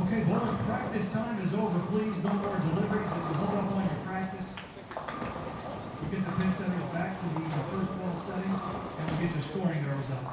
Okay, bowlers, practice time is over. Please, no more deliveries. If you hold up on your practice, you get the pin settings back to the first ball setting, and we'll get your scoring arrows up.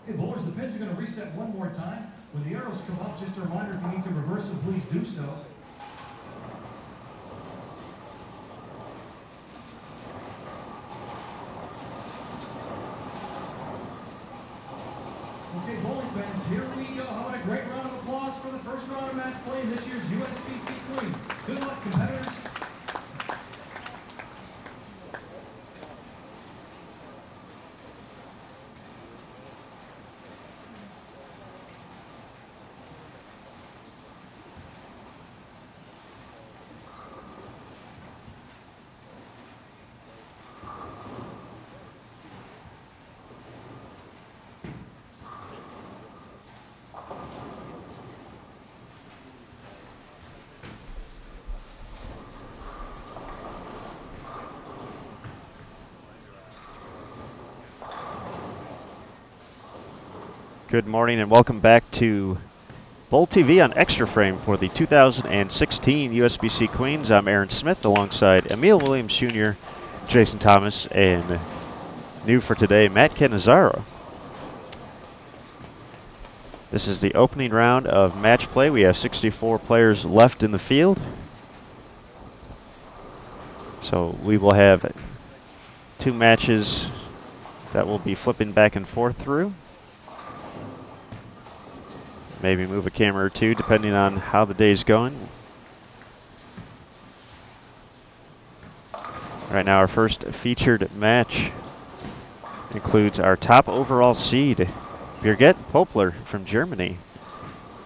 Okay, bowlers, the pins are going to reset one more time. When the arrows come up, just a reminder, if you need to reverse them, please do so. Okay, bowling fans, here we go. How about a great round of applause for the first round of match play in this year's USBC Queens. Good luck, competitors. Good morning and welcome back to Bowl TV on Extra Frame for the 2016 USBC Queens. I'm Aaron Smith alongside Emil Williams Jr., Jason Thomas, and new for today, Matt Cannizzaro. This is the opening round of match play. We have 64 players left in the field. So we will have two matches that we'll be flipping back and forth through. Maybe move a camera or two depending on how the day's going. Right now our first featured match includes our top overall seed, Birgit Popler from Germany.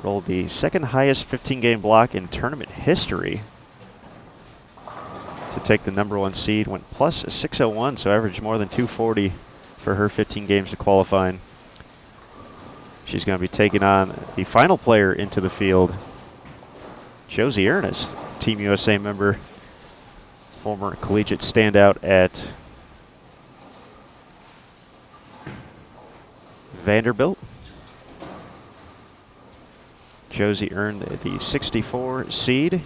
Rolled the second highest 15-game block in tournament history to take the number one seed. Went plus 601, so averaged more than 240 for her 15 games to qualifying. She's going to be taking on the final player into the field, Josie Ernest, Team USA member, former collegiate standout at Vanderbilt. Josie earned the 64 seed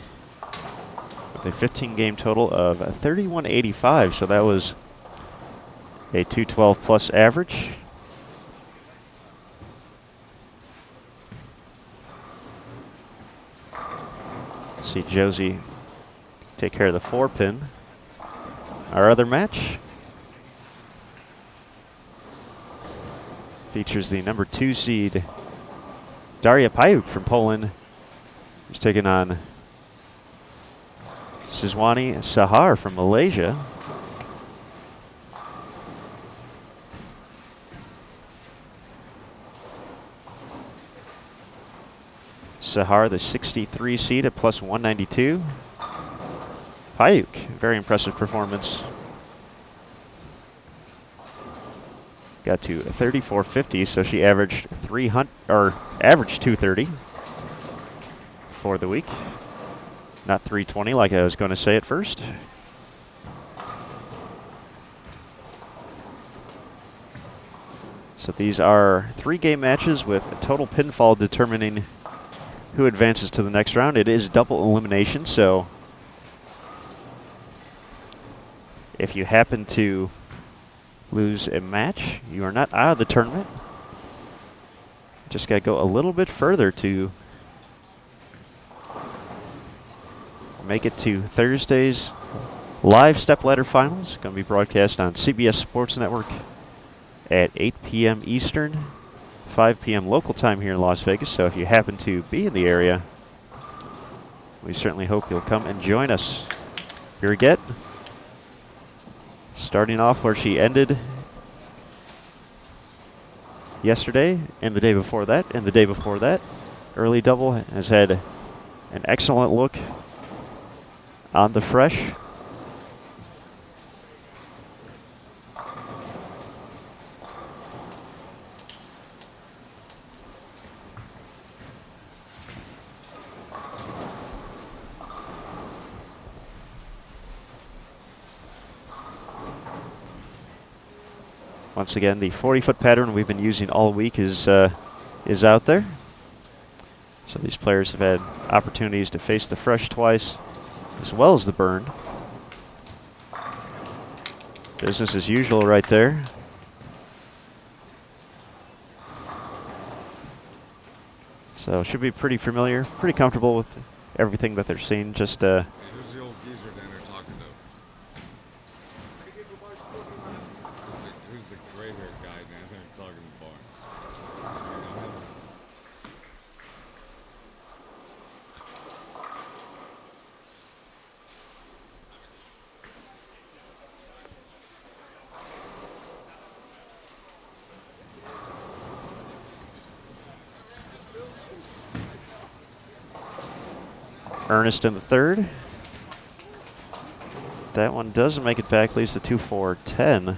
with a 15-game total of 3185, so that was a 212 plus average. See Josie take care of the 4-pin. Our other match features the number 2 seed Daria Pajuk from Poland, who's taking on Sizwani Sahar from Malaysia. Sahar, the 63 seed at plus 192. Pajuk, very impressive performance. Got to 3450, so she averaged 230 for the week. Not 320 like I was going to say at first. So these are 3-game matches with a total pinfall determining who advances to the next round. It is double elimination, so If you happen to lose a match, you are not out of the tournament. Just got to go a little bit further to make it to Thursday's live stepladder finals. Going to be broadcast on CBS Sports Network at 8 p.m. Eastern, 5 p.m. local time here in Las Vegas. So if you happen to be in the area, we certainly hope you'll come and join us. Here we get, starting off where she ended yesterday and the day before that and the day before that. Early double has had an excellent look on the fresh. Once again, the 40-foot pattern we've been using all week is out there. So these players have had opportunities to face the fresh twice, as well as the burn. Business as usual right there. So should be pretty familiar, pretty comfortable with everything that they're seeing. Just Who's the old geezer down there talking to? Who's the gray-haired guy down there talking to Barnes? You know him? Ernest in the third. That one doesn't make it back, leaves the 2-4-10.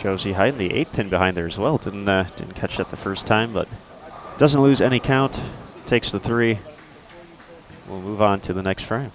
Josie hiding the 8-pin behind there as well. Didn't catch that the first time, but doesn't lose any count. Takes the 3. We'll move on to the next frame.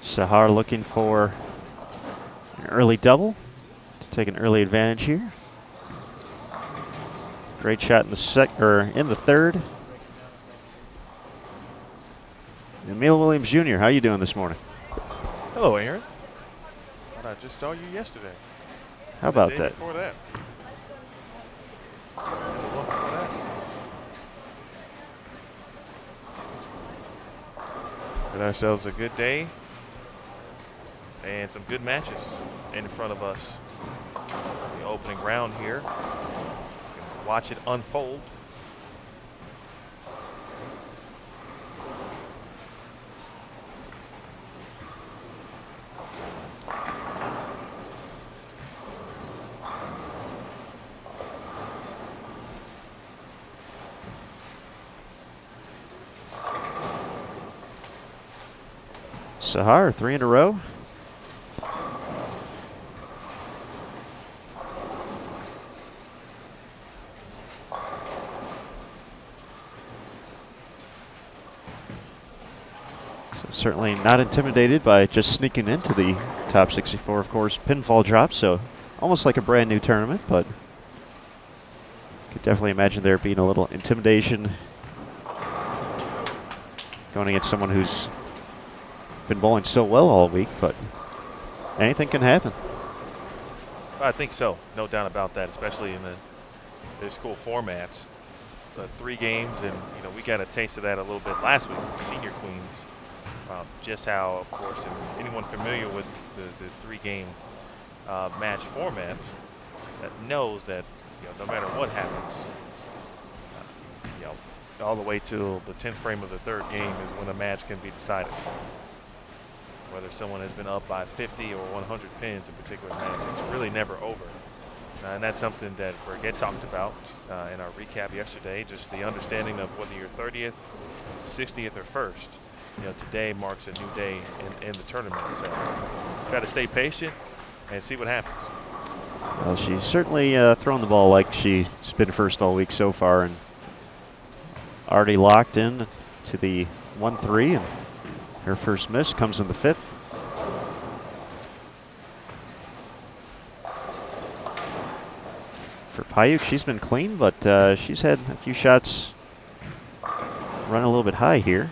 Sahar looking for an early double to take an early advantage here. Great shot in the in the third. Emil Williams Jr., how you doing this morning? Hello, Aaron. I just saw you yesterday. How about the day that? Before that. And the one before that. Had ourselves a good day and some good matches in front of us. The opening round here. Watch it unfold. Sahar, 3 in a row. So certainly not intimidated by just sneaking into the top 64. Of course, pinfall drops, so almost like a brand new tournament, but could definitely imagine there being a little intimidation going against someone who's been bowling so well all week, but anything can happen. I think so, no doubt about that, especially in the school formats. 3 games, and we got a taste of that a little bit last week with Senior Queens. Just how, of course, and anyone familiar with the 3-game match format that knows that no matter what happens, all the way to the 10th frame of the 3rd game is when a match can be decided. Whether someone has been up by 50 or 100 pins in particular match, it's really never over. And that's something that Burgett talked about in our recap yesterday, just the understanding of whether you're 30th, 60th, or 1st. Today marks a new day in the tournament. So try to stay patient and see what happens. Well, she's certainly thrown the ball like she's been first all week so far, and already locked in to the 1-3, and her first miss comes in the 5th. For Payuk, she's been clean, but she's had a few shots run a little bit high here.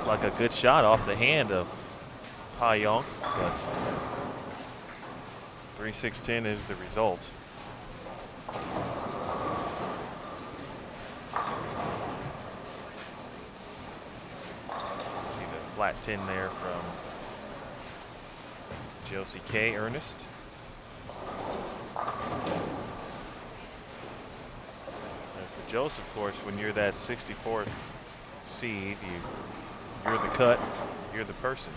Like a good shot off the hand of Ha Young, but 3-6-10 is the result. See the flat 10 there from Josie K. Ernest. And for Joseph, of course, when you're that 64th seed, you're the cut, you're the person.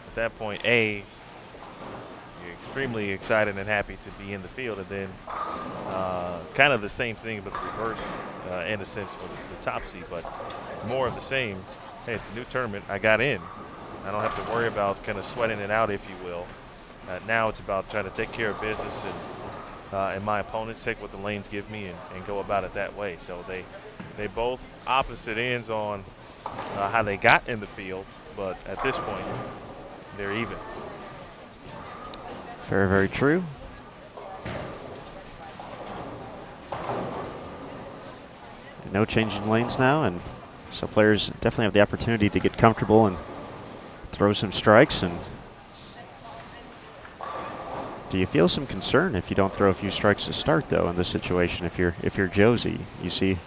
At that point, you're extremely excited and happy to be in the field, and then kind of the same thing, but the reverse in a sense for the top seed, but more of the same. Hey, it's a new tournament. I got in. I don't have to worry about kind of sweating it out, if you will. Now it's about trying to take care of business and my opponents, take what the lanes give me and go about it that way. So they both opposite ends on how they got in the field, but at this point, they're even. Very, very true. No change in lanes now, and so players definitely have the opportunity to get comfortable and throw some strikes. And do you feel some concern if you don't throw a few strikes to start, though, in this situation? If you're Josie, you see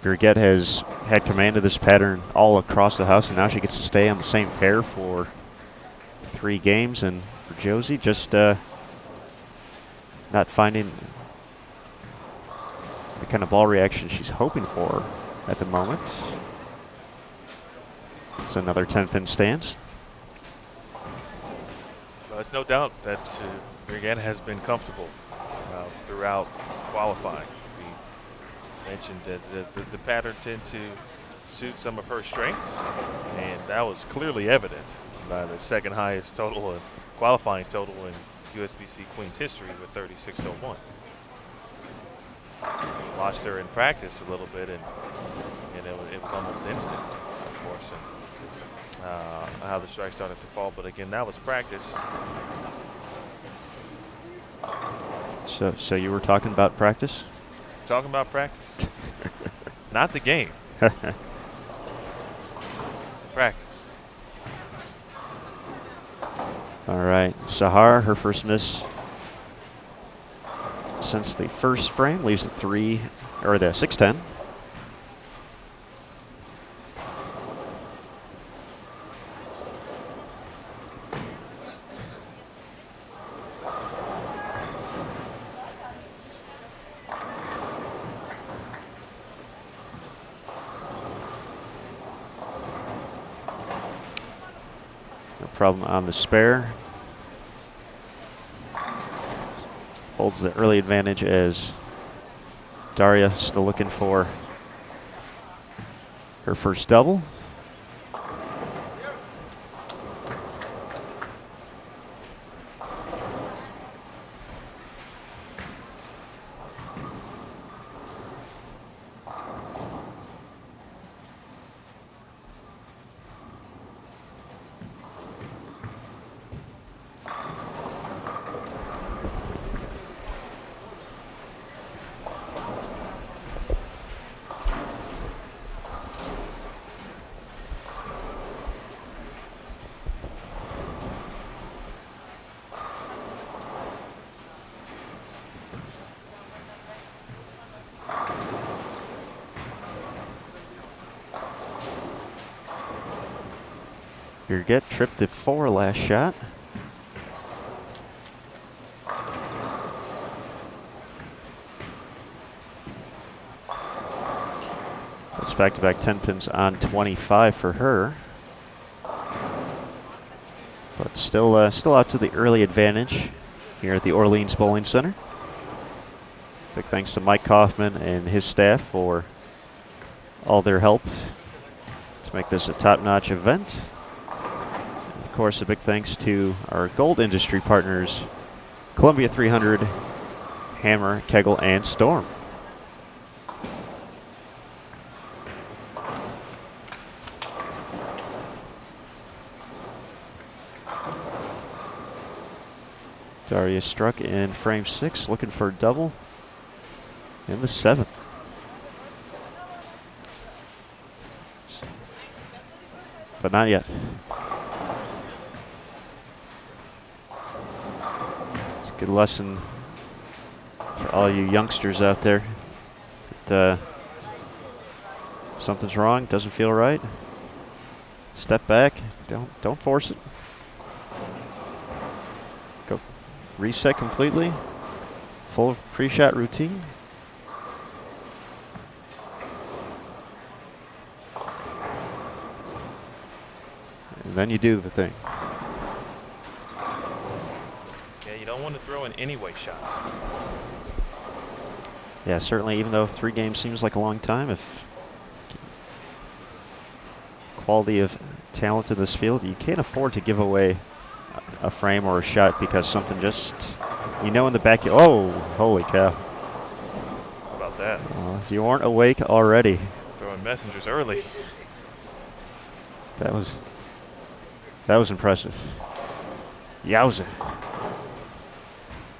Burgett has had command of this pattern all across the house, and now she gets to stay on the same pair for 3 games. And for Josie, just not finding the kind of ball reaction she's hoping for at the moment. It's another 10-pin stance. Well, it's no doubt that Burgett has been comfortable throughout qualifying. Mentioned that the pattern tend to suit some of her strengths, and that was clearly evident by the second highest total and qualifying total in USBC Queens history with 36.01. Watched her in practice a little bit, and it was almost instant, of course, and how the strike started to fall. But again, that was practice. So you were talking about practice? Talking about practice, not the game. Practice. All right, Sahar, her first miss since the first frame, leaves the 6-10. problem on the spare. Holds the early advantage as Daria still looking for her first double. Your get tripped at 4 last shot. That's back-to-back 10 pins on 25 for her. But still out to the early advantage here at the Orleans Bowling Center. Big thanks to Mike Kaufman and his staff for all their help to make this a top-notch event. Of course, a big thanks to our gold industry partners, Columbia 300, Hammer, Kegel, and Storm. Daria struck in frame 6, looking for a double in the 7th. But not yet. It's a good lesson for all you youngsters out there that if something's wrong, doesn't feel right, step back, don't force it. Go reset completely, full pre-shot routine. And then you do the thing. Yeah, you don't want to throw in anyway shots. Yeah, certainly, even though 3 games seems like a long time, if quality of talent in this field, you can't afford to give away a frame or a shot because something just, in the back, oh, holy cow. How about that? If you weren't awake already. Throwing messengers early. That was impressive. Yowza.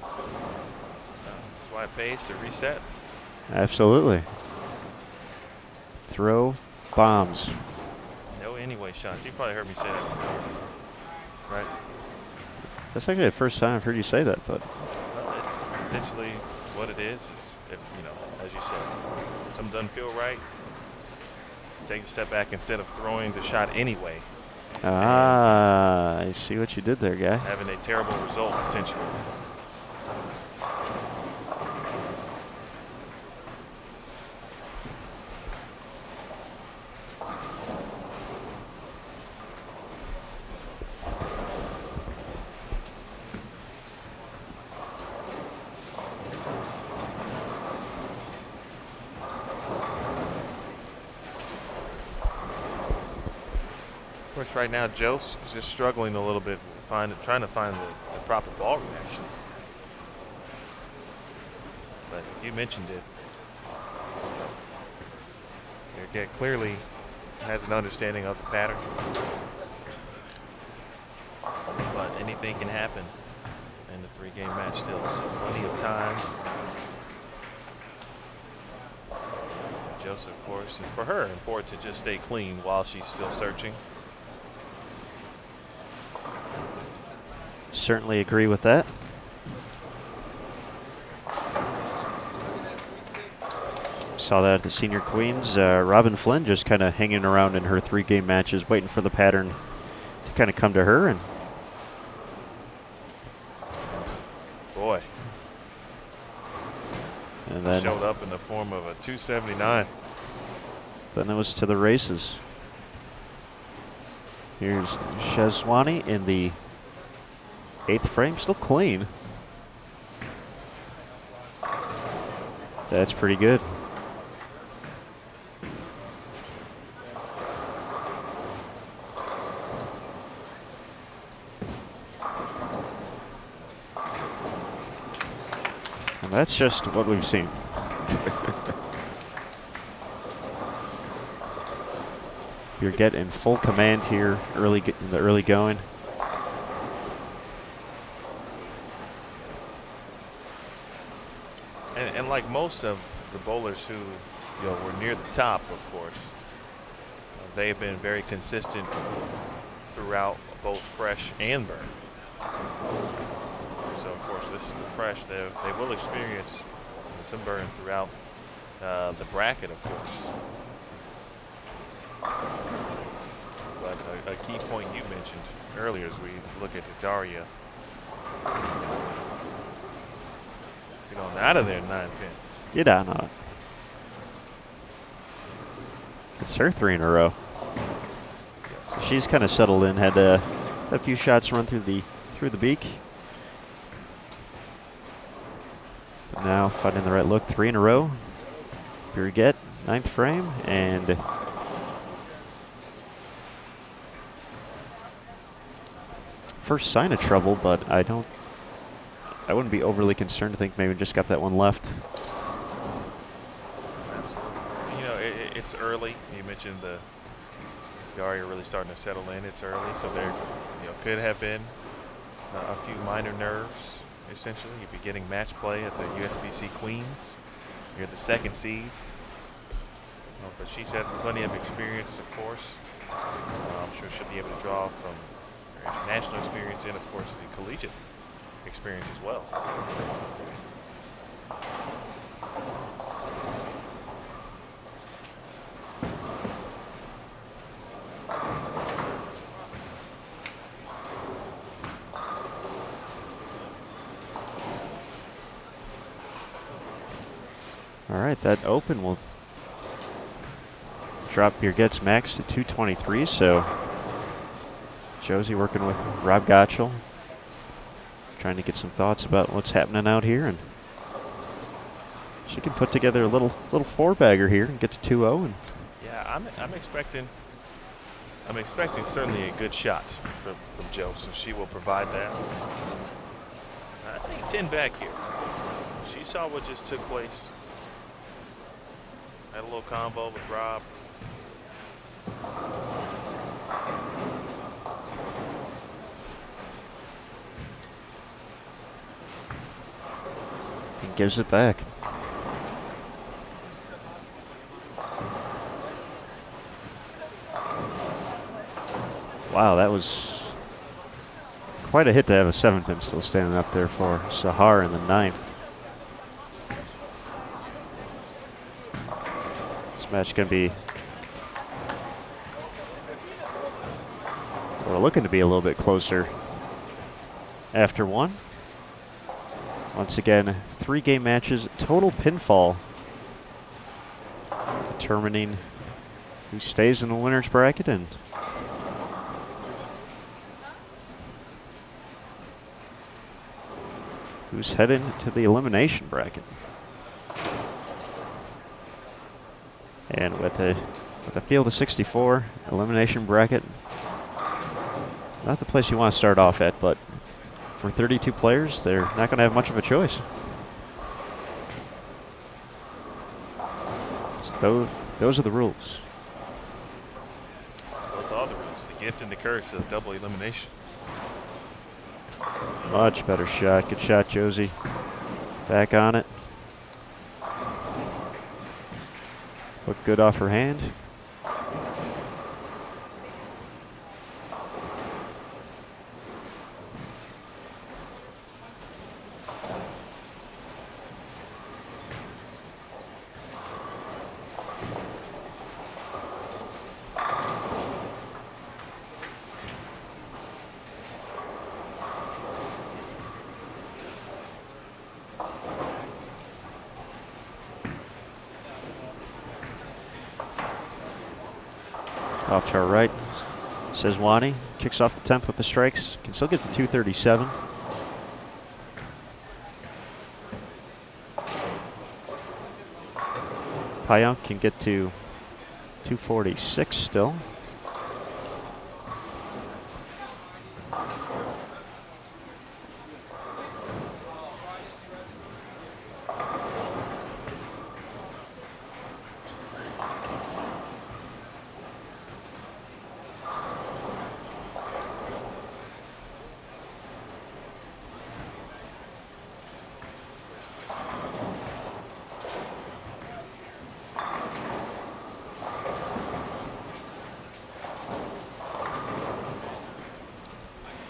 That's why it pays to reset. Absolutely. Throw bombs. No anyway shots. You probably heard me say that before. Right? That's actually the first time I've heard you say that, but Well, it's essentially what it is. It's, as you said, something doesn't feel right. Take a step back instead of throwing the shot anyway. I see what you did there, guy. Having a terrible result potentially. Of course, right now, Joe's just struggling a little bit, trying to find the proper ball reaction. But you mentioned it. Your get clearly has an understanding of the pattern. But anything can happen in the 3-game match still, so plenty of time. Joseph, of course, and for her, important to just stay clean while she's still searching. Certainly agree with that. Saw that at the Senior Queens. Robin Flynn just kind of hanging around in her 3-game matches, waiting for the pattern to kind of come to her. And boy. And then showed up in the form of a 279. Then it was to the races. Here's Shezwani in the 8th frame, still clean. That's pretty good. And that's just what we've seen. You're getting full command here in the early going. And like most of the bowlers who were near the top, of course, they have been very consistent throughout both fresh and burn. So of course this is the fresh. They will experience some burn throughout the bracket, of course. But a key point you mentioned earlier as we look at the Daria. Get on out of there, 9 pin. Get on it. It's her 3 in a row. So she's kind of settled in. Had a few shots run through the beak. But now finding the right look. 3 in a row. Birgit, 9th frame, and first sign of trouble, but I wouldn't be overly concerned. I think maybe just got that one left. Absolutely. It's early. You mentioned the Daria really starting to settle in. It's early, so there could have been a few minor nerves. Essentially, you'd be getting match play at the USBC Queens. You're the 2nd seed, but she's had plenty of experience, of course. I'm sure she'll be able to draw from her international experience and, of course, the collegiate experience as well. All right, that open will drop Birgit's max to 223. So Josie working with Rob Gottschall, trying to get some thoughts about what's happening out here, and she can put together a little 4-bagger here and get to 2-0. And yeah, I'm expecting certainly a good shot from Jo, so she will provide that. I think 10 back here. She saw what just took place. Had a little combo with Rob. and gives it back. Wow, that was quite a hit to have a 7-pin still standing up there for Sahar in the 9th. This match going to be, we're looking to be a little bit closer after one. Once again, 3-game matches, total pinfall, determining who stays in the winner's bracket and who's heading to the elimination bracket. And with a field of 64, elimination bracket, not the place you want to start off at, but for 32 players, they're not going to have much of a choice. So those are the rules. Those are the rules. The gift and the curse of double elimination. Much better shot. Good shot, Josie. Back on it. Looked good off her hand. Off to our right. Sezwani kicks off the 10th with the strikes. Can still get to 237. Payunk can get to 246 still.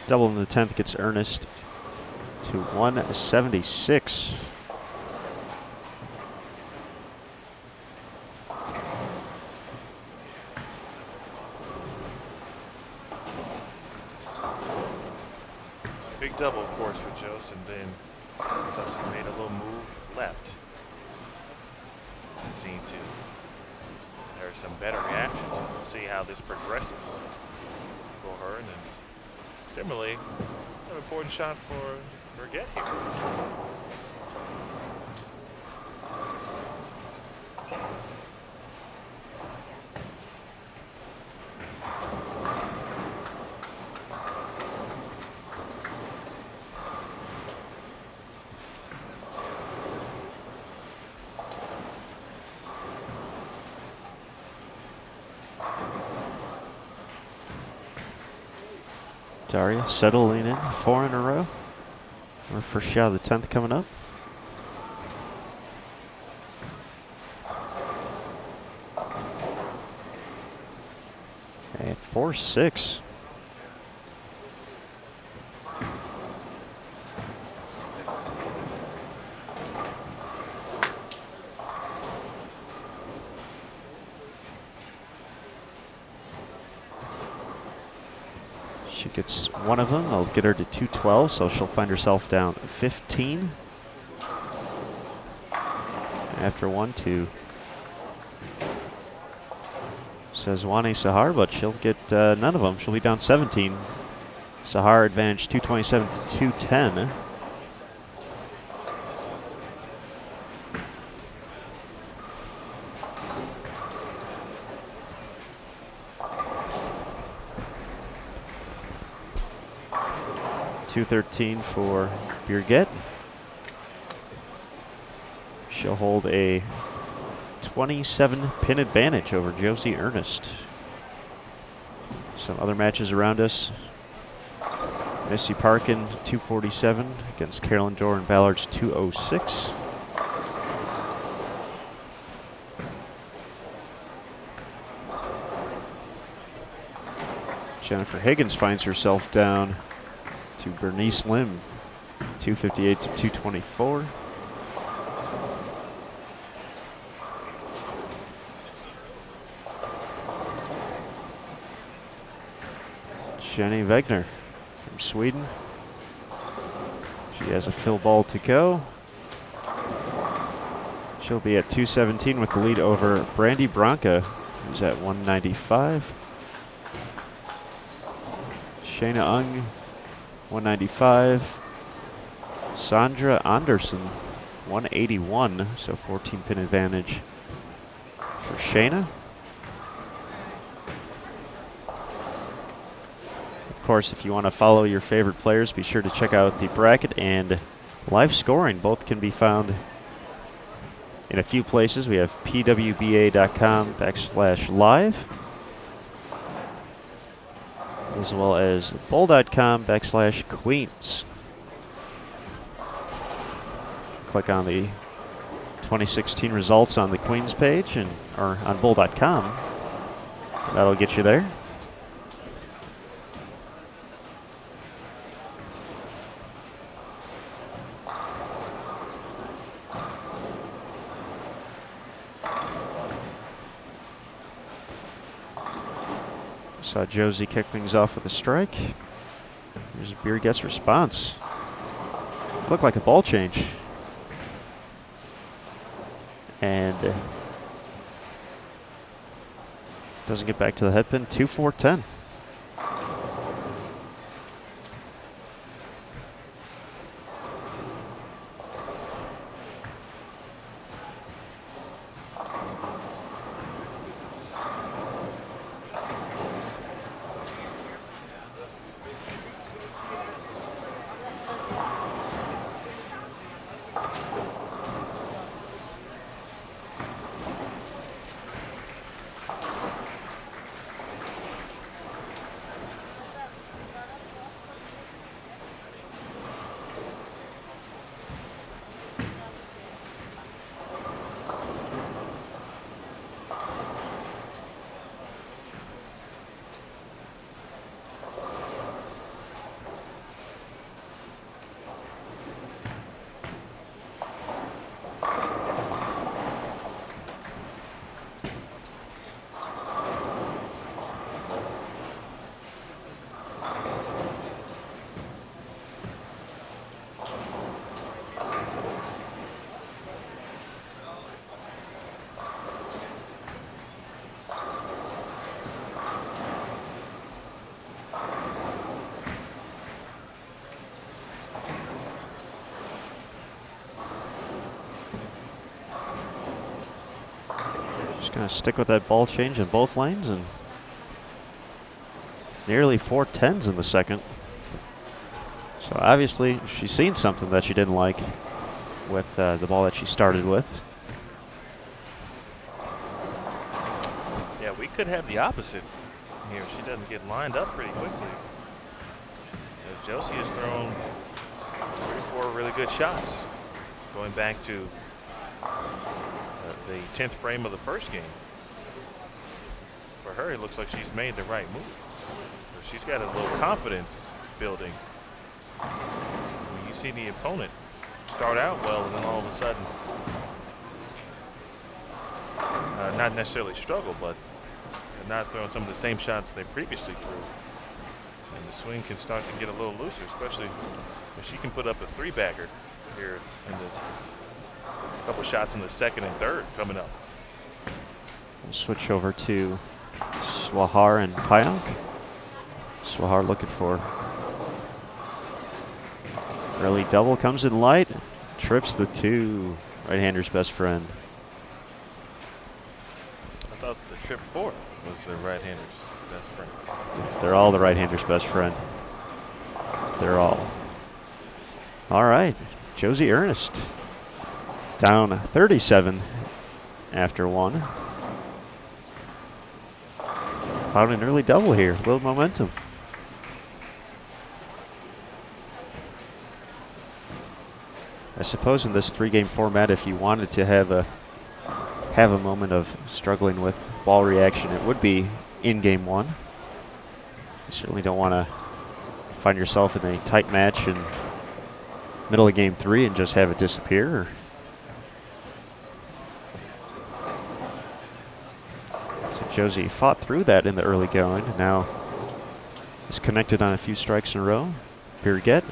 Double in the 10th gets Ernest to 176. It's a big double, of course, for Jost, and then Sussy made a little move left. It seemed to. There are some better reactions. We'll see how this progresses for her, and then similarly, an important shot for Burgett here. Daria settling in 4 in a row. Our first shot of the 10th coming up. And 4-6. She gets one of them. I'll get her to 212, so she'll find herself down 15. After 1-2. Sezwani Sahar, but she'll get none of them. She'll be down 17. Sahar advantage 227 to 210. .213 for Birgit. She'll hold a 27 pin advantage over Josie Ernest. Some other matches around us. Missy Parkin 247 against Carolyn Doran Ballard's 206. Jennifer Higgins finds herself down to Bernice Lim, 258 to 224. Jenny Wegner from Sweden. She has a fill ball to go. She'll be at 217 with the lead over Brandy Branca, who's at 195. Shayna Ung, 195. Sandra Anderson, 181, so 14 pin advantage for Shayna. Of course, if you want to follow your favorite players, be sure to check out the bracket and live scoring. Both can be found in a few places. We have pwba.com/live, as well as bowl.com/Queens. Click on the 2016 results on the Queens page or on bowl.com. That'll get you there. Saw Josie kick things off with a strike. Here's Birgit's response. Looked like a ball change. And doesn't get back to the head pin. 2-4-10. Just going to stick with that ball change in both lanes, and nearly 4-10s in the second. So obviously she's seen something that she didn't like with the ball that she started with. Yeah, we could have the opposite here. She doesn't get lined up pretty quickly. As Josie has thrown 3 or 4 really good shots, going back to the 10th frame of the first game. For her, it looks like she's made the right move. So she's got a little confidence building. When you see the opponent start out well, and then all of a sudden, not necessarily struggle, but not throwing some of the same shots they previously threw. And the swing can start to get a little looser, especially if she can put up a 3-bagger here in the couple shots in the second and third coming up. We'll switch over to Swahar and Pionk. Swahar looking for early double, comes in light, trips the 2. Right-hander's best friend. I thought the trip 4 was the right-hander's best friend. They're all the right-hander's best friend. They're all. All right, Josie Ernest down 37 after 1. Found an early double here, a little momentum. I suppose in this 3-game format, if you wanted to have a moment of struggling with ball reaction, it would be in game 1. You certainly don't want to find yourself in a tight match in middle of game 3 and just have it disappear. So Josie fought through that in the early going, and now is connected on a few strikes in a row. Birgit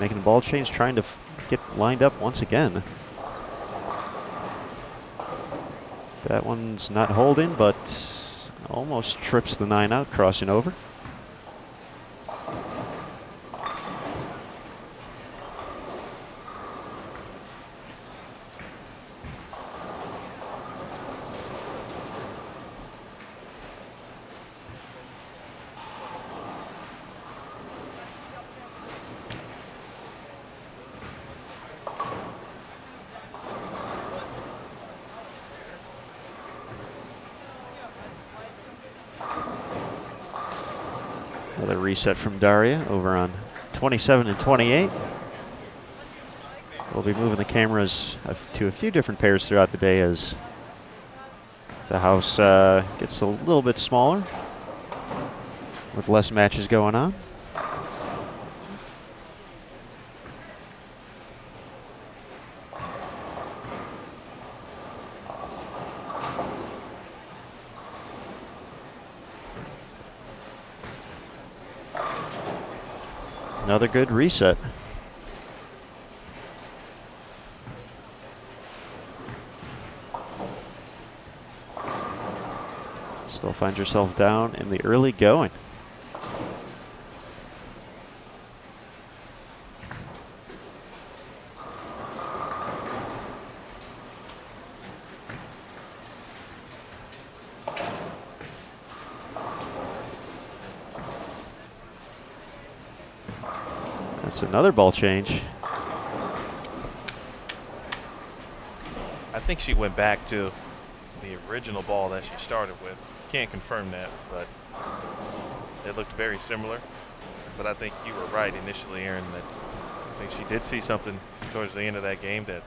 making the ball change, trying to get lined up once again. That one's not holding, but almost trips the 9 out, crossing over. Another reset from Daria over on 27 and 28. We'll be moving the cameras to a few different pairs throughout the day as the house gets a little bit smaller with less matches going on. Another good reset. Still finds yourself down in the early going. That's another ball change. I think she went back to the original ball that she started with. Can't confirm that, but it looked very similar. But I think you were right initially, Aaron, that I think she did see something towards the end of that game that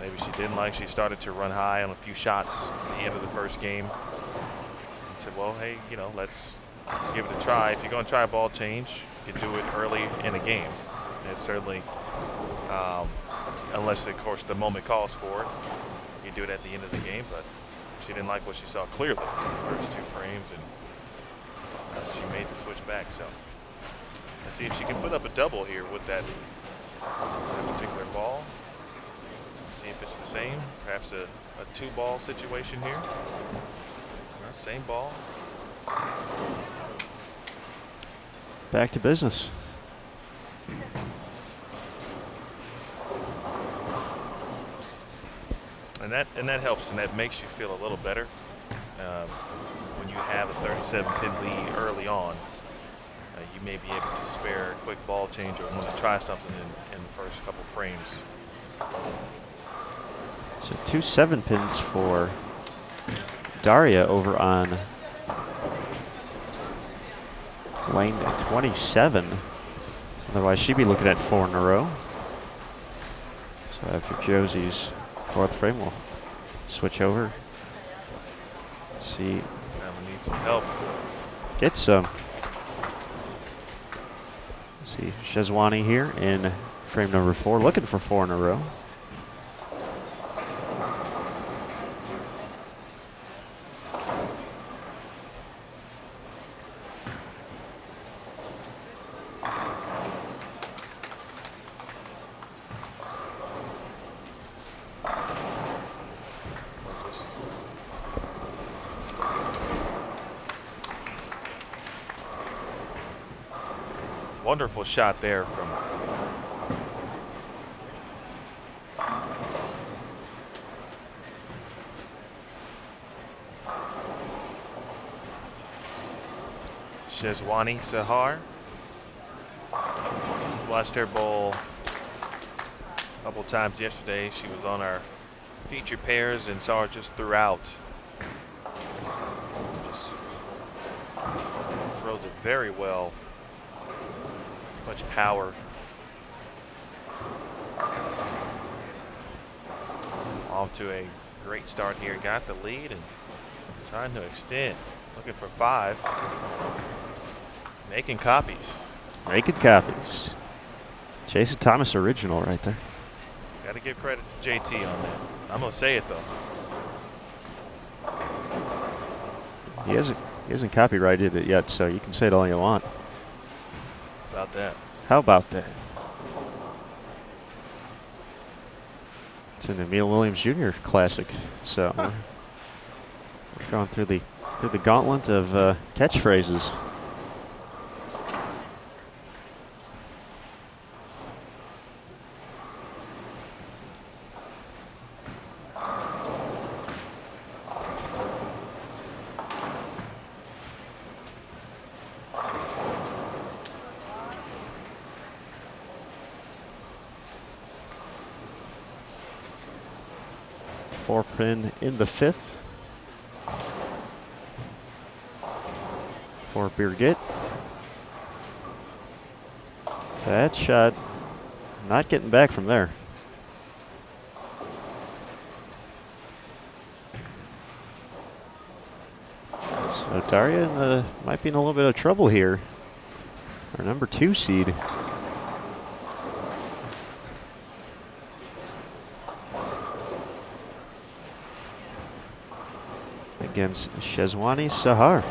maybe she didn't like. She started to run high on a few shots at the end of the first game. And said, well, hey, you know, let's give it a try. If you're going to try a ball change, you can do it early in a game. And certainly, unless, of course, the moment calls for it, you do it at the end of the game. But she didn't like what she saw clearly in the first 2 frames, and she made the switch back. So let's see if she can put up a double here with that particular ball. See if it's the same, perhaps a 2-ball situation here. Same ball. Back to business. And And that helps, and that makes you feel a little better when you have a 37-pin lead early on. You may be able to spare a quick ball change or want to try something in the first couple frames. So 2 7-pins for Daria over on lane 27. Otherwise, she'd be looking at 4 in a row. So after Josie's 4th frame, we'll switch over. Let's see. Now we need some help. Get some. Let's see, Shezwani here in frame number 4, looking for 4 in a row. Wonderful shot there from Shezwani Sahar. Watched her bowl a couple times yesterday. She was on our featured pairs and saw her just throughout. Just throws it very well. Much power. Off to a great start here. Got the lead and trying to extend. Looking for 5. Making copies. Making copies. Jason Thomas original right there. Got to give credit to JT on that. I'm going to say it though. He hasn't copyrighted it yet, so you can say it all you want. About that. How about that? It's an Emil Williams Jr. classic, so we're going through the gauntlet of catchphrases. Four pin in the 5th for Birgit. That shot not getting back from there. So Daria might be in a little bit of trouble here. Our number 2 seed. Against Shezwani Sahar.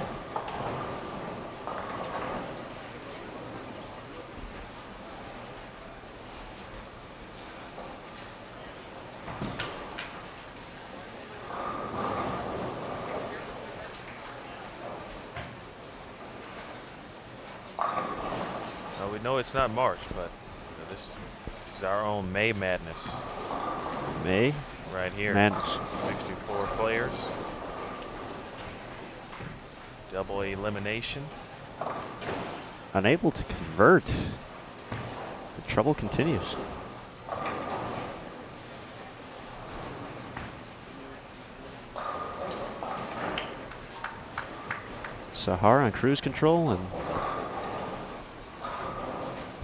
Well, we know it's not March, but this is our own May Madness. May right here. Madness. 64 players. Double elimination. Unable to convert. The trouble continues. Sahar on cruise control, and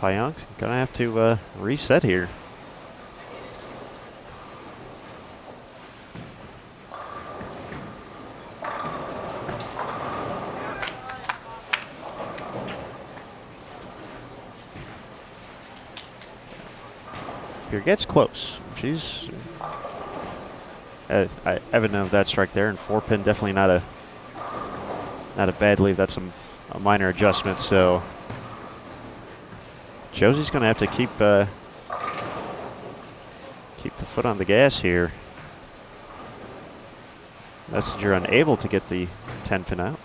Payang's gonna have to reset here. Here gets close. She's evident of that strike there, and 4-pin definitely not a bad lead. That's a minor adjustment. So Josie's going to have to keep the foot on the gas here. Messenger unable to get the 10-pin out.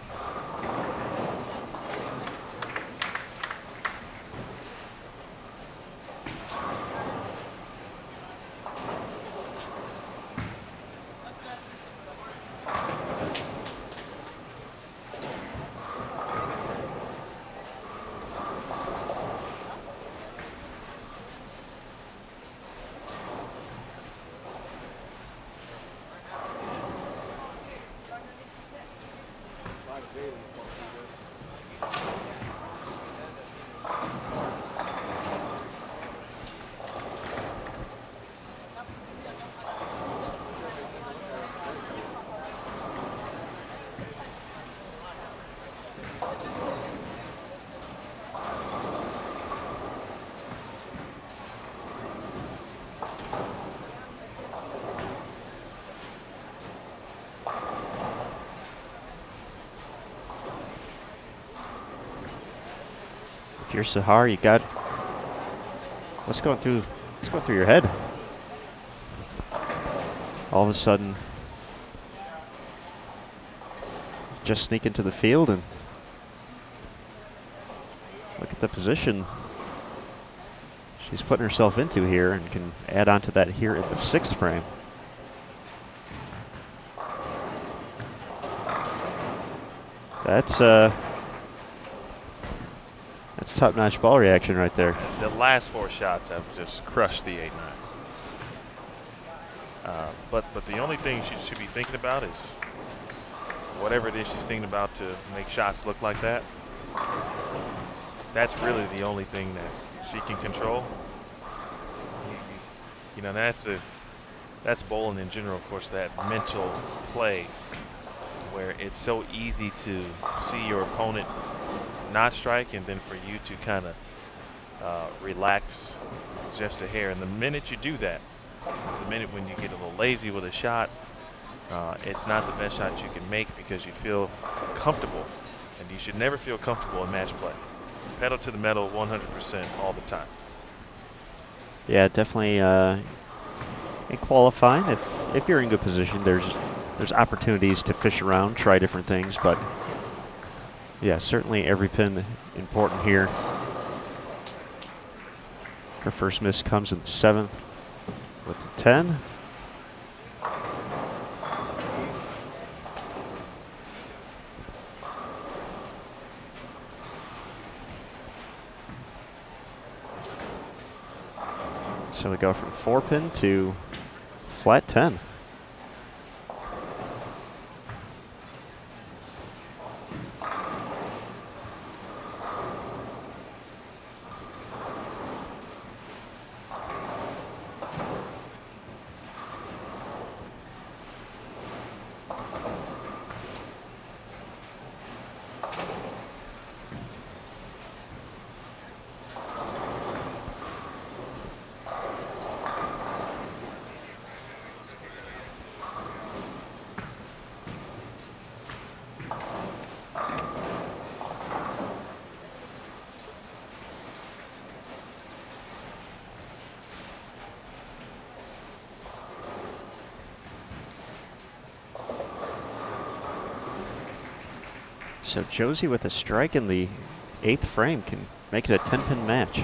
If you're Sahar, you got what's going through your head? All of a sudden, just sneak into the field and look at the position she's putting herself into here, and can add on to that here in the 6th frame. That's top-notch ball reaction right there. The last 4 shots have just crushed the 8-9. But the only thing she should be thinking about is whatever it is she's thinking about to make shots look like that. That's really the only thing that she can control. You know, that's bowling in general, of course, that mental play where it's so easy to see your opponent not strike, and then for you to kind of relax just a hair. And the minute you do that, it's the minute when you get a little lazy with a shot. It's not the best shot you can make because you feel comfortable, and you should never feel comfortable in match play. Pedal to the metal 100% all the time. Yeah, definitely. In qualifying, if you're in good position, there's opportunities to fish around, try different things, but yeah, certainly every pin important here. Her first miss comes in the 7th with the 10. So we go from 4-pin to flat 10. So Josie with a strike in the 8th frame can make it a 10-pin match,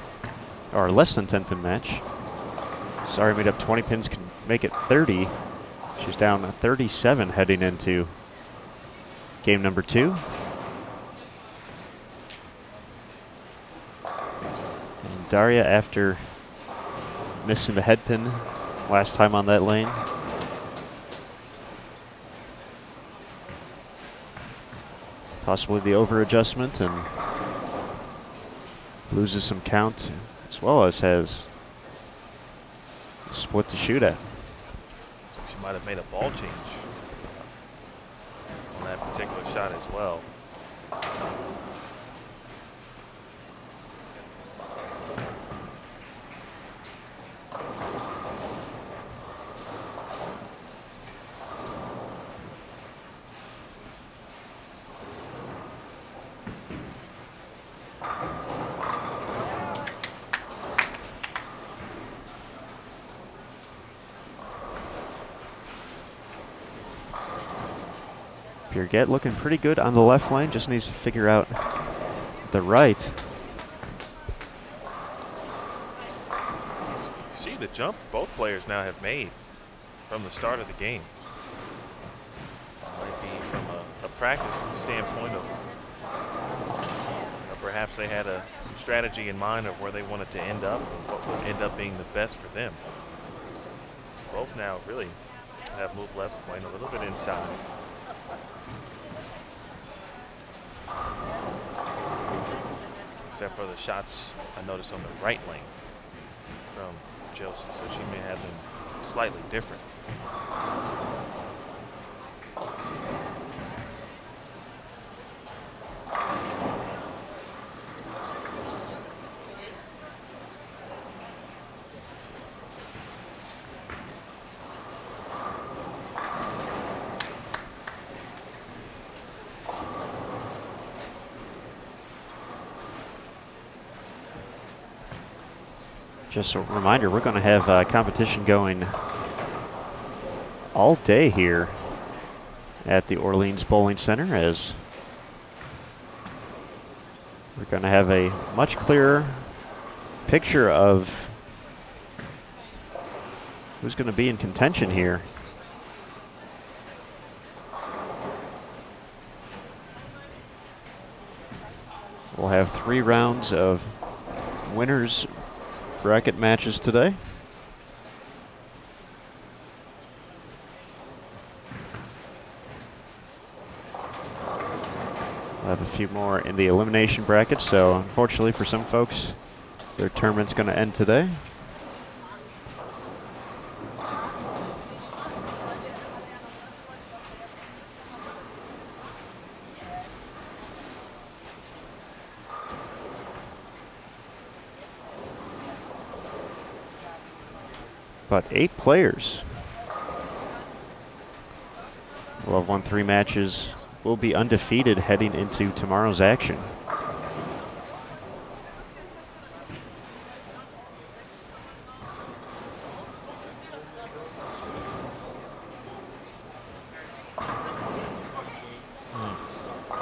or less than 10-pin match. Sorry, made up 20 pins, can make it 30. She's down 37 heading into game number 2. And Daria, after missing the head pin last time on that lane, possibly the over adjustment, and loses some count, as well as has split to shoot at. She might have made a ball change on that particular shot as well. Piergette looking pretty good on the left lane, just needs to figure out the right. See the jump both players now have made from the start of the game. Might be from a practice standpoint of perhaps they had some strategy in mind of where they wanted to end up and what would end up being the best for them. Both now really have moved left, playing a little bit inside. except for the shots I noticed on the right lane from Chelsea. So she may have them slightly different. Just a reminder, we're going to have competition going all day here at the Orleans Bowling Center, as we're going to have a much clearer picture of who's going to be in contention here. We'll have 3 rounds of winners bracket matches today. We'll have a few more in the elimination bracket, so unfortunately for some folks, their tournament's going to end today. But 8 players will have won 3 matches, will be undefeated heading into tomorrow's action.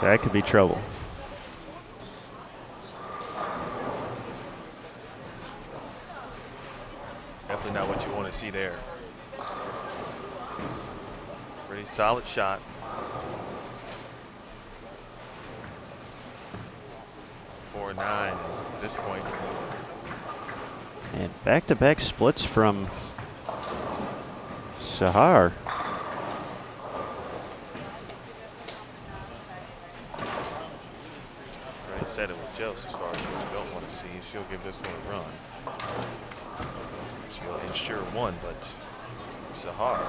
That could be trouble. Definitely not what you want to see there. Pretty solid shot. Four 9 at this point. And back-to-back splits from Sahar. Already said it with Jost as far as what you don't want to see. She'll give this one a run. She'll ensure one, but Sahar.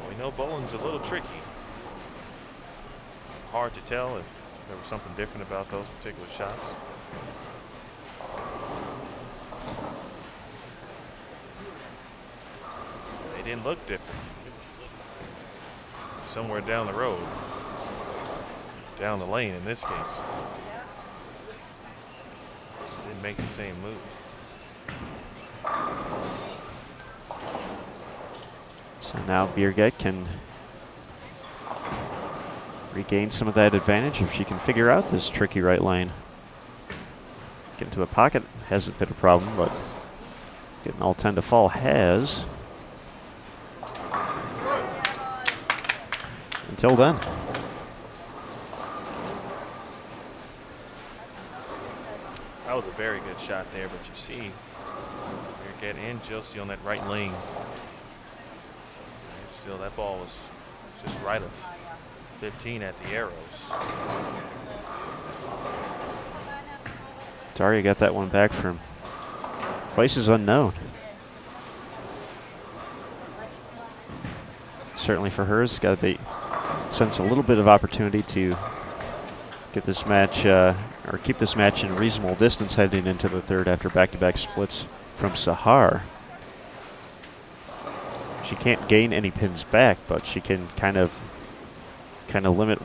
We know bowling's a little tricky. Hard to tell if there was something different about those particular shots. They didn't look different. Somewhere down the road, down the lane in this case, didn't make the same move. So now Birgit can regain some of that advantage if she can figure out this tricky right lane. Getting to the pocket hasn't been a problem, but getting all 10 to fall has. Until then. That was a very good shot there, but you see, you're getting in Josie on that right lane. Still, that ball was just right of 15 at the arrows. Daria got that one back from places unknown. Certainly for her, it's got to be sense a little bit of opportunity to get this match or keep this match in reasonable distance heading into the third after back-to-back splits from Sahar. She can't gain any pins back, but she can kind of limit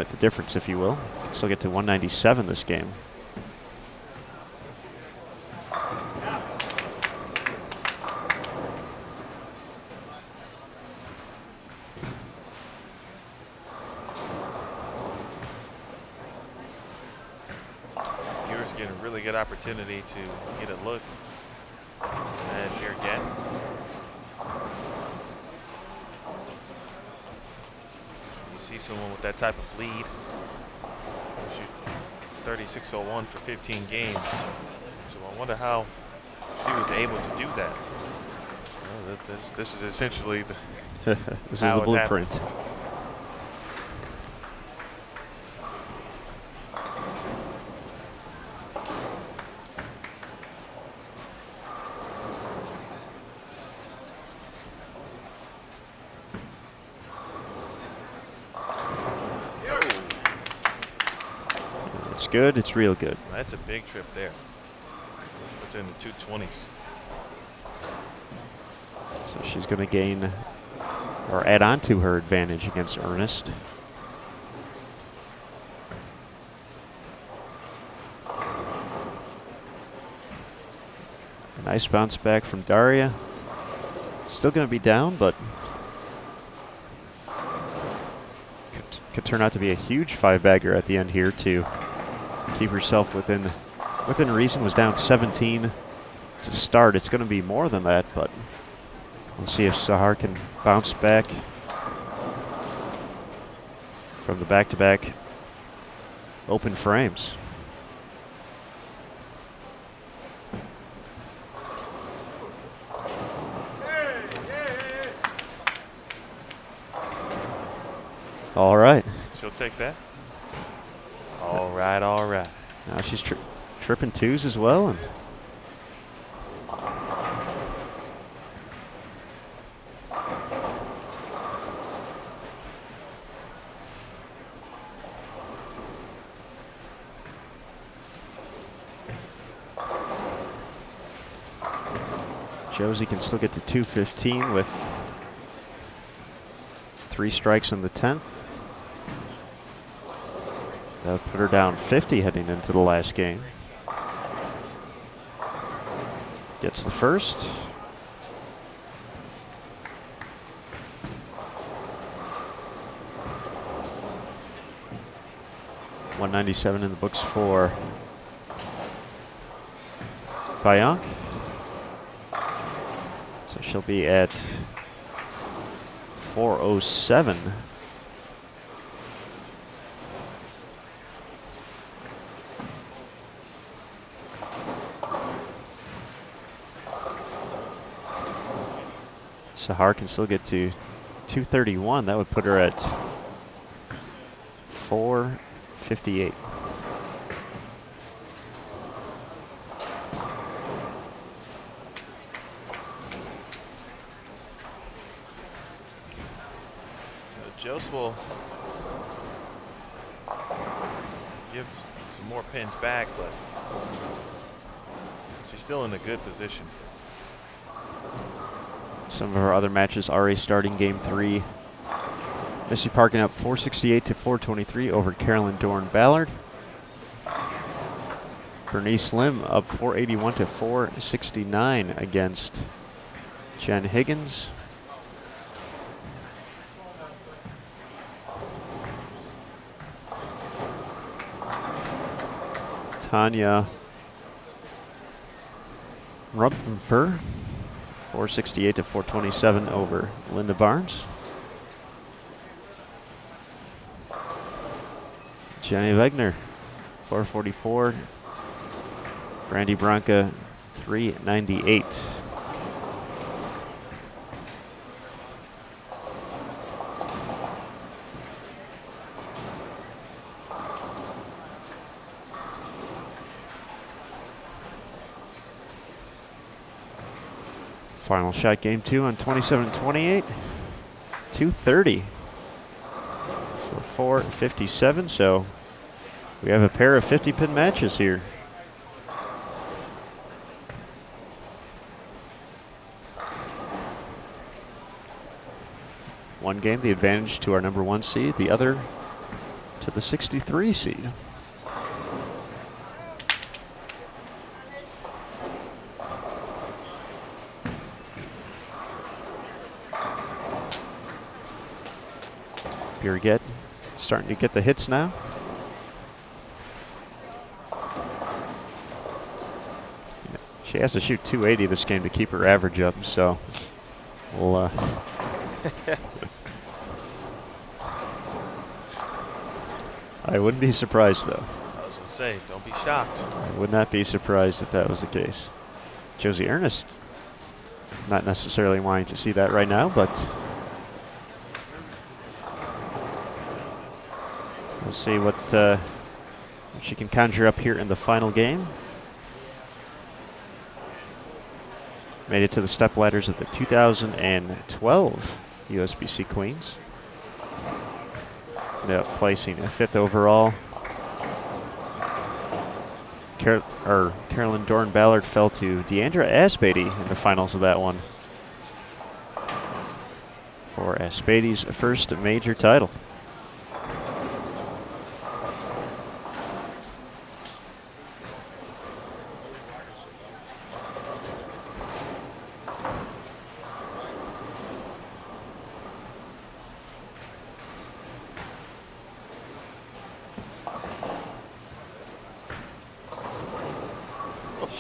the difference, if you will. Can still get to 197 this game. Viewers getting a really good opportunity to get a look at Birgit. You see someone with that type of lead. Shoot 36.01 for 15 games. So I wonder how she was able to do that. This is essentially the This is how the it blueprint. happened. It's good. It's real good. That's a big trip there. It's in the 220s. So she's going to gain or add on to her advantage against Ernest. A nice bounce back from Daria. Still going to be down, but could turn out to be a huge 5-bagger at the end here to keep herself within reason. Was down 17 to start. It's going to be more than that, but we'll see if Sahar can bounce back from the back-to-back open frames. All right. She'll take that. All right, all right. Now she's tripping twos as well. And Josie can still get to 215 with 3 strikes in the 10th. That'll put her down 50 heading into the last game. Gets the first. .197 in the books for Bayonk. So she'll be at 407. Sahar can still get to 231. That would put her at 458. Jose will give some more pins back, but she's still in a good position. Some of our other matches already starting game 3. Missy Parkin up 468 to 423 over Carolyn Dorn Ballard. Bernice Lim up 481 to 469 against Jen Higgins. Tanya Rumper 468 to 427 over Linda Barnes. Jenny Wegner 444. Brandy Branca 398. Final shot game 2 on 27-28. 230 for 457. So we have a pair of 50-pin matches here. One game, the advantage to our number 1 seed, the other to the 63 seed. Birgit starting to get the hits now. She has to shoot 280 this game to keep her average up, so we'll I wouldn't be surprised though. I was going to say, don't be shocked. I would not be surprised if that was the case. Josie Ernest not necessarily wanting to see that right now, but we'll see what she can conjure up here in the final game. Made it to the step ladders of the 2012 USBC Queens. Ended up placing a 5th overall. Carolyn Dorn Ballard fell to Deandra Asbeatty in the finals of that one for Asbeatty's first major title.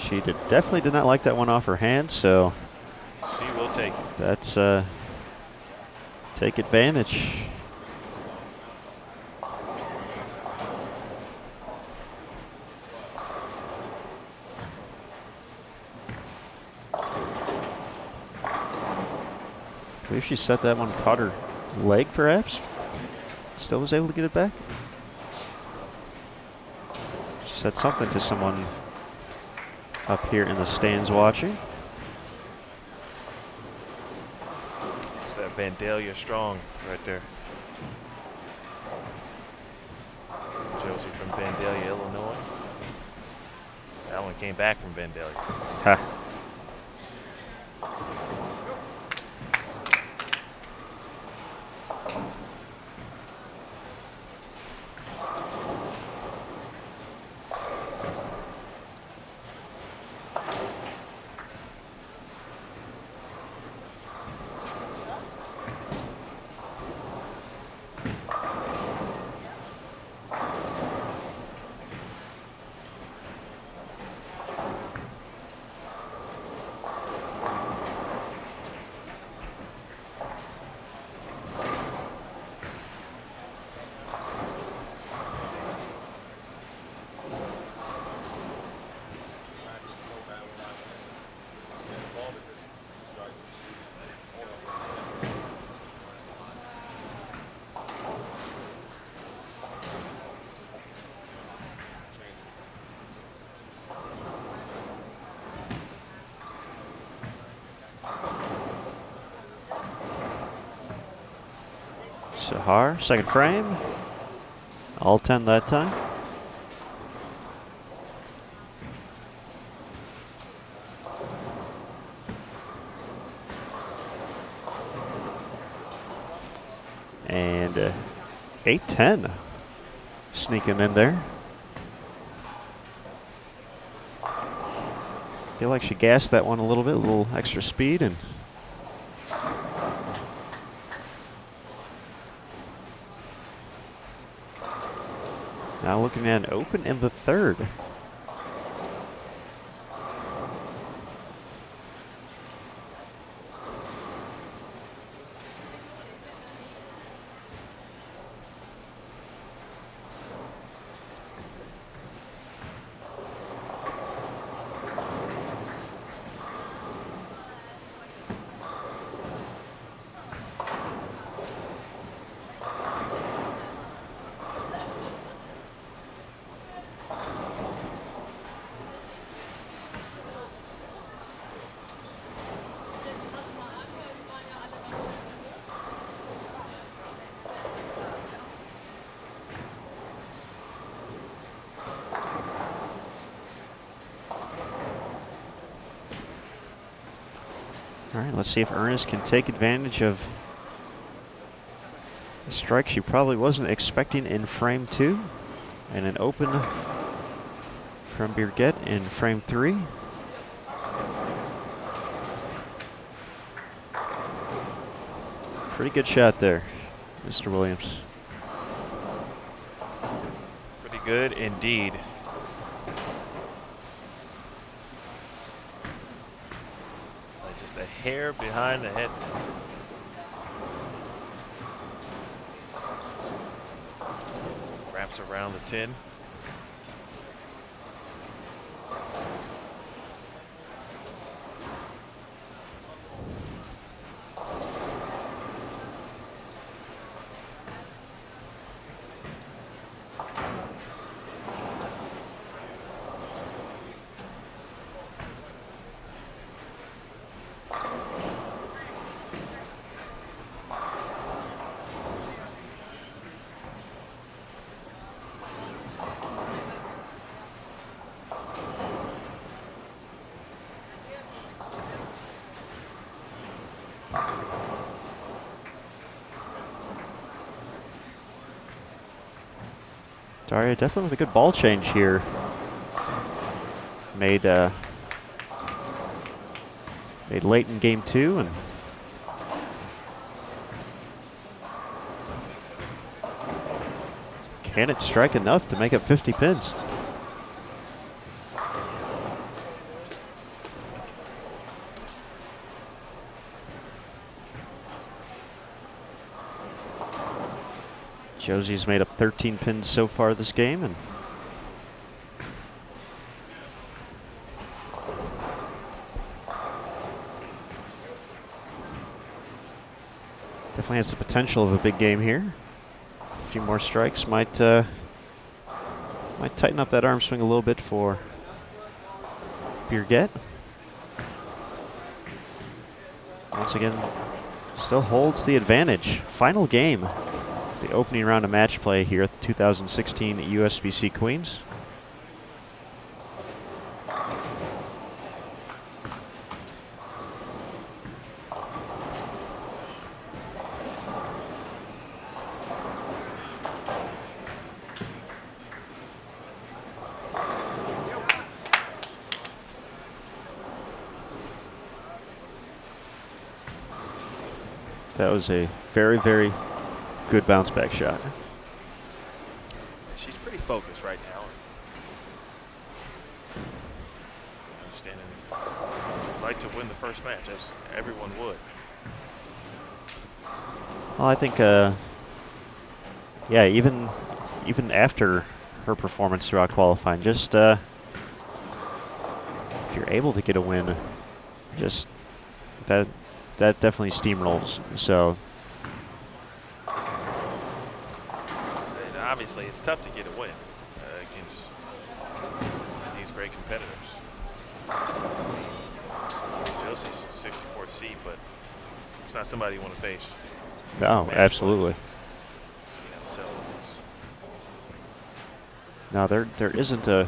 She definitely did not like that one off her hand, so She will take it. that's take advantage. I believe she set that one, caught her leg perhaps. Still was able to get it back. She said something to someone up here in the stands watching. It's that Vandalia strong right there. Josie from Vandalia, Illinois. That one came back from Vandalia. Ha. Sahar, second frame. All 10 that time. And 8-10 sneaking in there. Feel like she gassed that one a little bit, a little extra speed, and now looking at an open in the third. All right, let's see if Ernest can take advantage of a strike she probably wasn't expecting in frame 2, and an open from Birgit in frame 3. Pretty good shot there, Mr. Williams. Pretty good indeed. Just a hair behind the head. Wraps around the tin. Sorry, definitely with a good ball change here. Made late in game 2, and can it strike enough to make up 50 pins? Josie's made up 13 pins so far this game, and definitely has the potential of a big game here. A few more strikes might tighten up that arm swing a little bit for Birgit. Once again, still holds the advantage. Final game, the opening round of match play here at the 2016 USBC Queens. That was a very, very good bounce back shot. She's pretty focused right now. Understanding she'd like to win the first match, as everyone would. Well, I think, yeah, even after her performance throughout qualifying, just if you're able to get a win, just that definitely steamrolls. So And obviously, it's tough to get a win against these great competitors. Josie's the 64th seed, but it's not somebody you want to face. no, absolutely. So it's No, there isn't a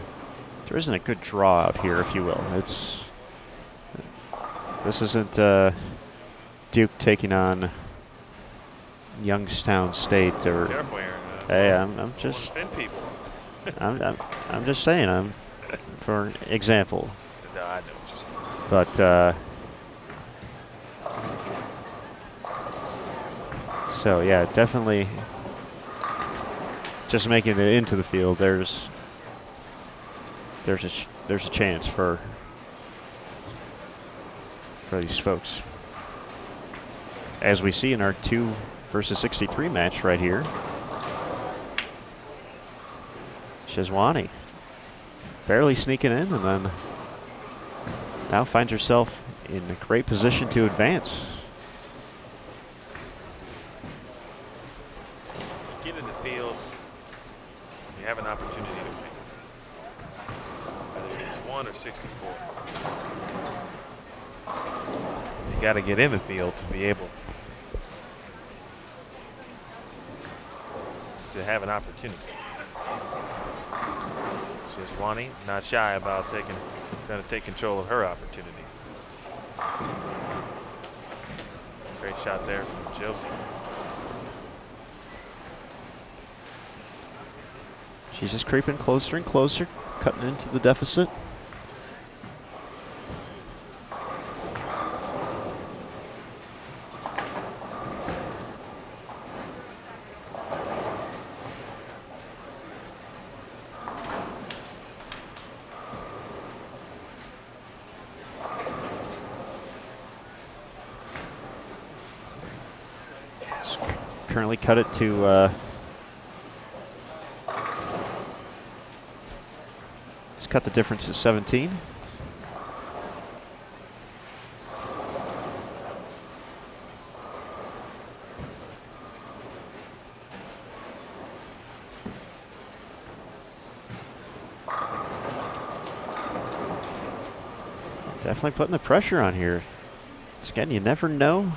good draw out here, if you will. This isn't Duke taking on Youngstown State or. careful, Aaron. Hey, I'm Don't just offend people. I'm just saying, for an example. No, I know what you're saying. But so yeah, definitely just making it into the field. There's a chance for these folks, as we see in our 2 versus 63 match right here. Shizwani barely sneaking in, and then now finds herself in a great position to advance. Get in the field, you have an opportunity to win. Whether it's 1 or 64. You got to get in the field to be able to have an opportunity. Shizwani not shy about trying to take control of her opportunity. Great shot there from Josie. She's just creeping closer and closer, cutting into the deficit. Currently cut it to let's cut the difference to 17. Definitely putting the pressure on here. Once again, you never know.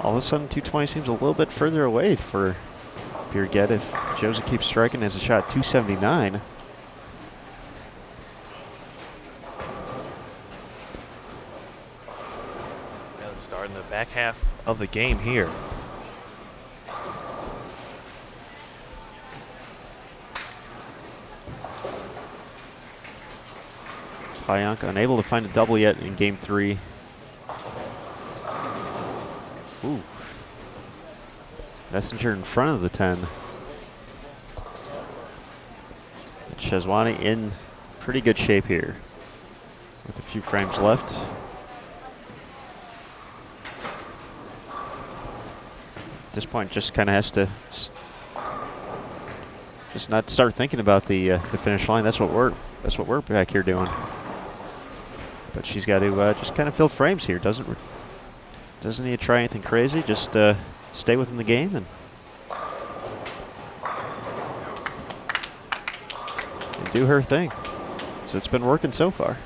All of a sudden, 220 seems a little bit further away for Birgit if Josie keeps striking as a shot 279. Starting the back half of the game here. Pionk unable to find a double yet in game 3. Ooh. Messenger in front of the 10. Shezwani in pretty good shape here with a few frames left. At this point, just kind of has to just not start thinking about the finish line. That's what we're back here doing. But she's got to just kind of fill frames here. Doesn't need to try anything crazy. Just stay within the game and do her thing. So it's been working so far.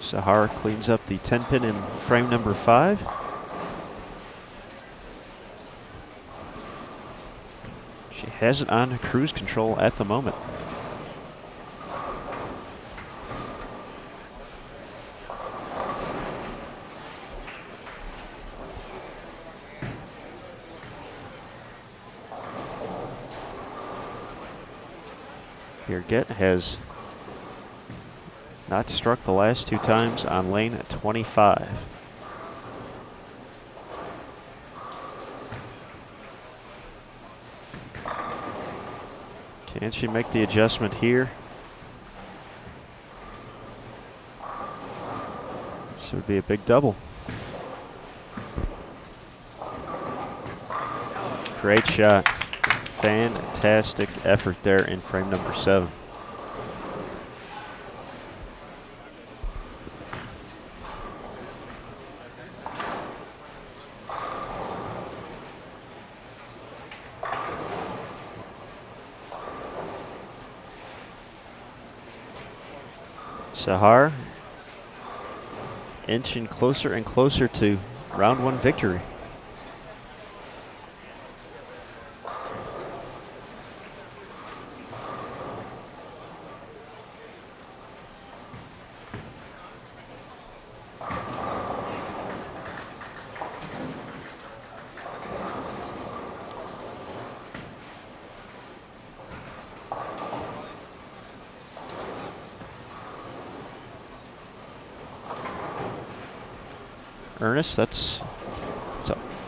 Sahar cleans up the 10 pin in frame number 5. She has it on cruise control at the moment. Birgit has not struck the last 2 times on lane 25. Can she make the adjustment here? This would be a big double. Great shot. Fantastic effort there in frame number 7. Sahar inching closer and closer to round 1 victory. Ernest, that's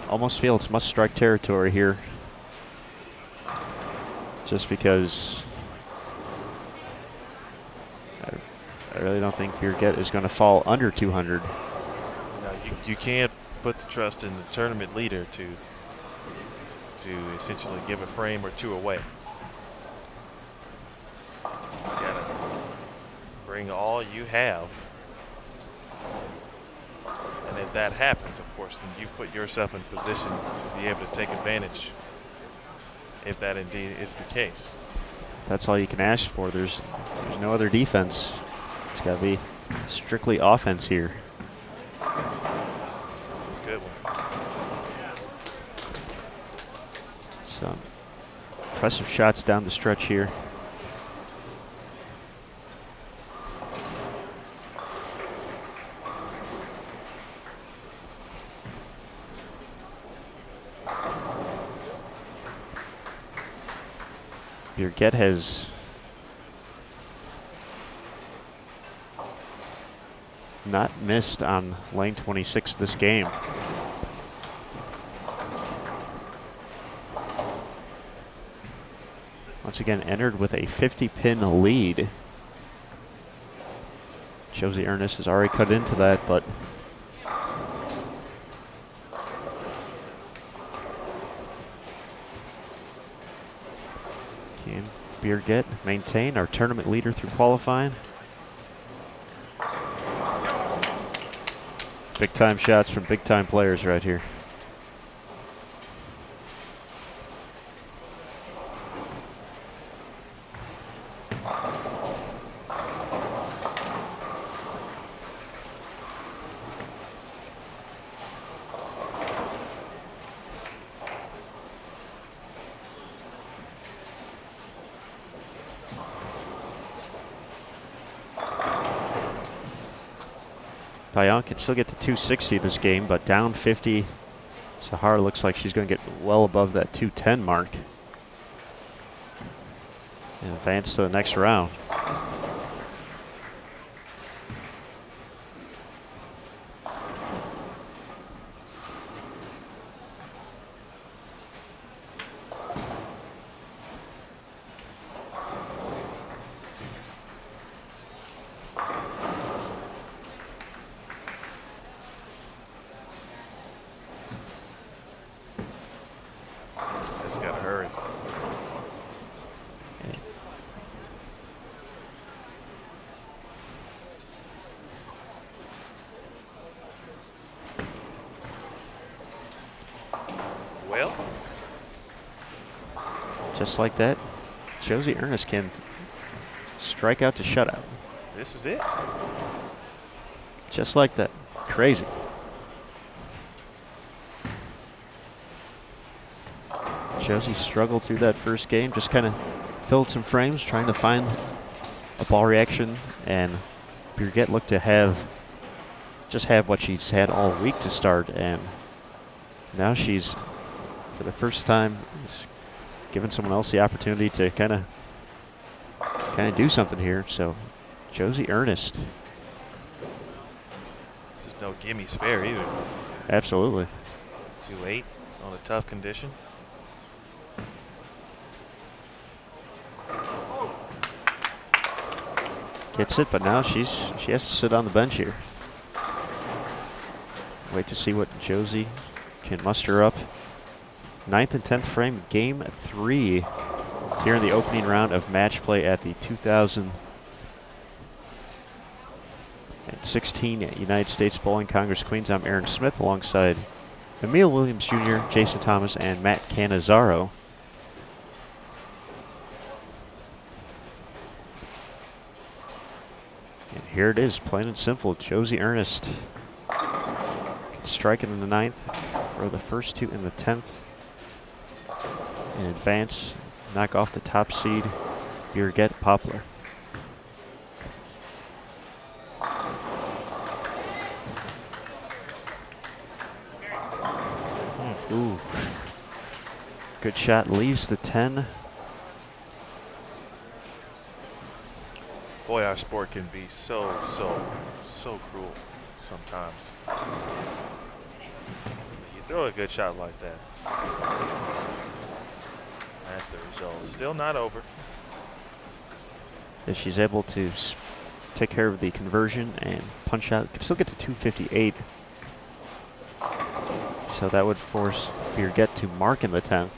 almost feel it's must-strike territory here. Just because I really don't think Birgit is going to fall under 200. No, you can't put the trust in the tournament leader to essentially give a frame or 2 away. You gotta bring all you have. And if that happens, of course, then you've put yourself in position to be able to take advantage if that indeed is the case. That's all you can ask for. There's no other defense. It's got to be strictly offense here. That's a good one. Some impressive shots down the stretch here. Birgit has not missed on lane 26 this game. Once again entered with a 50-pin lead. Josie Ernest has already cut into that, but can Birgit maintain our tournament leader through qualifying? Big time shots from big time players right here. Payan can still get to 260 this game, but down 50. Sahar looks like she's going to get well above that 210 mark and advance to the next round. Just gotta hurry. Well, Just like that, Josie Ernest can strike out to shutout. this is it. Just like that. Crazy. Josie struggled through that first game, just kind of filled some frames, trying to find a ball reaction, and Birgit looked to have what she's had all week to start, and now she's, for the first time, is giving someone else the opportunity to kind of do something here. So Josie Ernest, This is no gimme spare either. absolutely. 2-8 on a tough condition. Gets it, but now she has to sit on the bench here. Wait to see what Josie can muster up. 9th and 10th frame, game 3 here in the opening round of match play at the 2016 United States Bowling Congress Queens. I'm Aaron Smith alongside Emil Williams Jr., Jason Thomas, and Matt Cannizzaro. And here it is, plain and simple. Josie Ernest striking in the 9th, or the first 2 in the 10th. In advance, knock off the top seed, Birgit Poplar. Ooh. Good shot, leaves the 10. Boy, our sport can be so cruel sometimes. You throw a good shot like that. That's the result. Still not over. If she's able to take care of the conversion and punch out, could still get to 258. So that would force Birgit to mark in the 10th.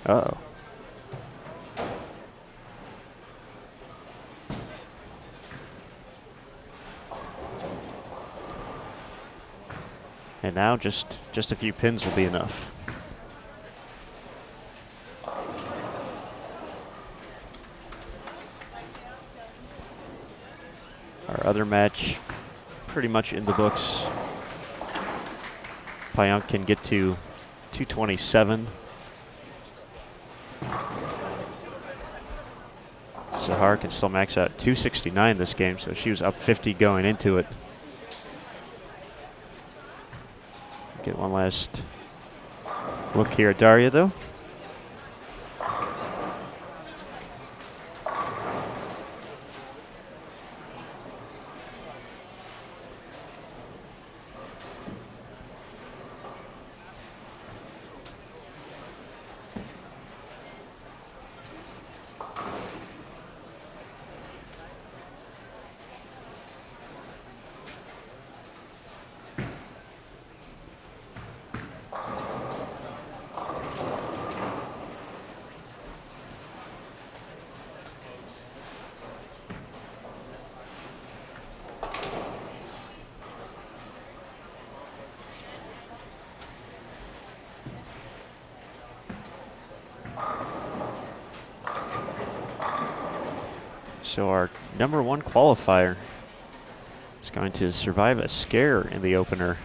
Uh-oh. And now just a few pins will be enough. Our other match pretty much in the books. Payan can get to 227. Sahar can still max out 269 this game, so she was up 50 going into it. Get one last look here at Daria, though. So our number 1 qualifier Going to survive a scare in the opener.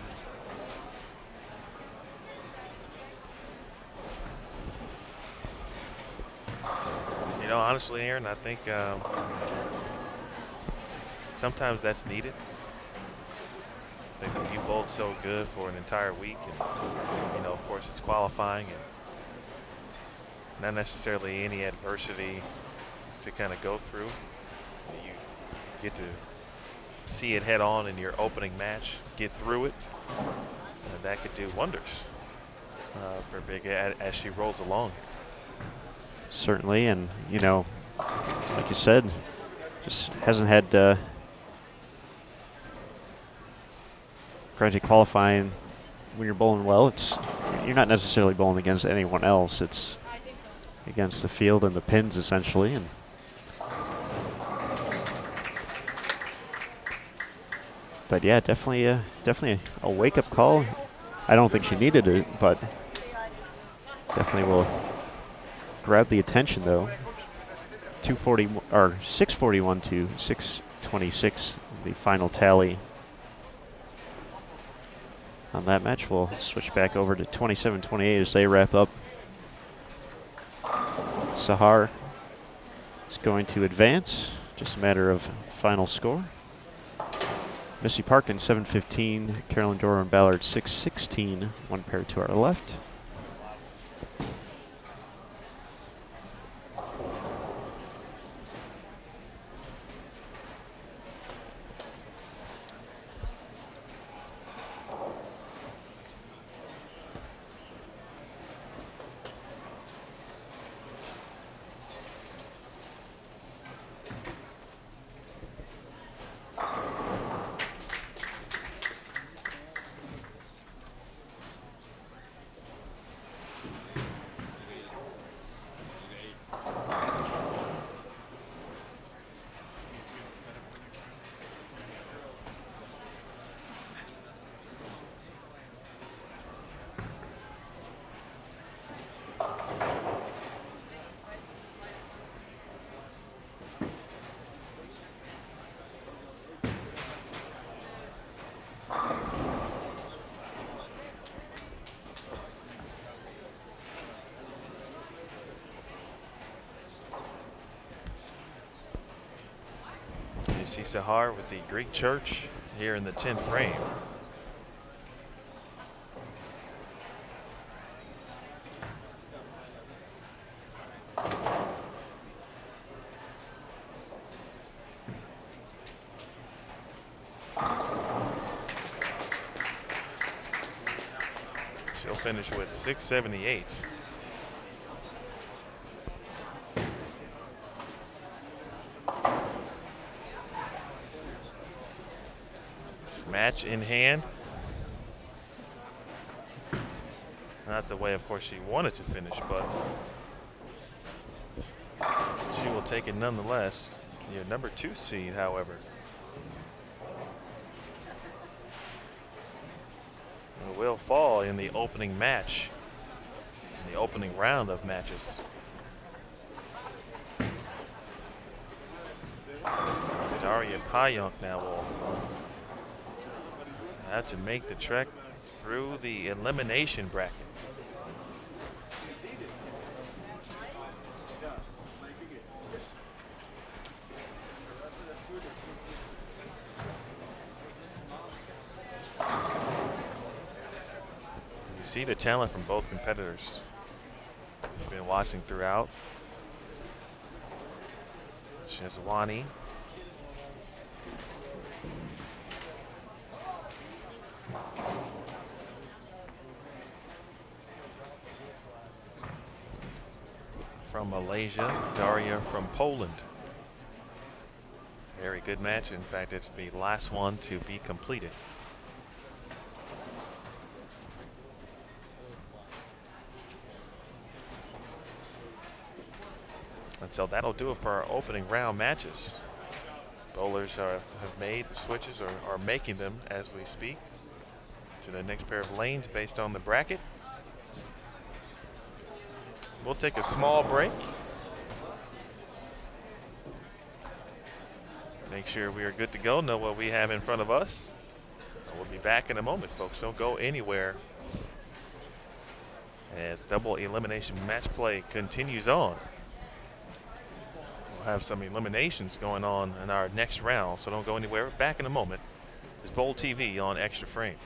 You know, honestly, Aaron, I think sometimes that's needed. I think when you bowled so good for an entire week, and you know, of course, it's qualifying and not necessarily any adversity to kind of go through. You get to see it head on in your opening match, get through it. That could do wonders for Big as she rolls along. Certainly, and you know, like you said, just hasn't had granted qualifying. When you're bowling well, you're not necessarily bowling against anyone else. It's against the field and the pins essentially. And but yeah, definitely a wake-up call. I don't think she needed it, but definitely will grab the attention though. 240 or 641 to 626, the final tally on that match. We'll switch back over to 27-28 as they wrap up. Sahar is going to advance. Just a matter of final score. Missy Parkin 715, Carolyn Doran Ballard 616, one pair to our left. You see Sahar with the Greek church here in the 10th frame. She'll finish with 678. Match in hand. Not the way, of course, she wanted to finish, but she will take it nonetheless. Your number 2 seed, however, will fall in the opening match, in the opening round of matches. Daria Payonk now will have to make the trek through the elimination bracket. You see the talent from both competitors. We've been watching throughout. Shazwani. From Malaysia, Daria from Poland. Very good match. In fact, it's the last one to be completed. And so that'll do it for our opening round matches. Bowlers have made the switches or are making them as we speak to the next pair of lanes based on the bracket. We'll take a small break. make sure we are good to go, know what we have in front of us. We'll be back in a moment, folks. Don't go anywhere as double elimination match play continues on. We'll have some eliminations going on in our next round, so don't go anywhere. Back in a moment. It's Bowl TV on Extra Frame.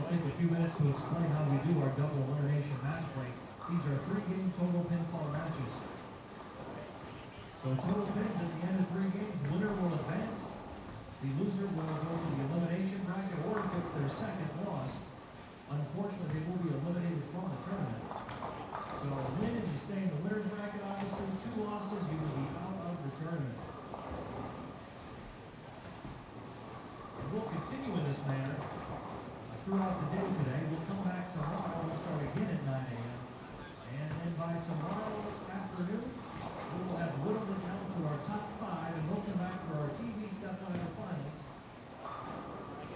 take a few minutes to explain how we do our double elimination match play. These are 3-game total pinfall matches. So total pins at the end of 3 games, winner will advance. The loser will go to the elimination bracket, or if it's their second loss, unfortunately they will be eliminated from the tournament. So win and you stay in the winner's bracket, obviously. 2 losses, you will be out of the tournament. And we'll continue in this manner throughout the day today. We'll come back tomorrow. We'll start again at 9 a.m. And then by tomorrow afternoon, we will have whittled it down to our top 5, and we'll come back for our TV Step Ladder Finals,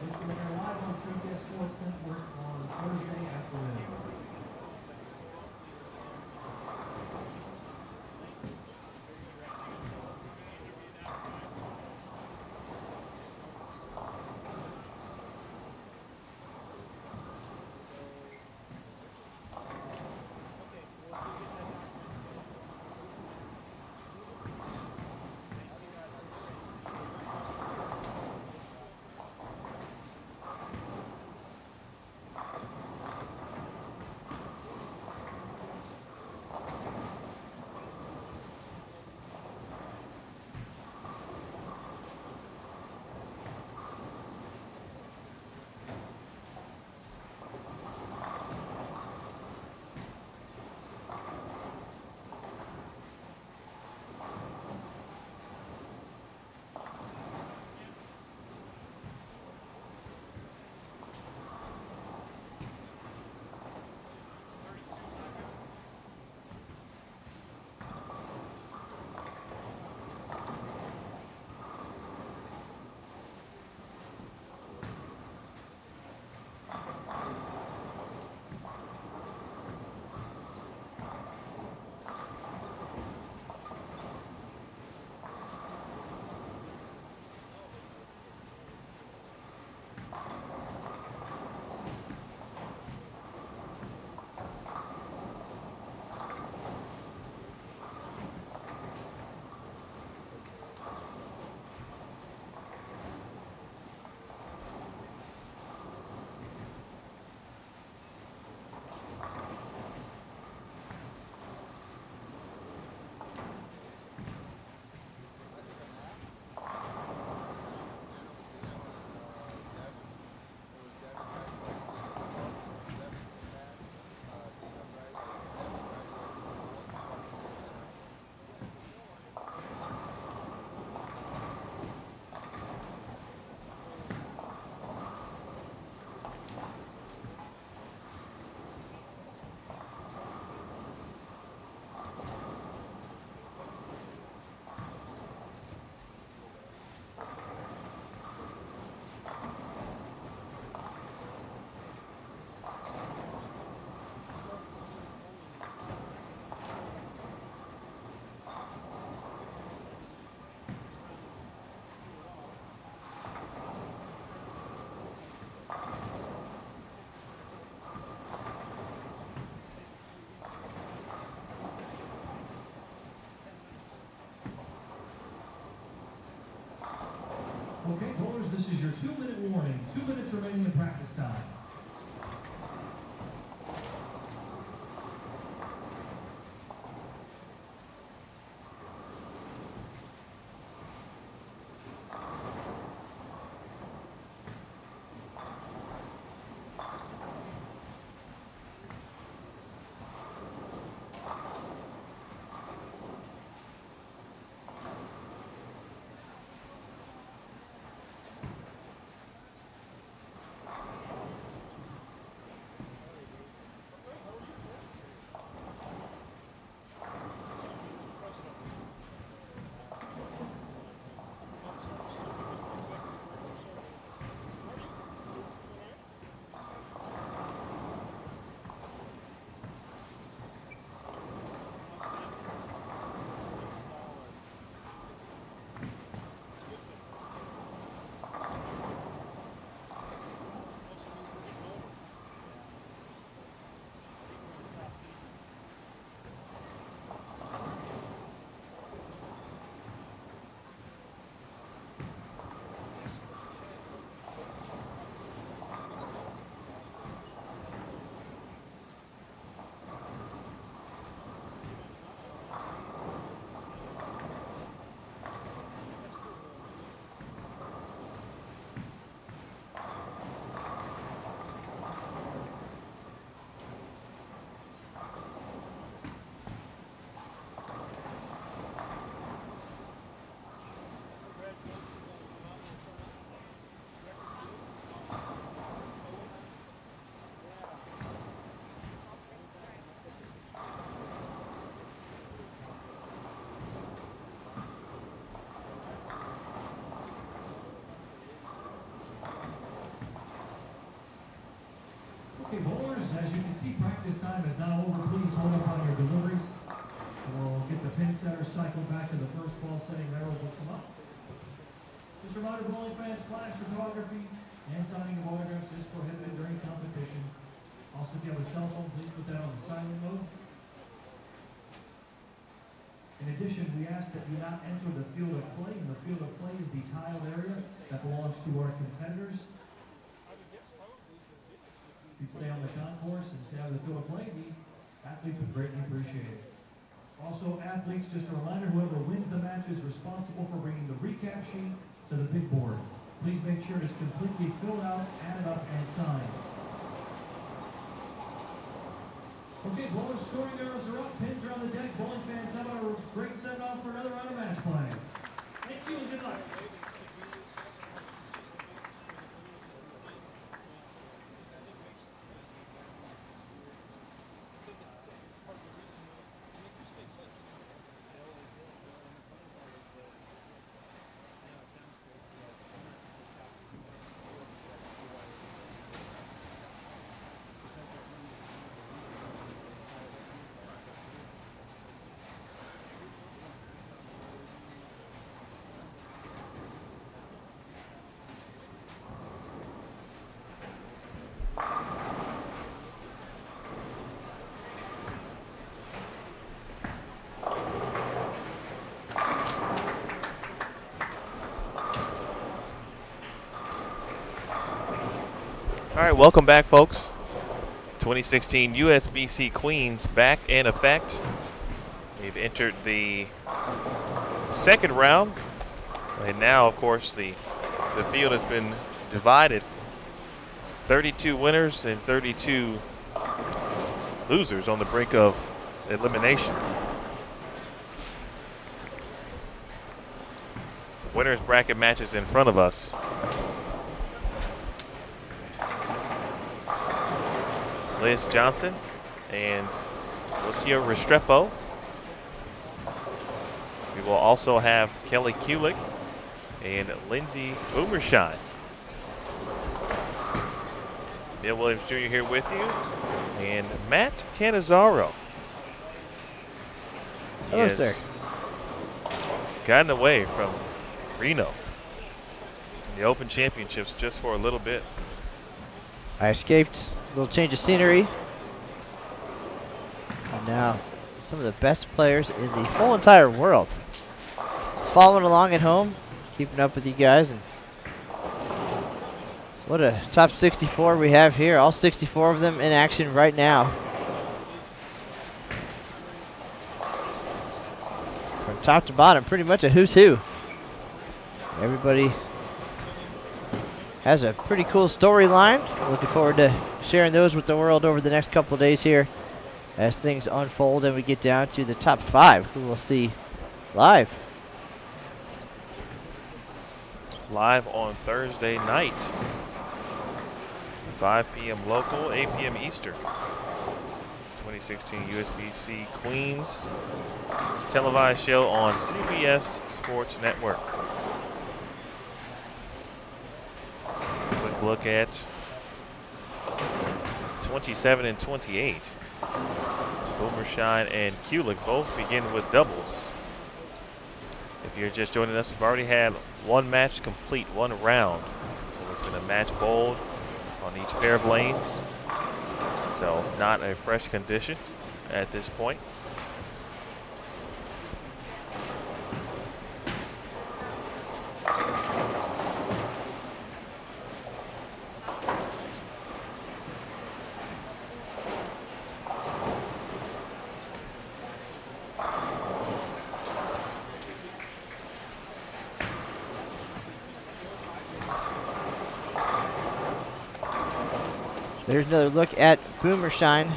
which will air live on CBS Sports Network on Thursday afternoon. Okay, bowlers, this is your 2-minute warning. 2 minutes remaining in practice time. Okay, bowlers, as you can see, practice time is now over. Please hold up on your deliveries. We'll get the pin setter cycled back to the first ball setting. Arrows will come up. Just a reminder, bowling fans, flash photography and signing of autographs is prohibited during competition. Also, if you have a cell phone, please put that on the silent mode. In addition, we ask that you not enter the field of play, and the field of play is the tiled area that belongs to our competitors. If you stay on the concourse and stay out of the field of play, the athletes would greatly appreciate it. Also, athletes, just a reminder, whoever wins the match is responsible for bringing the recap sheet to the big board. Please make sure it's completely filled out, added up, and signed. Okay, bowlers, scoring arrows are up, pins are on the deck. Bowling fans, have a great send-off for another round of match play. Thank you and good luck. All right, welcome back, folks. 2016 USBC Queens back in effect. We've entered the second round, and now, of course, the field has been divided. 32 winners and 32 losers on the brink of elimination. Winners bracket matches in front of us. Liz Johnson and Lucia Restrepo. We will also have Kelly Kulik and Lindsay Boomershine. Neil Williams Jr. here with you, and Matt Cannizzaro. Hello, sir. Gotten away from Reno in the Open Championships just for a little bit. I escaped. A little change of scenery. And now, some of the best players in the whole entire world. Just following along at home, keeping up with you guys. And what a top 64 we have here. All 64 of them in action right now. From top to bottom, pretty much a who's who. Everybody has a pretty cool storyline. Looking forward to sharing those with the world over the next couple of days here as things unfold and we get down to the top 5, who we'll see live. Live on Thursday night, 5 p.m. local, 8 p.m. Eastern. 2016 USBC Queens televised show on CBS Sports Network. Quick look at 27 and 28. Boomershine and Kulik both begin with doubles. If you're just joining us, we've already had one match complete, one round. So there's been a match bowled on each pair of lanes. So not a fresh condition at this point. There's another look at Boomershine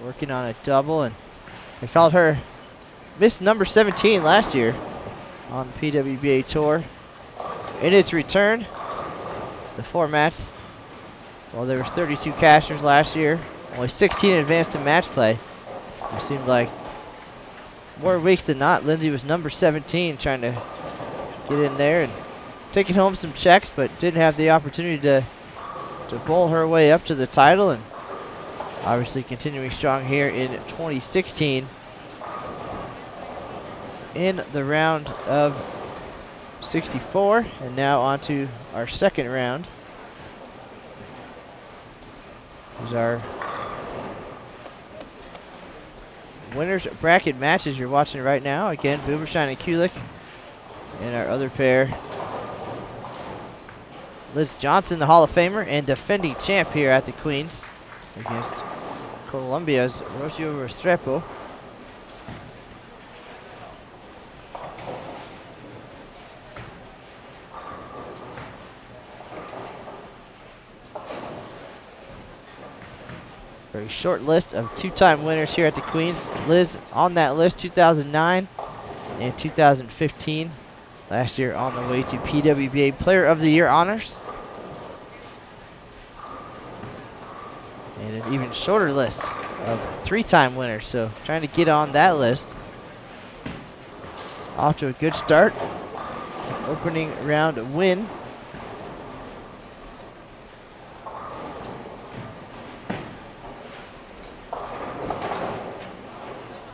working on a double, and they called her Miss Number 17 last year on the PWBA Tour. In its return, the formats, well, there was 32 cashers last year, only 16 advanced to match play. It seemed like more weeks than not, Lindsay was number 17 trying to get in there and taking home some checks, but didn't have the opportunity to bowl her way up to the title. And Obviously continuing strong here in 2016 in the round of 64, and now on to our second round. These are winners bracket matches you're watching right now. Again, Boomershine and Kulik, and our other pair, Liz Johnson, the Hall of Famer and defending champ here at the Queens, against Colombia's Rocio Restrepo. Very short list of two-time winners here at the Queens. Liz on that list, 2009 and 2015. Last year on the way to PWBA Player of the Year honors. And an even shorter list of three-time winners, so trying to get on that list. Off to a good start. Opening round win.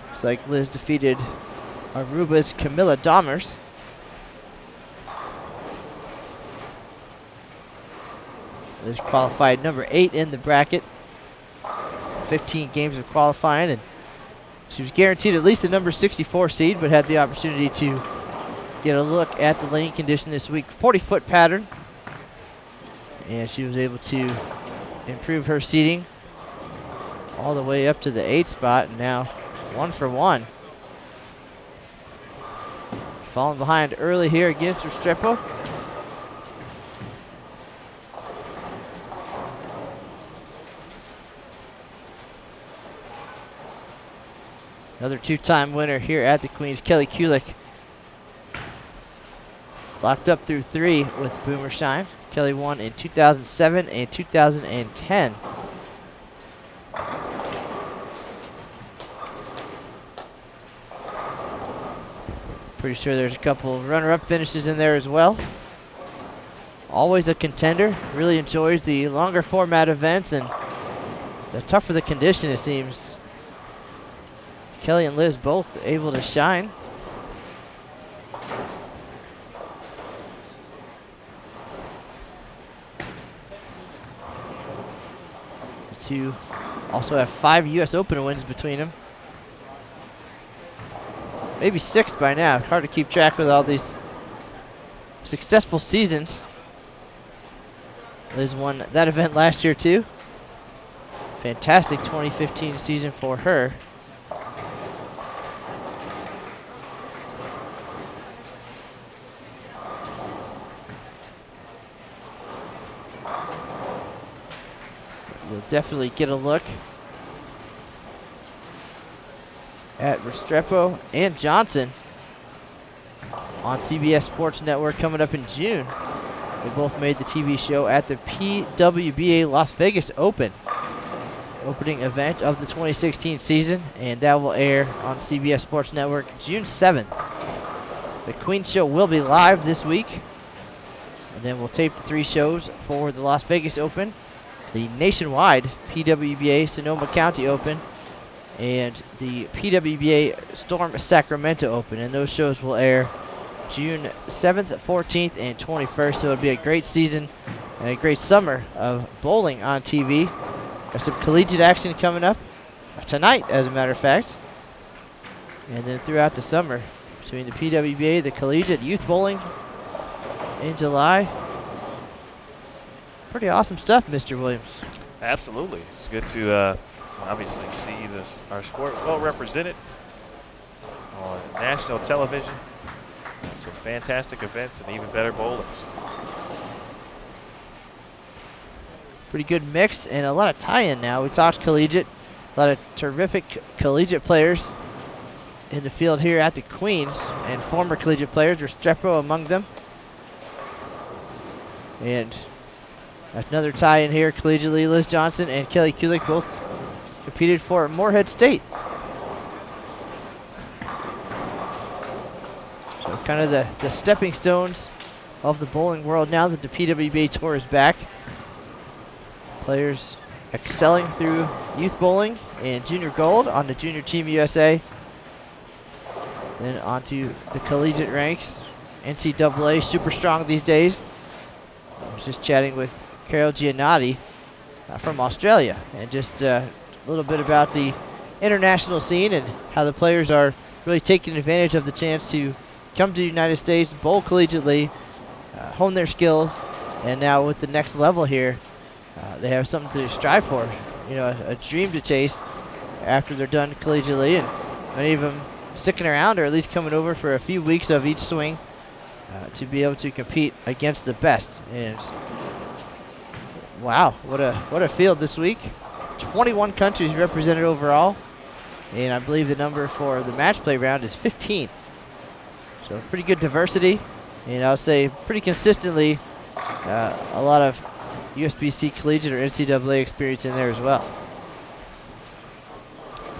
Looks like Liz defeated Aruba's Camilla Dahmers. Liz qualified number 8 in the bracket. 15 games of qualifying, and she was guaranteed at least the number 64 seed, but had the opportunity to get a look at the lane condition this week. 40-foot pattern, and she was able to improve her seeding all the way up to the 8th spot, and now 1 for 1. Falling behind early here against Restrepo. Another two-time winner here at the Queens, Kelly Kulik. Locked up through 3 with Boomershine. Kelly won in 2007 and 2010. Pretty sure there's a couple of runner-up finishes in there as well. Always a contender. Really enjoys the longer format events, and the tougher the condition, it seems. Kelly and Liz both able to shine. The two also have 5 U.S. Open wins between them. Maybe 6 by now. Hard to keep track with all these successful seasons. Liz won that event last year too. Fantastic 2015 season for her. We'll definitely get a look at Restrepo and Johnson on CBS Sports Network coming up in June. They both made the TV show at the PWBA Las Vegas Open, opening event of the 2016 season, and that will air on CBS Sports Network June 7th. The Queens show will be live this week, and then we'll tape the 3 shows for the Las Vegas Open, the nationwide PWBA Sonoma County Open, and the PWBA Storm Sacramento Open, and those shows will air June 7th, 14th, and 21st, so it'll be a great season and a great summer of bowling on TV. Got some collegiate action coming up tonight, as a matter of fact, and then throughout the summer between the PWBA, the collegiate youth bowling in July. Pretty awesome stuff, Mr. Williams. Absolutely. It's good to obviously see our sport well represented on national television. Some fantastic events and even better bowlers. Pretty good mix and a lot of tie-in now. We talked collegiate. A lot of terrific collegiate players in the field here at the Queens, and former collegiate players, Restrepo among them. And another tie-in here collegiately, Liz Johnson and Kelly Kulik both competed for Morehead State. So kind of the stepping stones of the bowling world now that the PWBA Tour is back. Players excelling through youth bowling and junior gold on the Junior Team USA. Then onto the collegiate ranks. NCAA, super strong these days. I was just chatting with Carol Giannotti from Australia, and just a little bit about the international scene and how the players are really taking advantage of the chance to come to the United States, bowl collegiately, hone their skills, and now with the next level here, they have something to strive for, you know, a dream to chase after they're done collegiately, and many of them sticking around or at least coming over for a few weeks of each swing to be able to compete against the best. And wow, what a field this week. 21 countries represented overall, and I believe the number for the match play round is 15. So pretty good diversity, and I would say pretty consistently a lot of USBC collegiate or NCAA experience in there as well.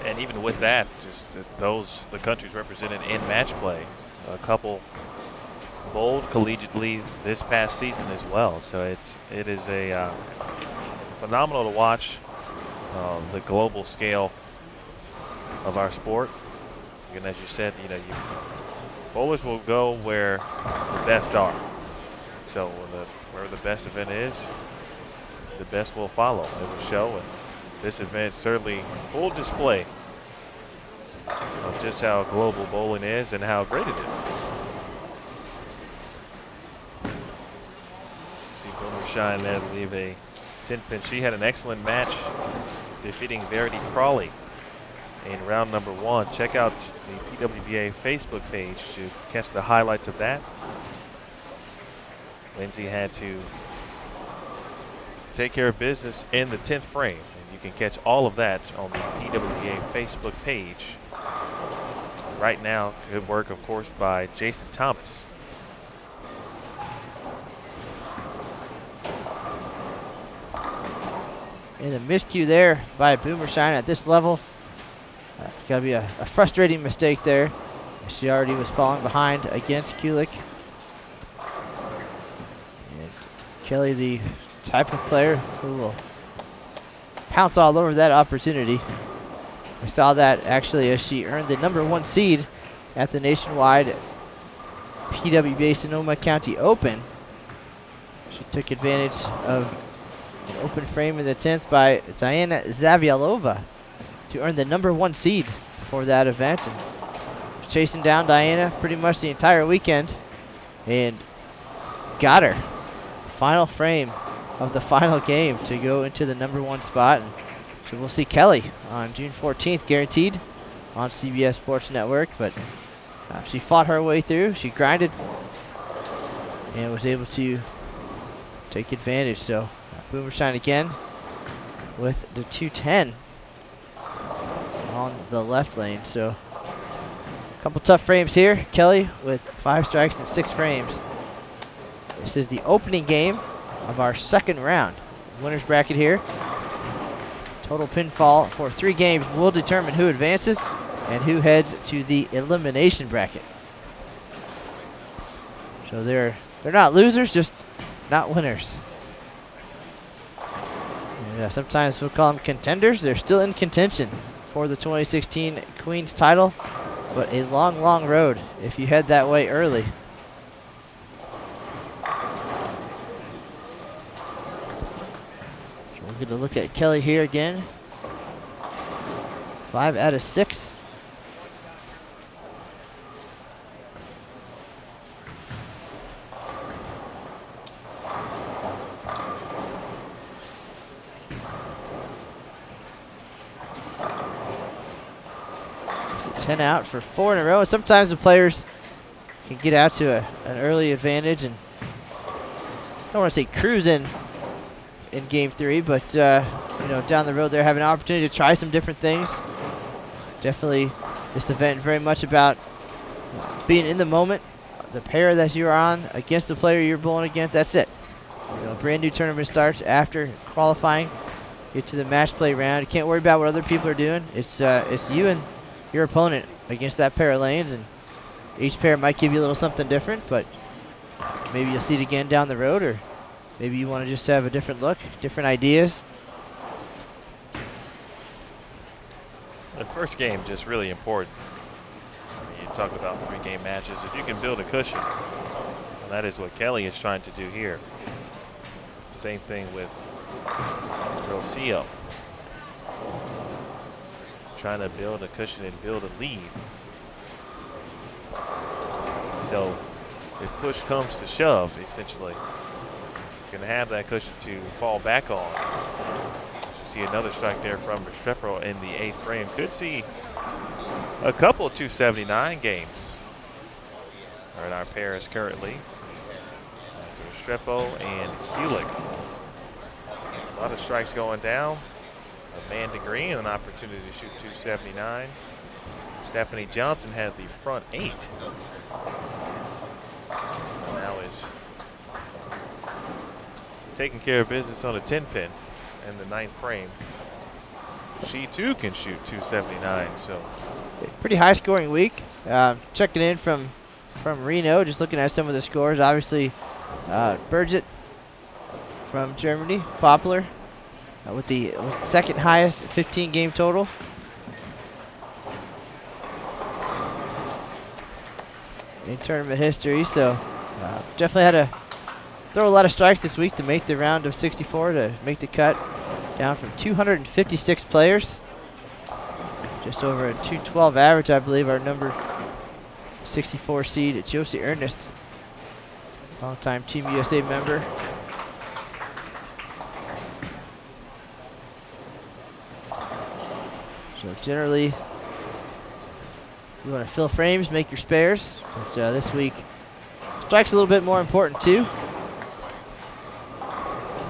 And even with that, just the countries represented in match play, a couple bowled collegiately this past season as well. So it is a phenomenal to watch the global scale of our sport. And as you said, you know, bowlers will go where the best are. So where the best event is, the best will follow. It will show, and this event certainly full display of just how global bowling is and how great it is. See Boomer Shine there leave a 10-pin. She had an excellent match defeating Verity Crawley in round number 1. Check out the PWBA Facebook page to catch the highlights of that. Lindsay had to take care of business in the 10th frame, and you can catch all of that on the PWBA Facebook page. Right now, good work, of course, by Jason Thomas. And the miscue there by Boomershine at this level. Got to be a frustrating mistake there. She already was falling behind against Kulik. And Kelly, the type of player who will pounce all over that opportunity. We saw that actually as she earned the number 1 seed at the nationwide PWBA Sonoma County Open. She took advantage of an open frame in the 10th by Diana Zavialova to earn the number 1 seed for that event, and was chasing down Diana pretty much the entire weekend and got her. Final frame of the final game to go into the number 1 spot, and so we'll see Kelly on June 14th guaranteed on CBS Sports Network, but she fought her way through, she grinded and was able to take advantage. So Boomershine again with the 210 on the left lane. So a couple tough frames here. Kelly with 5 strikes and 6 frames. This is the opening game of our second round. Winner's bracket here. Total pinfall for 3 games will determine who advances and who heads to the elimination bracket. So they're not losers, just not winners. And, sometimes we'll call them contenders. They're still in contention for the 2016 Queens title, but a long, long road if you head that way early. So we're going to look at Kelly here again. 5 out of 6. It's a 10 out for 4 in a row. Sometimes the players can get out to an early advantage, and I don't want to say cruise in game 3, but down the road they're having an opportunity to try some different things. Definitely this event very much about being in the moment. The pair that you're on against the player you're bowling against, that's it. Brand new tournament starts after qualifying. Get to the match play round. You can't worry about what other people are doing. It's you and your opponent against that pair of lanes, and each pair might give you a little something different, but maybe you'll see it again down the road, or maybe you want to just have a different look, different ideas. The first game just really important. You talk about 3-game matches. If you can build a cushion, and that is what Kelly is trying to do here. Same thing with Rocio. Trying to build a cushion and build a lead. So if push comes to shove, essentially, you're going to have that cushion to fall back on. You see another strike there from Restrepo in the 8th frame. Could see a couple of 279 games are in our pairs currently. Restrepo and Kulik. A lot of strikes going down. Amanda Green, an opportunity to shoot 279. Stephanie Johnson had the front 8. Now is taking care of business on a 10-pin in the 9th frame. She too can shoot 279. So pretty high scoring week. Checking in from Reno, just looking at some of the scores. Obviously, Birgit from Germany, popular, with the second highest 15-game total. In tournament history, so definitely had to throw a lot of strikes this week to make the round of 64, to make the cut, down from 256 players. Just over a 212 average, I believe, our number 64 seed, Josie Ernest, longtime Team USA member. So generally, you want to fill frames, make your spares. But this week, strike's a little bit more important too.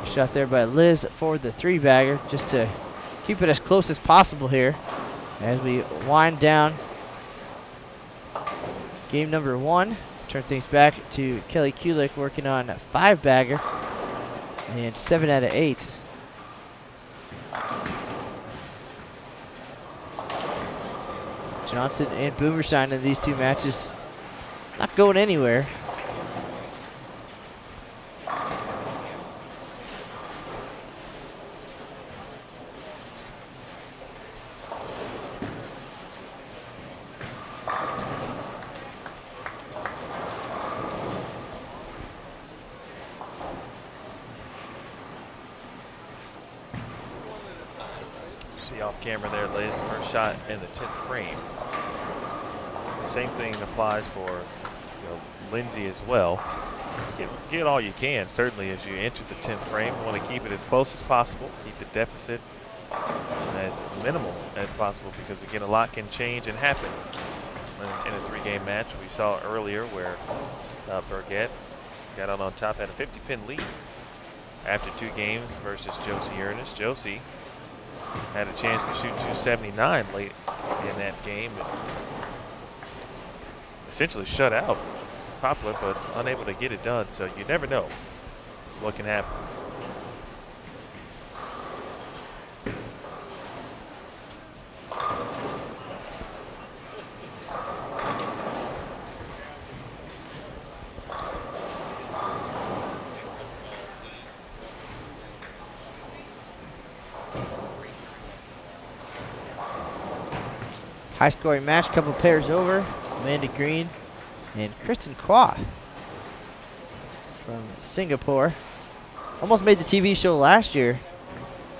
Shot there by Liz for the 3-bagger, just to keep it as close as possible here as we wind down game number 1. Turn things back to Kelly Kulik working on a 5-bagger and 7 out of 8. Johnson and Boomerstein in these two matches not going anywhere. see off camera there, Liz, first shot in the 10th frame. The same thing applies for Lindsay as well. Get all you can, certainly, as you enter the 10th frame. You want to keep it as close as possible, keep the deficit as minimal as possible, because again, a lot can change and happen in a 3-game match. We saw earlier where Burgett got out on top, had a 50-pin lead after 2 games versus Josie Ernest. Josie had a chance to shoot 279 late in that game and essentially shut out Poplar, but unable to get it done. So you never know what can happen. High scoring match, couple pairs over. Amanda Green and Kristen Kwa from Singapore. Almost made the TV show last year.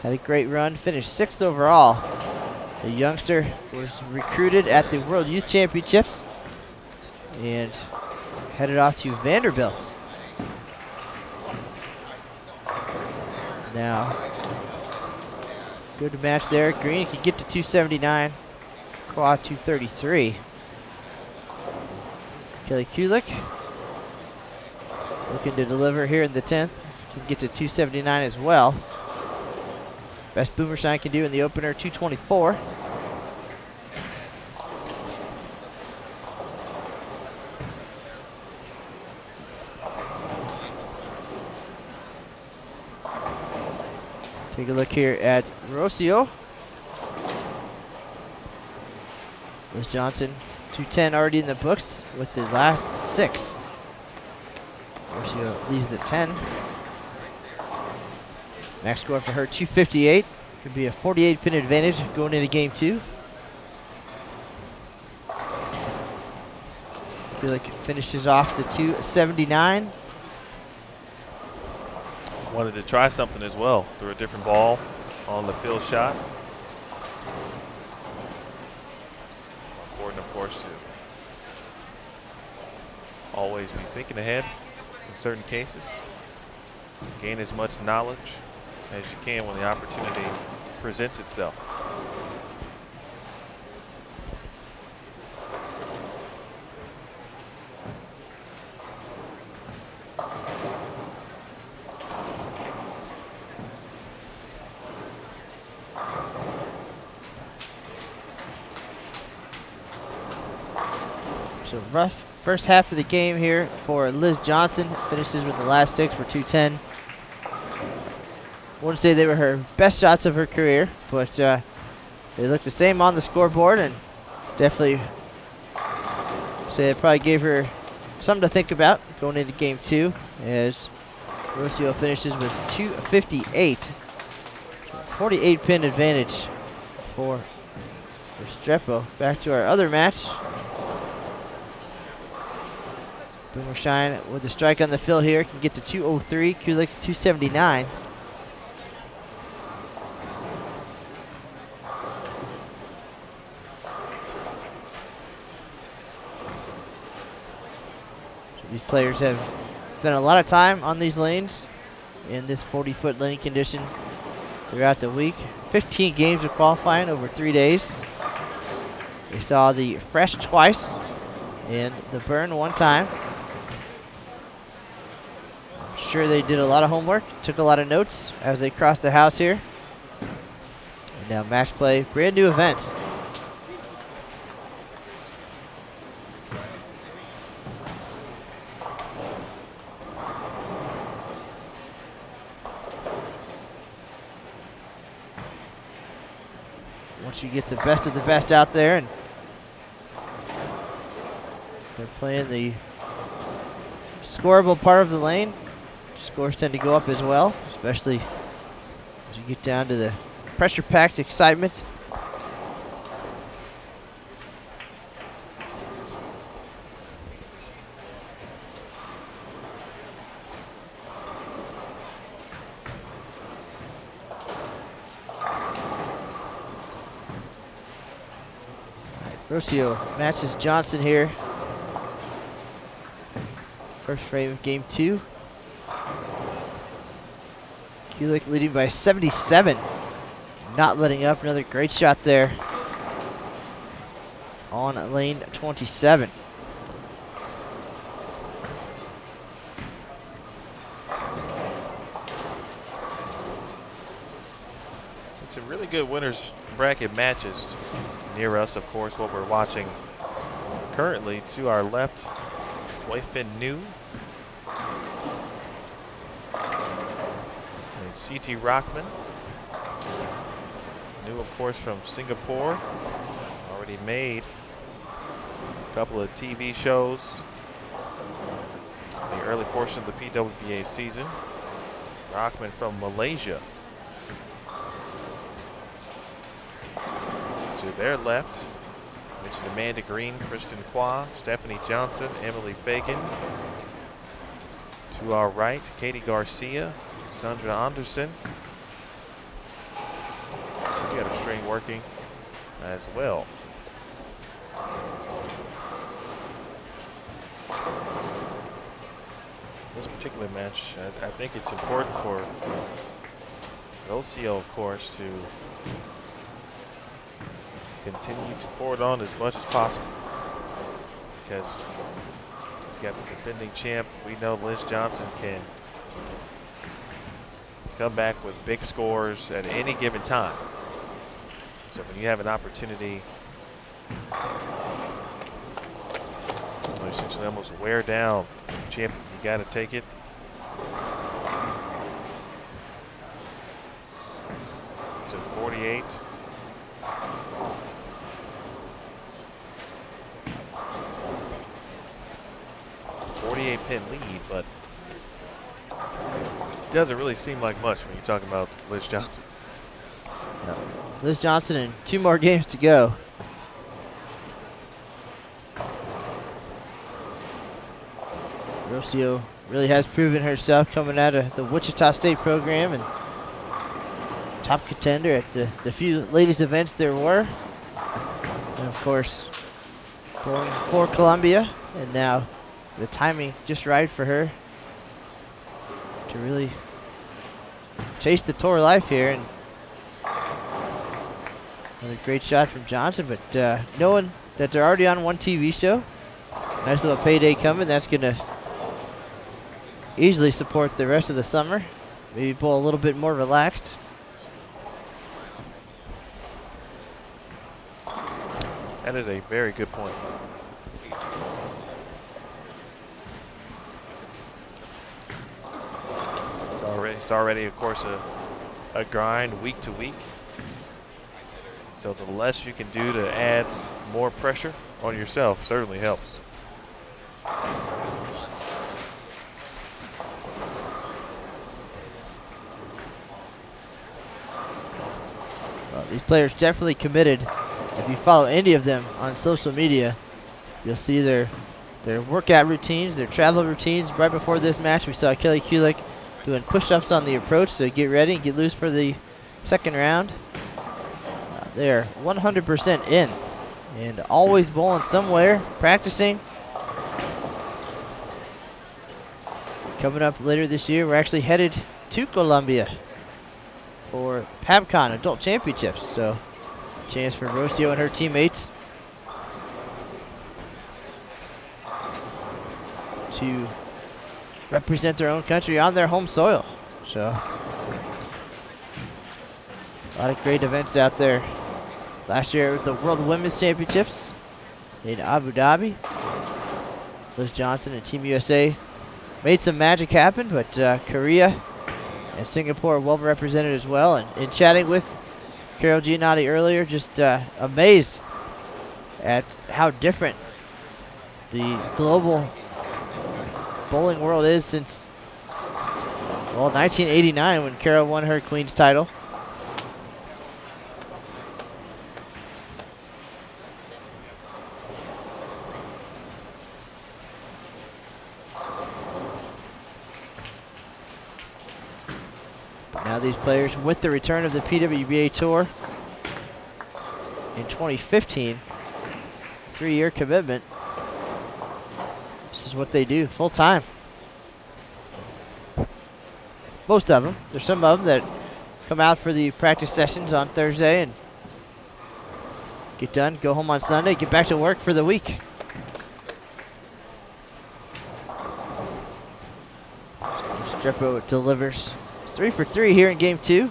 Had a great run, finished 6th overall. The youngster was recruited at the World Youth Championships and headed off to Vanderbilt. Now, good match there. Green could get to 279. Kwa 233. Kelly Kulik looking to deliver here in the 10th. Can get to 279 as well. Best Boomerstein can do in the opener, 224. Take a look here at Rocio. Liz Johnson, 210 already in the books with the last 6. Rocio leaves the 10. Max score for her, 258. Could be a 48-pin advantage going into game 2. Kulik finishes off the 279. Wanted to try something as well. Threw a different ball on the field shot. Important, of course, to always be thinking ahead in certain cases. Gain as much knowledge as you can when the opportunity presents itself. So rough first half of the game here for Liz Johnson. Finishes with the last 6 for 210. Wouldn't say they were her best shots of her career, but they look the same on the scoreboard, and definitely say they probably gave her something to think about going into game 2, as Rocio finishes with 258. 48 pin advantage for Restrepo. Back to our other match. Boomershine with the strike on the fill here can get to 203. Kulik 279. These players have spent a lot of time on these lanes in this 40-foot lane condition throughout the week. 15 games of qualifying over 3 days. They saw the fresh twice and the burn one time. I'm sure they did a lot of homework, took a lot of notes as they crossed the house here. And now match play, brand new event. Once you get the best of the best out there, and they're playing the scoreable part of the lane, scores tend to go up as well, especially as you get down to the pressure-packed excitement. Rocio matches Johnson here. First frame of game 2. Kulik leading by 77. Not letting up. Another great shot there on lane 27. Some really good winners bracket matches near us, of course. What we're watching currently to our left, Weifin New and CT Rockman. New, of course, from Singapore. Already made a couple of TV shows in the early portion of the PWBA season. Rockman from Malaysia. To their left, mentioned Amanda Green, Kristen Kwa, Stephanie Johnson, Emily Fagan. To our right, Katie Garcia, Sandra Anderson. She's got her string working as well. This particular match, I think it's important for Rocio, of course, to continue to pour it on as much as possible, because you got the defending champ. We know Liz Johnson can come back with big scores at any given time. So when you have an opportunity to essentially almost wear down the champ, you got to take it. It's at 48. Pin lead, but it doesn't really seem like much when you're talking about Liz Johnson. No. Liz Johnson and 2 more games to go. Rocio really has proven herself coming out of the Wichita State program and top contender at the few ladies events there were. And of course, going for Columbia, and now the timing just right for her to really chase the tour life here. And another great shot from Johnson, but knowing that they're already on one TV show, nice little payday coming, that's going to easily support the rest of the summer. Maybe bowl a little bit more relaxed. That is a very good point. It's already of course a grind week to week. So the less you can do to add more pressure on yourself certainly helps. Well, these players definitely committed. If you follow any of them on social media, you'll see their workout routines, their travel routines. Right before this match, we saw Kelly Kulik doing push-ups on the approach to get ready and get loose for the second round. They're 100% in and always bowling somewhere, practicing. Coming up later this year, we're actually headed to Columbia for PABCON Adult Championships. So, chance for Rocio and her teammates to represent their own country on their home soil. So, a lot of great events out there. Last year with the World Women's Championships in Abu Dhabi, Liz Johnson and Team USA made some magic happen, but Korea and Singapore are well represented as well. And in chatting with Carol Giannotti earlier, just amazed at how different the global bowling world is since, well, 1989 when Carol won her Queens title. Now these players, with the return of the PWBA Tour in 2015, 3-year commitment, this is what they do full time. Most of them. There's some of them that come out for the practice sessions on Thursday and get done, go home on Sunday, get back to work for the week. Strepo delivers 3 for 3 here in game 2.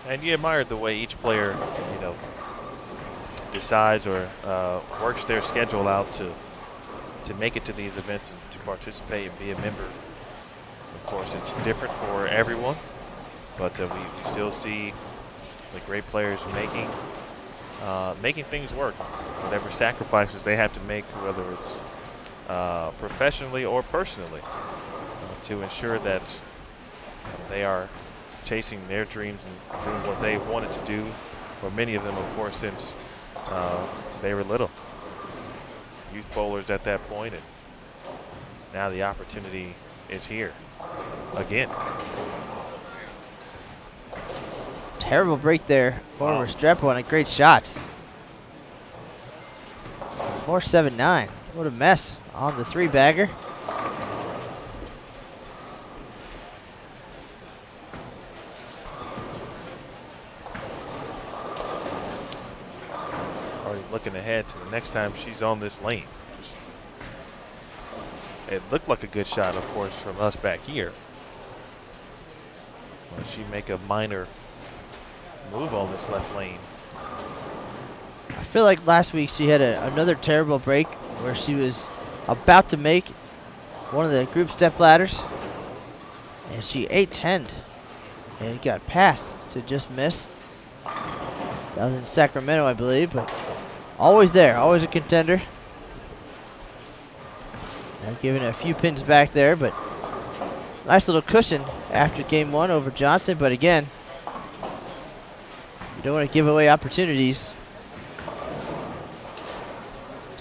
And you admired the way each player, decides or works their schedule out to make it to these events and to participate and be a member. Of course, it's different for everyone, but we still see the great players making things work. Whatever sacrifices they have to make, whether it's professionally or personally, to ensure that they are chasing their dreams and doing what they wanted to do, for many of them, of course, since they were little. Youth bowlers at that point, and now the opportunity is here again. Terrible break there for Restrepo and a great shot. 4-7-9. What a mess on the 3-bagger. Already looking ahead to the next time she's on this lane. It looked like a good shot, of course, from us back here. Will she make a minor move on this left lane? I feel like last week she had another terrible break where she was about to make one of the group step ladders, and she 8-10'd and got passed to just miss. That was in Sacramento, I believe, but always there, always a contender. Now giving it a few pins back there, but nice little cushion after game 1 over Johnson. But again, you don't want to give away opportunities.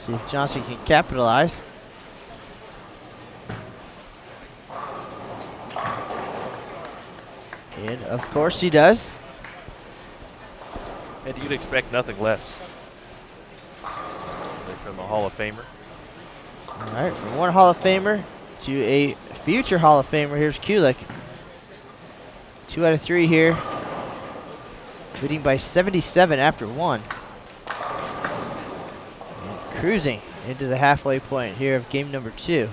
See if Johnson can capitalize. And of course she does. And you'd expect nothing less from a Hall of Famer. All right, from one Hall of Famer to a future Hall of Famer, here's Kulik. 2 out of 3 here. Leading by 77 after 1. And cruising into the halfway point here of game number 2.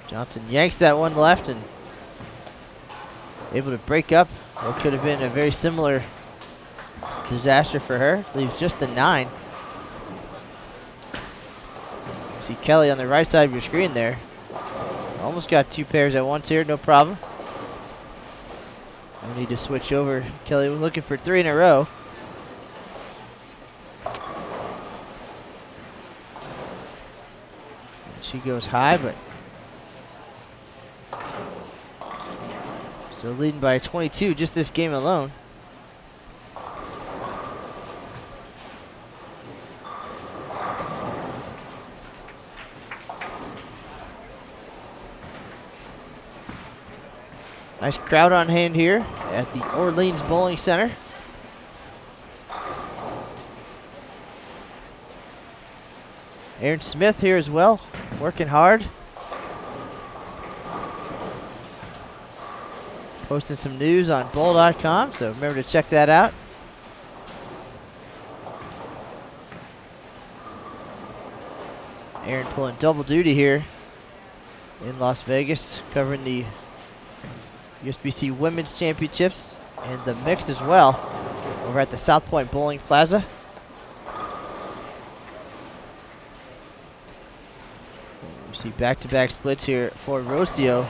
Johnson yanks that one left and able to break up what could have been a very similar disaster for her. Leaves just the 9. See Kelly on the right side of your screen there. Almost got 2 pairs at once here, no problem. No need to switch over. Kelly looking for 3 in a row. And she goes high, but still leading by 22 just this game alone. Nice crowd on hand here at the Orleans Bowling Center. Aaron Smith here as well, working hard. Posting some news on bowl.com, so remember to check that out. Aaron pulling double duty here in Las Vegas, covering the USBC Women's Championships and the mix as well over at the South Point Bowling Plaza. We see back-to-back splits here for Rocio.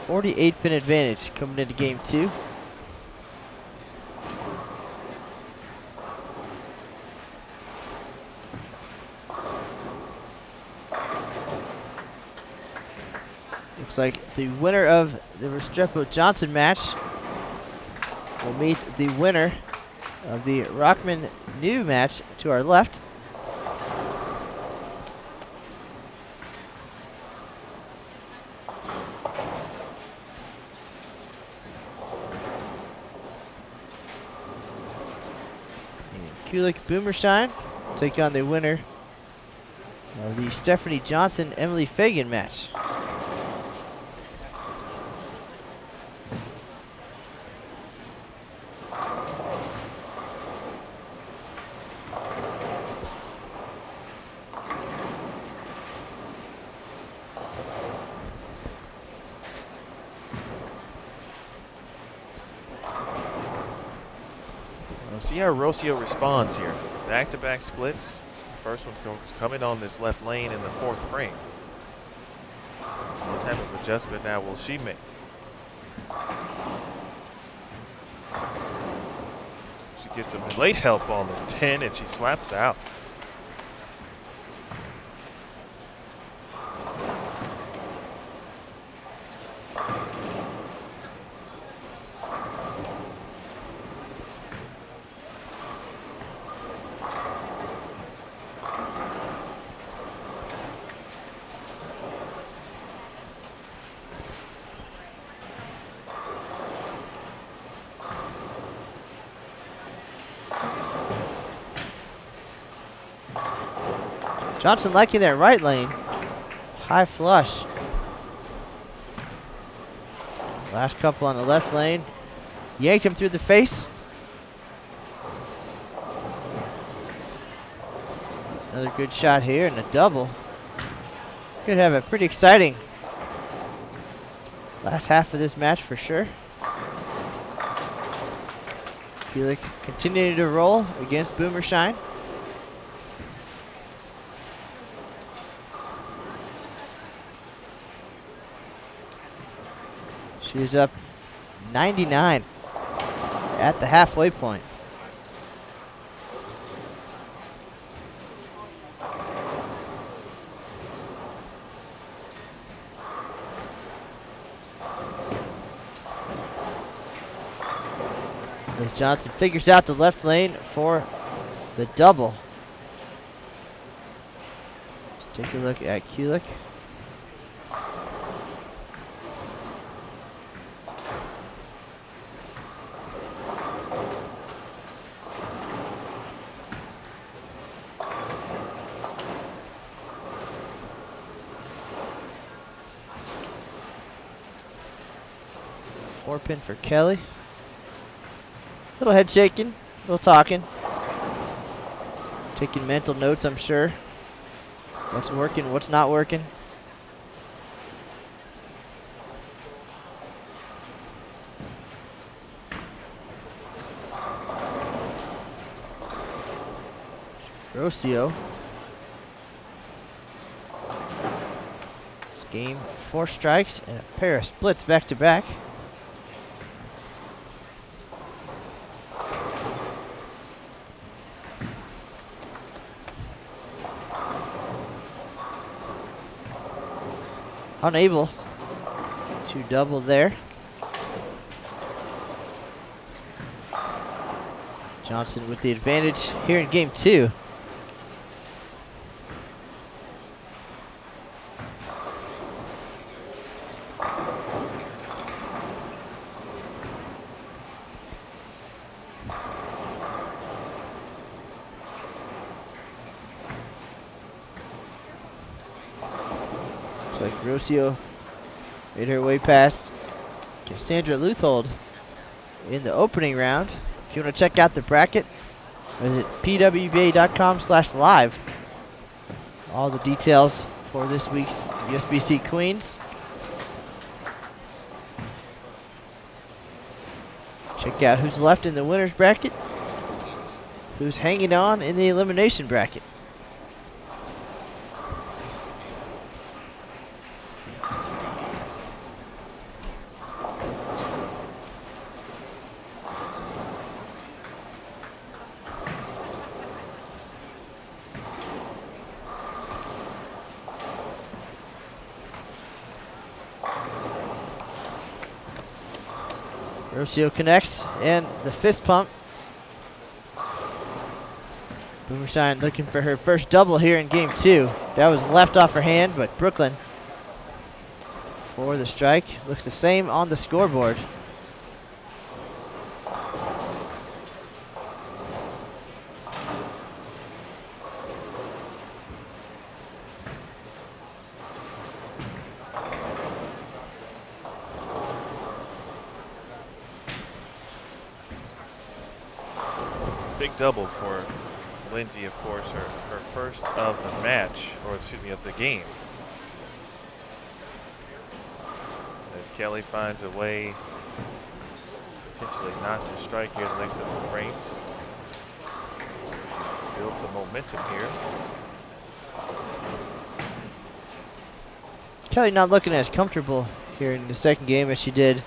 .48-pin advantage coming into game 2. Looks like the winner of the Restrepo-Johnson match will meet the winner of the Rockman-New match to our left. Kulik Boomershine take on the winner of the Stephanie Johnson-Emily Fagan match. See how Rocio responds here. Back-to-back splits. First one coming on this left lane in the 4th frame. What type of adjustment now will she make? She gets some late help on the 10 and she slaps it out. Johnson liking that right lane. High flush. Last couple on the left lane. Yanked him through the face. Another good shot here and a double. Could have a pretty exciting last half of this match for sure. Kulik continuing to roll against Boomershine. She's up 99 at the halfway point. As Johnson figures out the left lane for the double. Let's take a look at Kulik. Four pin for Kelly. Little head shaking, little talking. Taking mental notes, I'm sure. What's working, what's not working. Rocio. This game, 4 strikes and a pair of splits back to back. Unable to double there. Johnson with the advantage here in game 2. Looks like Rocio made her way past Cassandra Luthold in the opening round. If you want to check out the bracket, visit pwba.com/live. All the details for this week's USBC Queens. Check out who's left in the winner's bracket, who's hanging on in the elimination bracket. Rocio connects, and the fist pump. Boomershine looking for her first double here in game 2. That was left off her hand, but Brooklyn for the strike. Looks the same on the scoreboard. Big double for Lindsay, of course, her first of the match, or excuse me, of the game. As Kelly finds a way potentially not to strike here the next of the frames. Build some momentum here. Kelly not looking as comfortable here in the second game as she did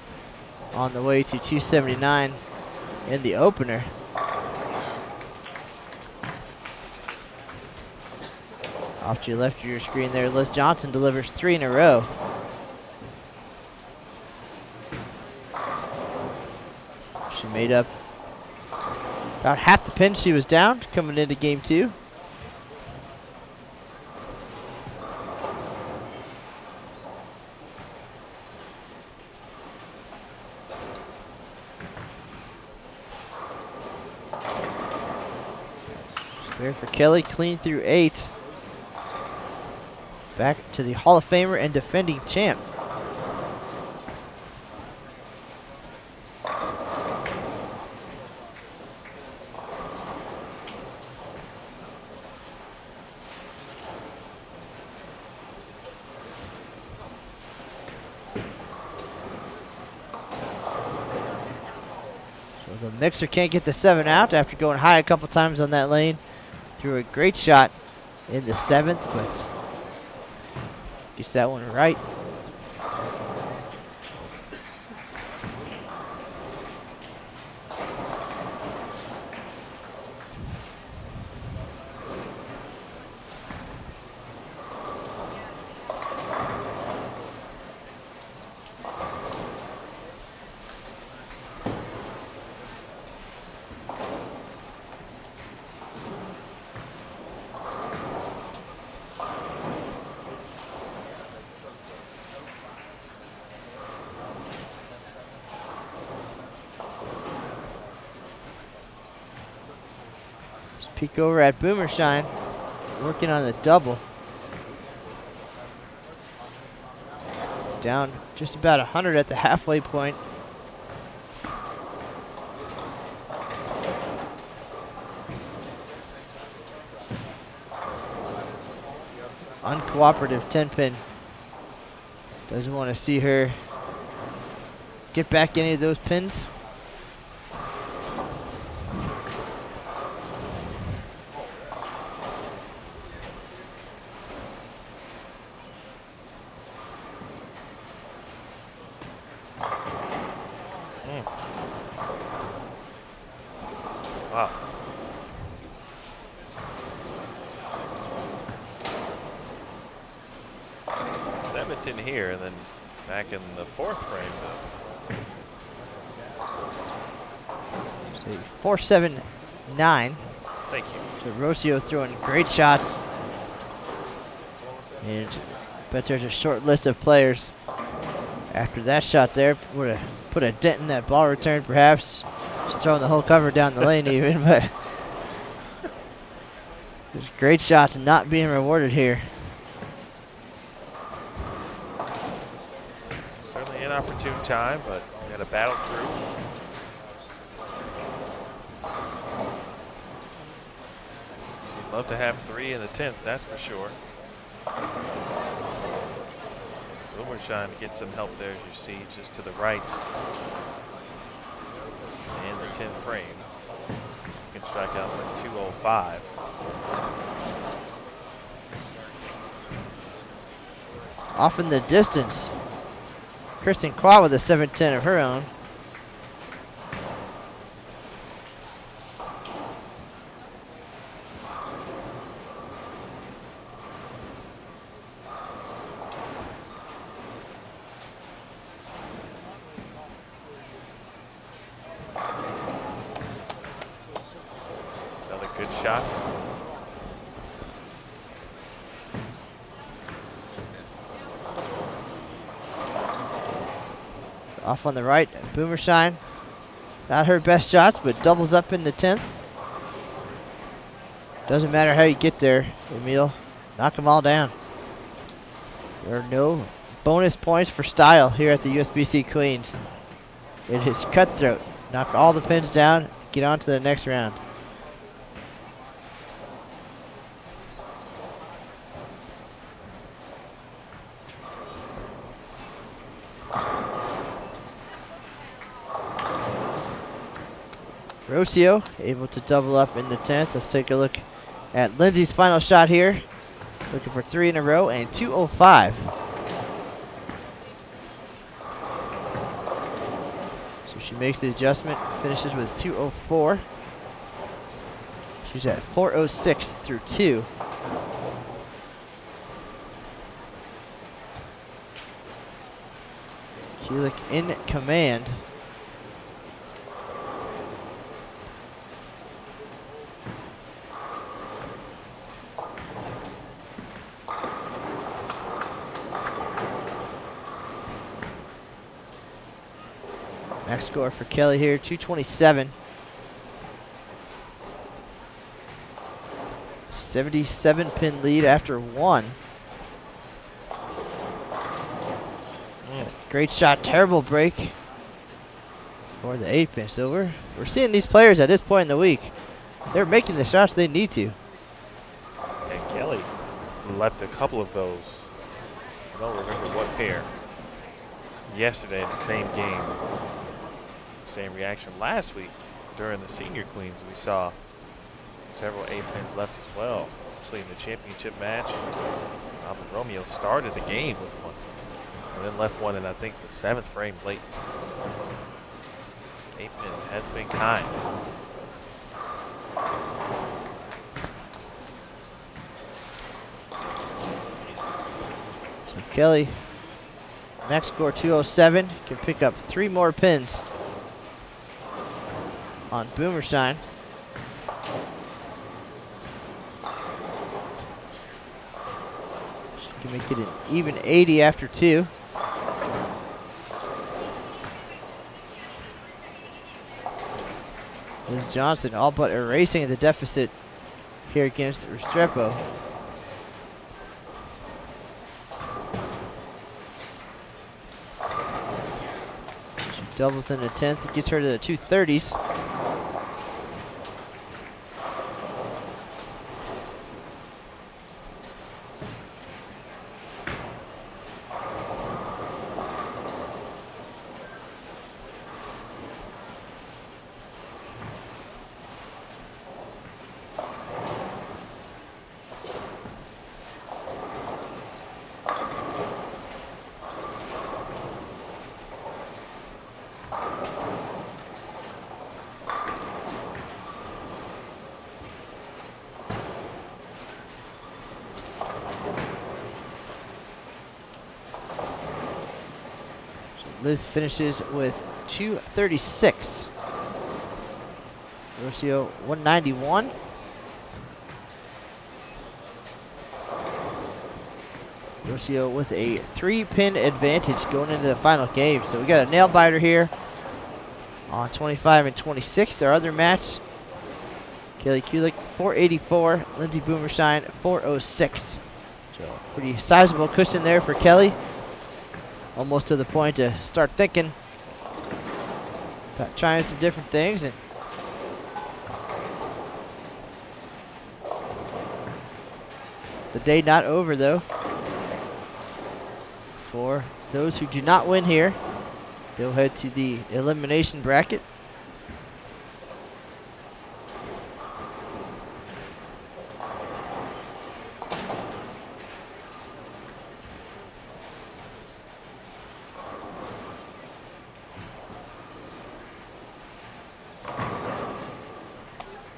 on the way to 279 in the opener. Off to your left of your screen there, Liz Johnson delivers 3 in a row. She made up about half the pin she was down coming into game 2. Spare for Kelly, clean through 8. Back to the Hall of Famer and defending champ. So the mixer can't get the 7 out after going high a couple times on that lane. Threw a great shot in the 7th, but gets that one right. Peek over at Boomershine, working on the double. Down just about 100 at the halfway point. Uncooperative 10-pin. Doesn't want to see her get back any of those pins. Wow. Seventeen here, and then back in the fourth frame. So 4-7-9. Thank you. So Rocio throwing great shots. And bet there's a short list of players after that shot there. Would have put a dent in that ball return perhaps. Just throwing the whole cover down the lane even, but there's great shots not being rewarded here. Certainly an opportune time, but we had to battle through. So you'd love to have 3 in the 10th, that's for sure. Boomershine to get some help there, as you see, just to the right. And the 10th frame. You can strike out for 205. Off in the distance, Kristen Qua with a 7-10 of her own. Another good shot. Off on the right, Boomershine. Not her best shots, but doubles up in the 10th. Doesn't matter how you get there, Emil. Knock them all down. There are no bonus points for style here at the USBC Queens. It is cutthroat. Knock all the pins down, get on to the next round. Rocio able to double up in the 10th. Let's take a look at Lindsay's final shot here. Looking for 3 in a row and 205. So she makes the adjustment, finishes with 204. She's at 406 through 2. Kulik in command. Max score for Kelly here, 227. 77 pin lead after 1. Great shot, terrible break for the 8 pin. So we're seeing these players at this point in the week. They're making the shots they need to. And Kelly left a couple of those. I don't remember what pair. Yesterday in the same game. Same reaction last week during the senior queens. We saw several 8 pins left as well, especially in the championship match. Alvin Romeo started the game with one and then left one in, I think, the 7th frame late. 8 pin has been kind. So Kelly, max score 207, can pick up 3 more pins on Boomershine. She can make it an even 80 after 2. Liz Johnson all but erasing the deficit here against Restrepo. She doubles in the 10th. It gets her to the 230s. Liz finishes with 236. Rocio 191. Rocio with a 3-pin advantage going into the final game. So we got a nail biter here on 25 and 26. Our other match, Kelly Kulik 484, Lindsey Boomershine 406. So pretty sizable cushion there for Kelly. Almost to the point to start thinking about trying some different things. And the day not over though. For those who do not win here, they'll head to the elimination bracket.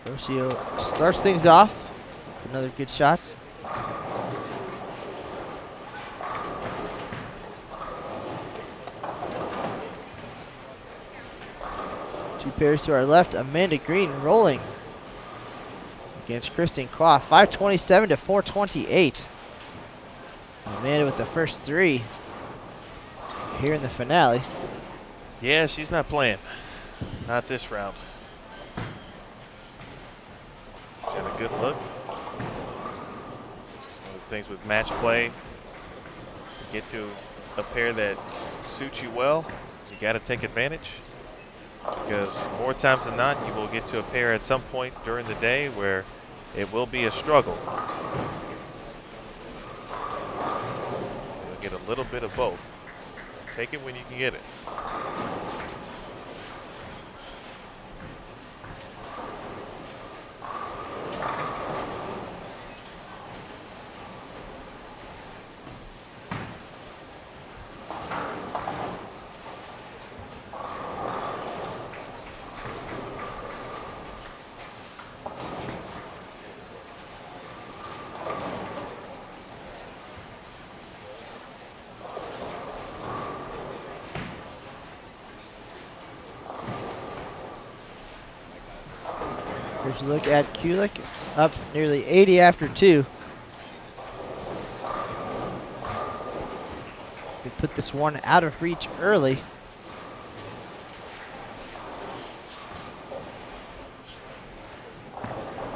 Rocio starts things off with another good shot. Two pairs to our left, Amanda Green rolling against Kristen Qua, 527 to 428. Amanda with the first three here in the finale. Yeah, she's not playing. Not this round. She's got a good look. One of the things with match play, you get to a pair that suits you well, you got to take advantage. Because more times than not, you will get to a pair at some point during the day where it will be a struggle. You'll get a little bit of both. Take it when you can get it. Here's a look at Kulik, up nearly 80 after two. We put this one out of reach early.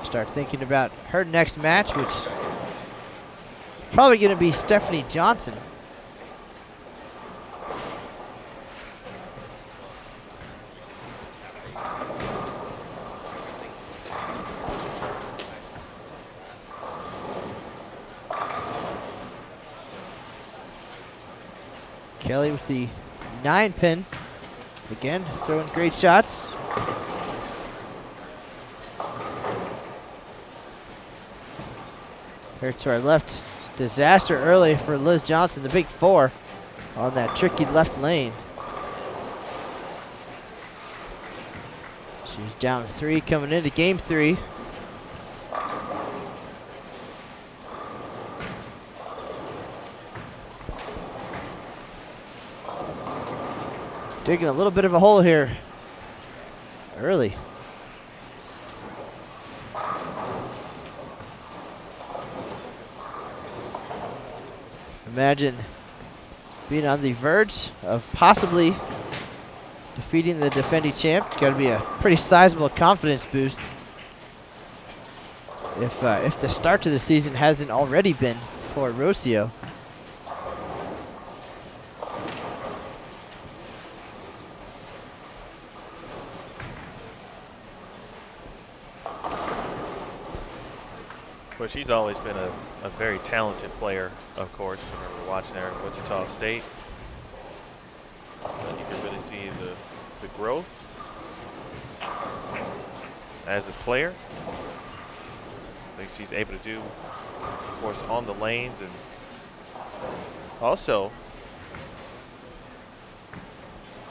Start thinking about her next match, which is probably going to be Stephanie Johnson. Kelly with the 9-pin. Again, throwing great shots. Here to our left. Disaster early for Liz Johnson, the big four, on that tricky left lane. She's down 3 coming into game 3. Digging a little bit of a hole here early. Imagine being on the verge of possibly defeating the defending champ. Got to be a pretty sizable confidence boost. if the start to the season hasn't already been for Rocio. But she's always been a very talented player, of course. I remember watching her at Wichita State. And you can really see the growth as a player. I think she's able to do, of course, on the lanes, and also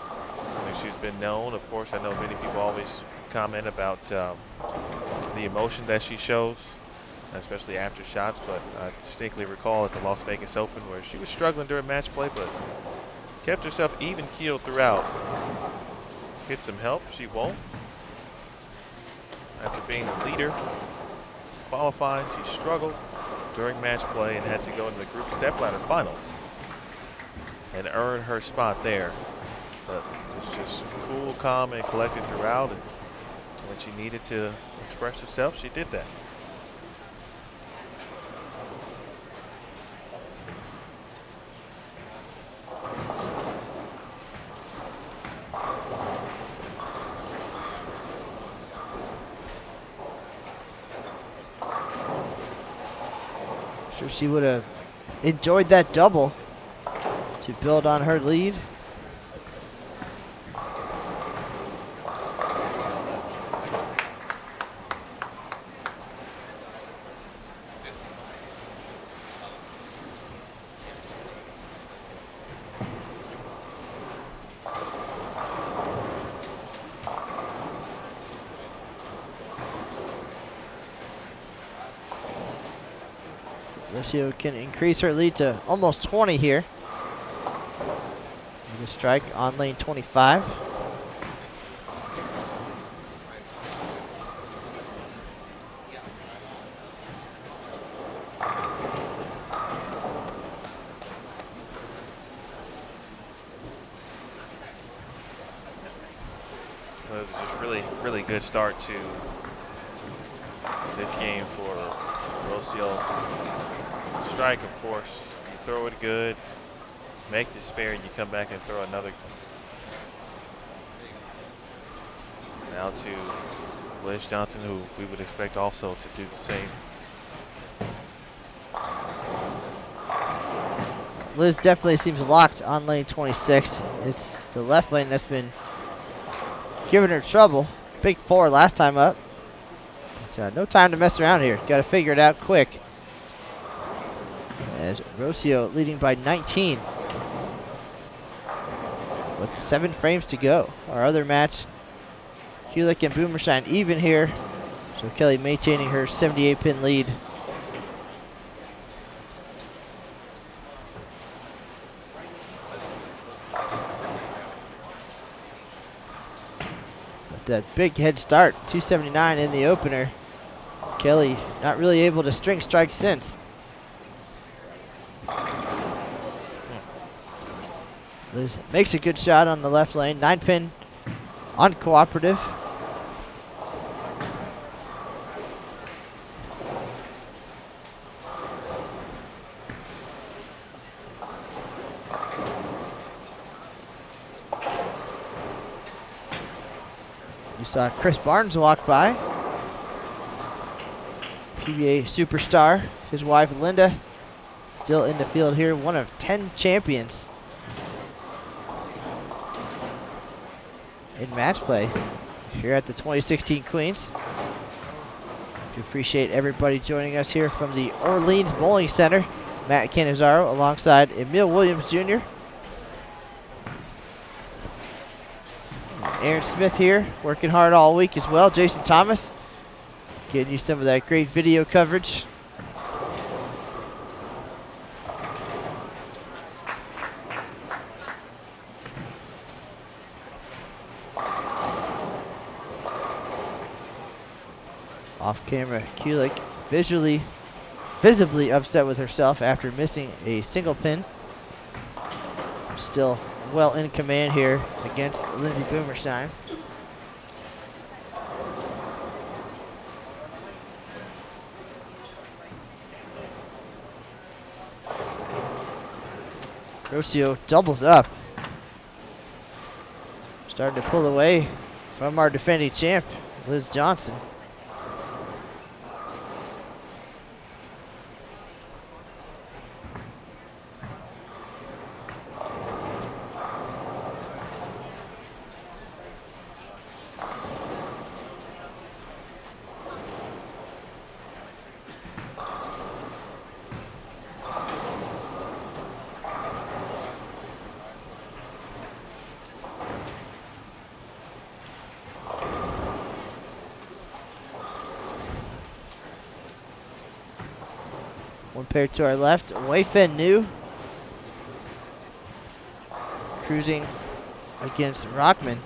I think she's been known. Of course, I know many people always comment about the emotion that she shows, especially after shots, but I distinctly recall at the Las Vegas Open where she was struggling during match play, but kept herself even-keeled throughout. Get some help, she won't. After being the leader, qualifying, she struggled during match play and had to go into the group step ladder final and earn her spot there. But it was just cool, calm, and collected throughout, and when she needed to express herself, she did that. Sure she would have enjoyed that double to build on her lead. Rocio can increase her lead to almost 20 here. With a strike on lane 25. Well, it was just really good start to this game for Rocio. Strike, of course, you throw it good, make the spare, and you come back and throw another. Now to Liz Johnson, who we would expect also to do the same. Liz definitely seems locked on lane 26. It's the left lane that's been giving her trouble. Big 4 last time up. But, no time to mess around here. Got to figure it out quick. As Rocio leading by 19 with 7 frames to go. Our other match, Kulik and Boomershine even here. So Kelly maintaining her 78-pin lead. But that big head start, 279 in the opener. Kelly not really able to string strike since. Liz makes a good shot on the left lane. 9-pin on cooperative. You saw Chris Barnes walk by. PBA superstar. His wife Linda still in the field here. One of 10 champions in match play here at the 2016 Queens. We appreciate everybody joining us here from the Orleans Bowling Center. Matt Canizaro alongside Emil Williams Jr. Aaron Smith here working hard all week as well. Jason Thomas getting you some of that great video coverage. Off camera, Kulik visibly upset with herself after missing a single pin. Still well in command here against Lindsey Boomerstein. Rocio doubles up. Starting to pull away from our defending champ, Liz Johnson. One pair to our left, Wei-Fen New. Cruising against Rockman.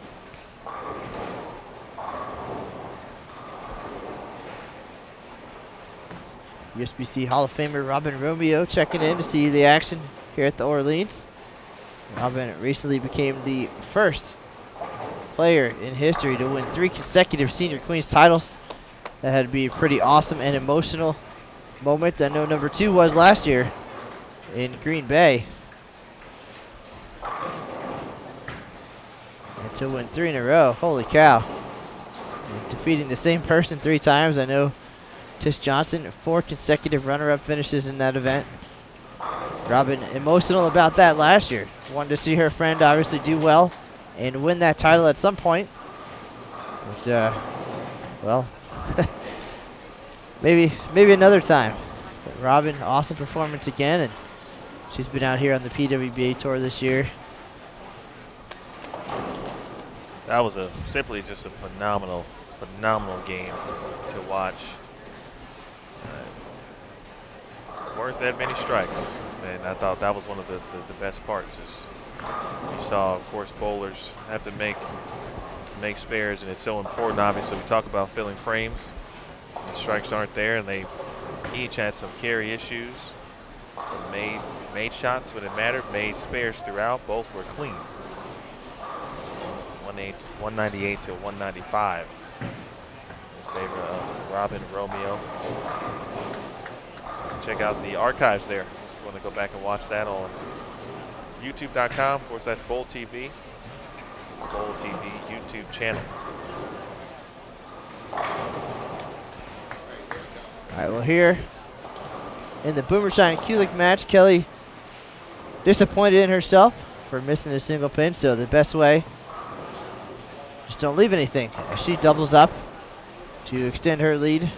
USBC Hall of Famer Robin Romeo checking in to see the action here at the Orleans. Robin recently became the first player in history to win 3 consecutive Senior Queens titles. That had to be a pretty awesome and emotional moment. I know number 2 was last year in Green Bay. And to win 3 in a row, holy cow. And defeating the same person 3 times. I know Tish Johnson, 4 consecutive runner-up finishes in that event. Robin emotional about that last year. Wanted to see her friend obviously do well and win that title at some point. But, well, maybe another time. But Robin, awesome performance again, and she's been out here on the PWBA tour this year. That was simply just a phenomenal game to watch. Weren't that many strikes, and I thought that was one of the best parts. Is you saw, of course, bowlers have to make spares, and it's so important. Obviously, we talk about filling frames. The strikes aren't there, and they each had some carry issues. But made shots when it mattered, made spares throughout. Both were clean. 198 to 195 in favor of Robin Romeo. Check out the archives there. If you want to go back and watch that on youtube.com/Bowl TV. Bowl TV YouTube channel. All right, well, here in the Boomershine Kulik match, Kelly disappointed in herself for missing the single pin, so the best way, just don't leave anything. As she doubles up to extend her lead.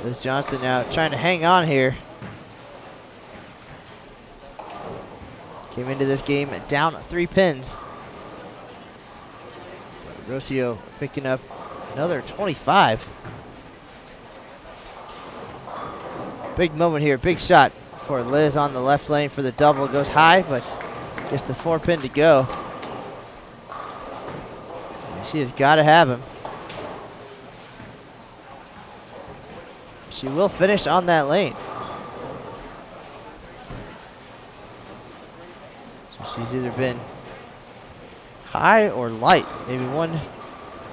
Liz Johnson now trying to hang on here. Came into this game down 3 pins. Rocio picking up another 25. Big moment here, big shot for Liz on the left lane for the double. Goes high, but just the 4 pin to go. And she has got to have him. She will finish on that lane. So she's either been high or light. Maybe one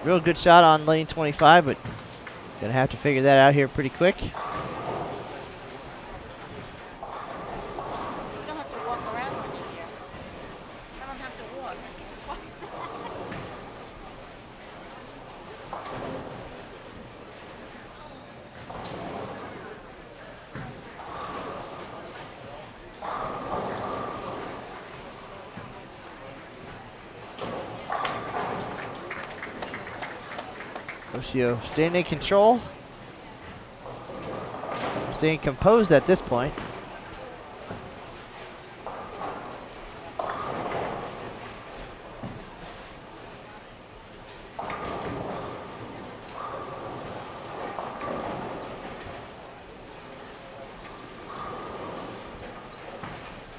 real good shot on lane 25, but gonna have to figure that out here pretty quick. You don't have to walk around with me here. I don't have to walk. Just watch that. Rocio staying in control. Staying composed at this point.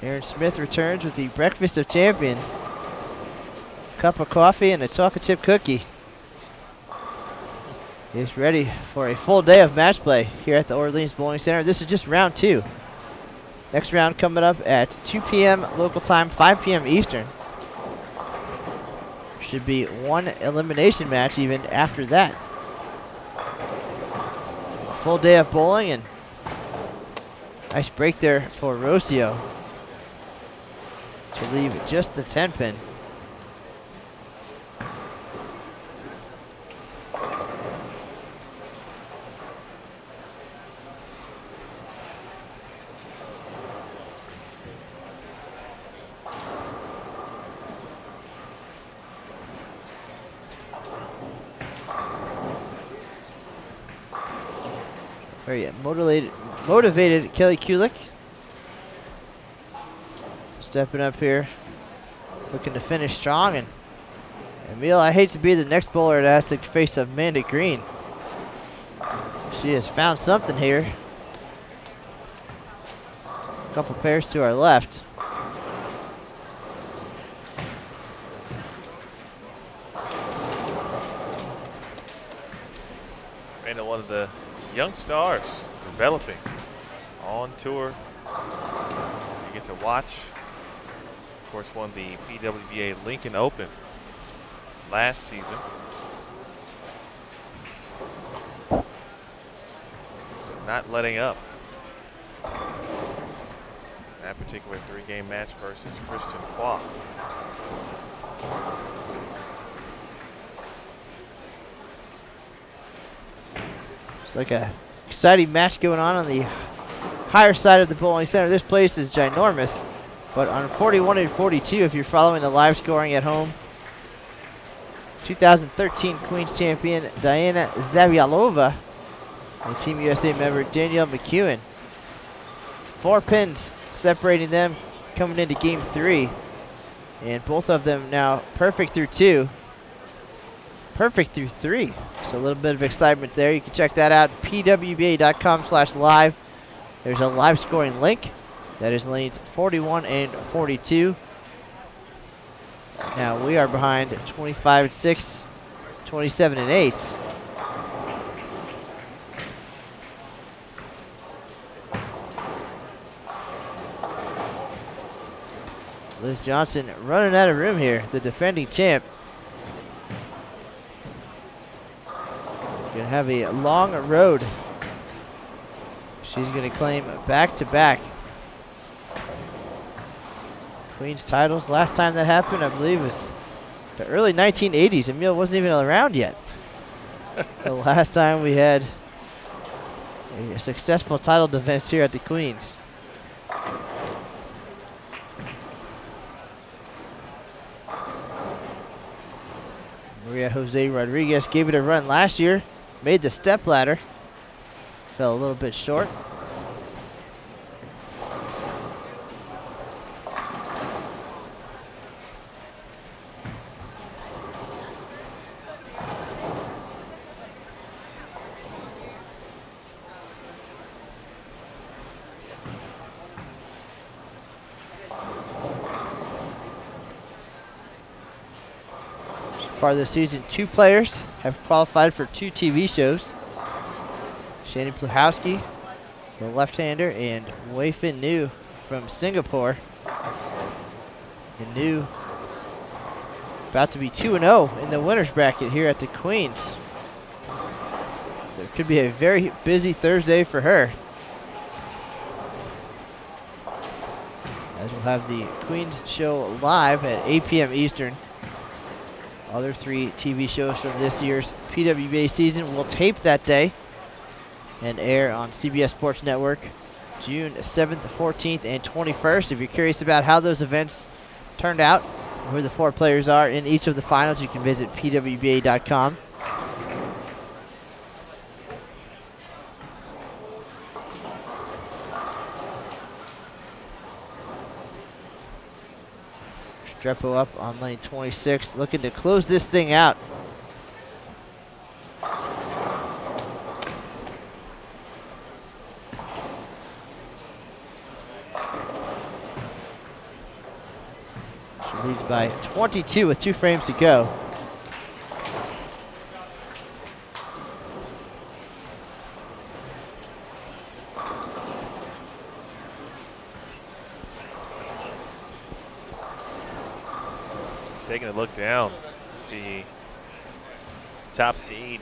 Aaron Smith returns with the Breakfast of Champions. Cup of coffee and a chocolate chip cookie. He's ready for a full day of match play here at the Orleans Bowling Center. This is just round 2. Next round coming up at 2 p.m. local time, 5 p.m. Eastern. Should be one elimination match even after that. Full day of bowling, and nice break there for Rocio. to leave just the 10 pin. Very motivated Kelly Kulik. Stepping up here, looking to finish strong. And Emil, I hate to be the next bowler that has to face Amanda Green. She has found something here. A couple pairs to our left. And one of the young stars developing on tour. You get to watch. Of course, won the PWBA Lincoln Open last season. So not letting up. That particular 3-game match versus Christian Kwok. It's like a exciting match going on the higher side of the bowling center. This place is ginormous, but on 41 and 42, if you're following the live scoring at home, 2013 Queens champion Diana Zavialova and Team USA member Danielle McEwen. 4 pins separating them coming into game 3, and both of them now perfect through 2. Perfect through 3. So a little bit of excitement there. You can check that out, pwba.com/live. There's a live scoring link. That is lanes 41 and 42. Now we are behind 25 and 6, 27 and 8. Liz Johnson running out of room here, the defending champ. Gonna have a long road. She's gonna claim back-to-back Queens titles. Last time that happened, I believe, was the early 1980s. Emil wasn't even around yet. The last time we had a successful title defense here at the Queens. Maria Jose Rodriguez gave it a run last year. Made the step ladder. Fell a little bit short. So far this season, 2 players have qualified for 2 TV shows. Shannon Pluhowski, the left-hander, and Wei Fin Nu from Singapore. And Nu about to be 2-0 in the winner's bracket here at the Queens. So it could be a very busy Thursday for her, as we'll have the Queens show live at 8 p.m. Eastern. Other 3 TV shows from this year's PWBA season will tape that day and air on CBS Sports Network June 7th, 14th, and 21st. If you're curious about how those events turned out, who the 4 players are in each of the finals, you can visit pwba.com. Strepo up on lane 26, looking to close this thing out. She leads by 22 with 2 frames to go. Taking a look down, see top seed.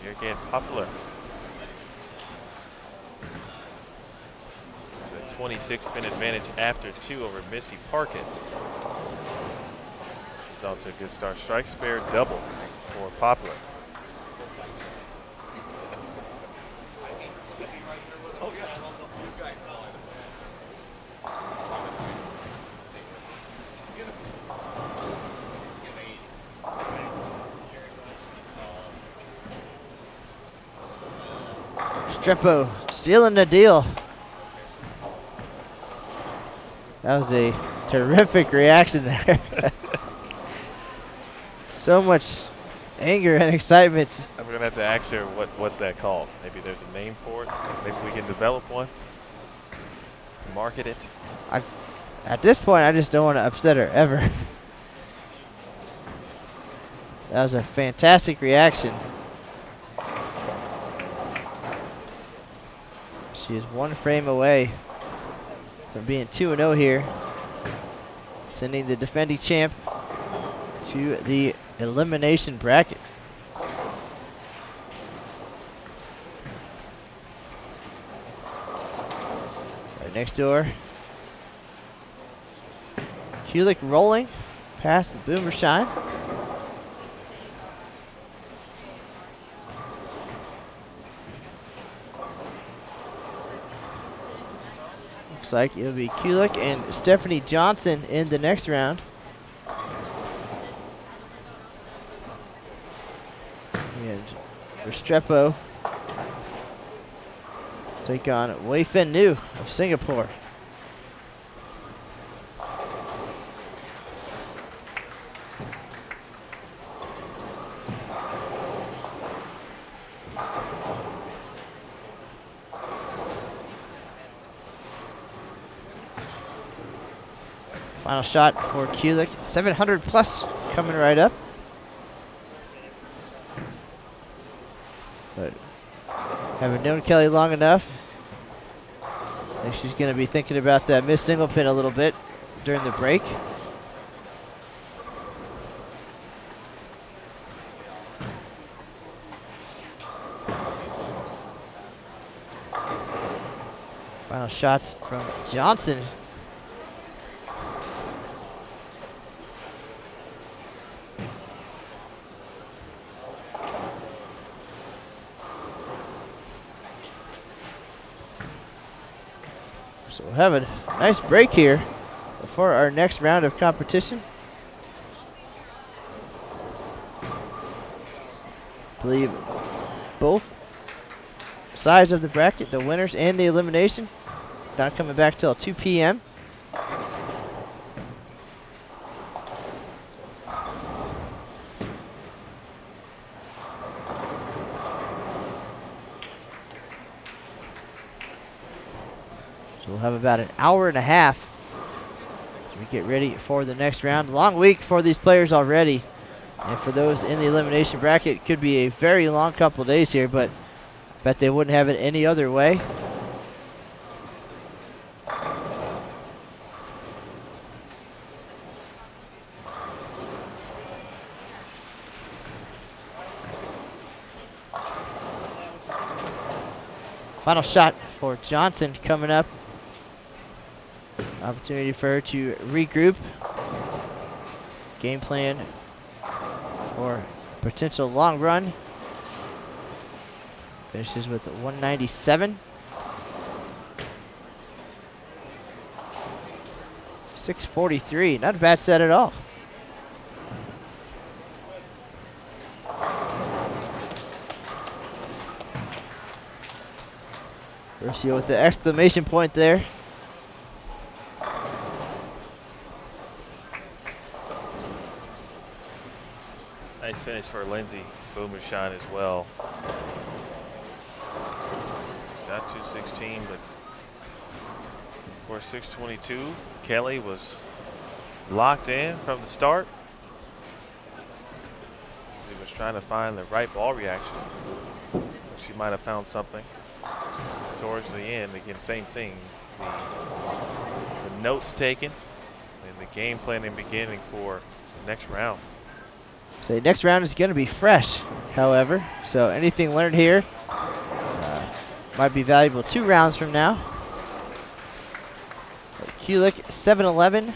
You're getting popular. The 26-pin advantage after 2 over Missy Parkin. She's off to a good start. Strike spare double for Poplar. Strepo sealing the deal. That was a terrific reaction there. So much anger and excitement. I'm going to have to ask her what's that called. Maybe there's a name for it. Maybe we can develop one. Market it. At this point, I just don't want to upset her ever. That was a fantastic reaction. She is 1 frame away from being 2-0 here, sending the defending champ to the elimination bracket. Right next door, Kulik rolling past the Boomer Shine. Looks like it'll be Kulik and Stephanie Johnson in the next round. And Restrepo take on Wei Fen Nu of Singapore. Final shot for Kulik, 700 plus coming right up. But having known Kelly long enough, I think she's going to be thinking about that missed single pin a little bit during the break. Final shots from Johnson. So we'll have a nice break here before our next round of competition. I believe both sides of the bracket, the winners and the elimination, not coming back till 2 p.m. So we'll have about an hour and a half as we get ready for the next round. Long week for these players already. And for those in the elimination bracket, it could be a very long couple days here, but I bet they wouldn't have it any other way. Final shot for Johnson coming up. Opportunity for her to regroup. Game plan for potential long run. Finishes with 197. 643, not a bad set at all. Versio with the exclamation point there. Nice finish for Lindsay Boomer Shine as well. Shot 216, but for 622, Kelly was locked in from the start. He was trying to find the right ball reaction. She might have found something towards the end. Again, same thing. The notes taken and the game planning beginning for the next round. So the next round is going to be fresh, however. So anything learned here might be valuable 2 rounds from now. Kulik 7-11.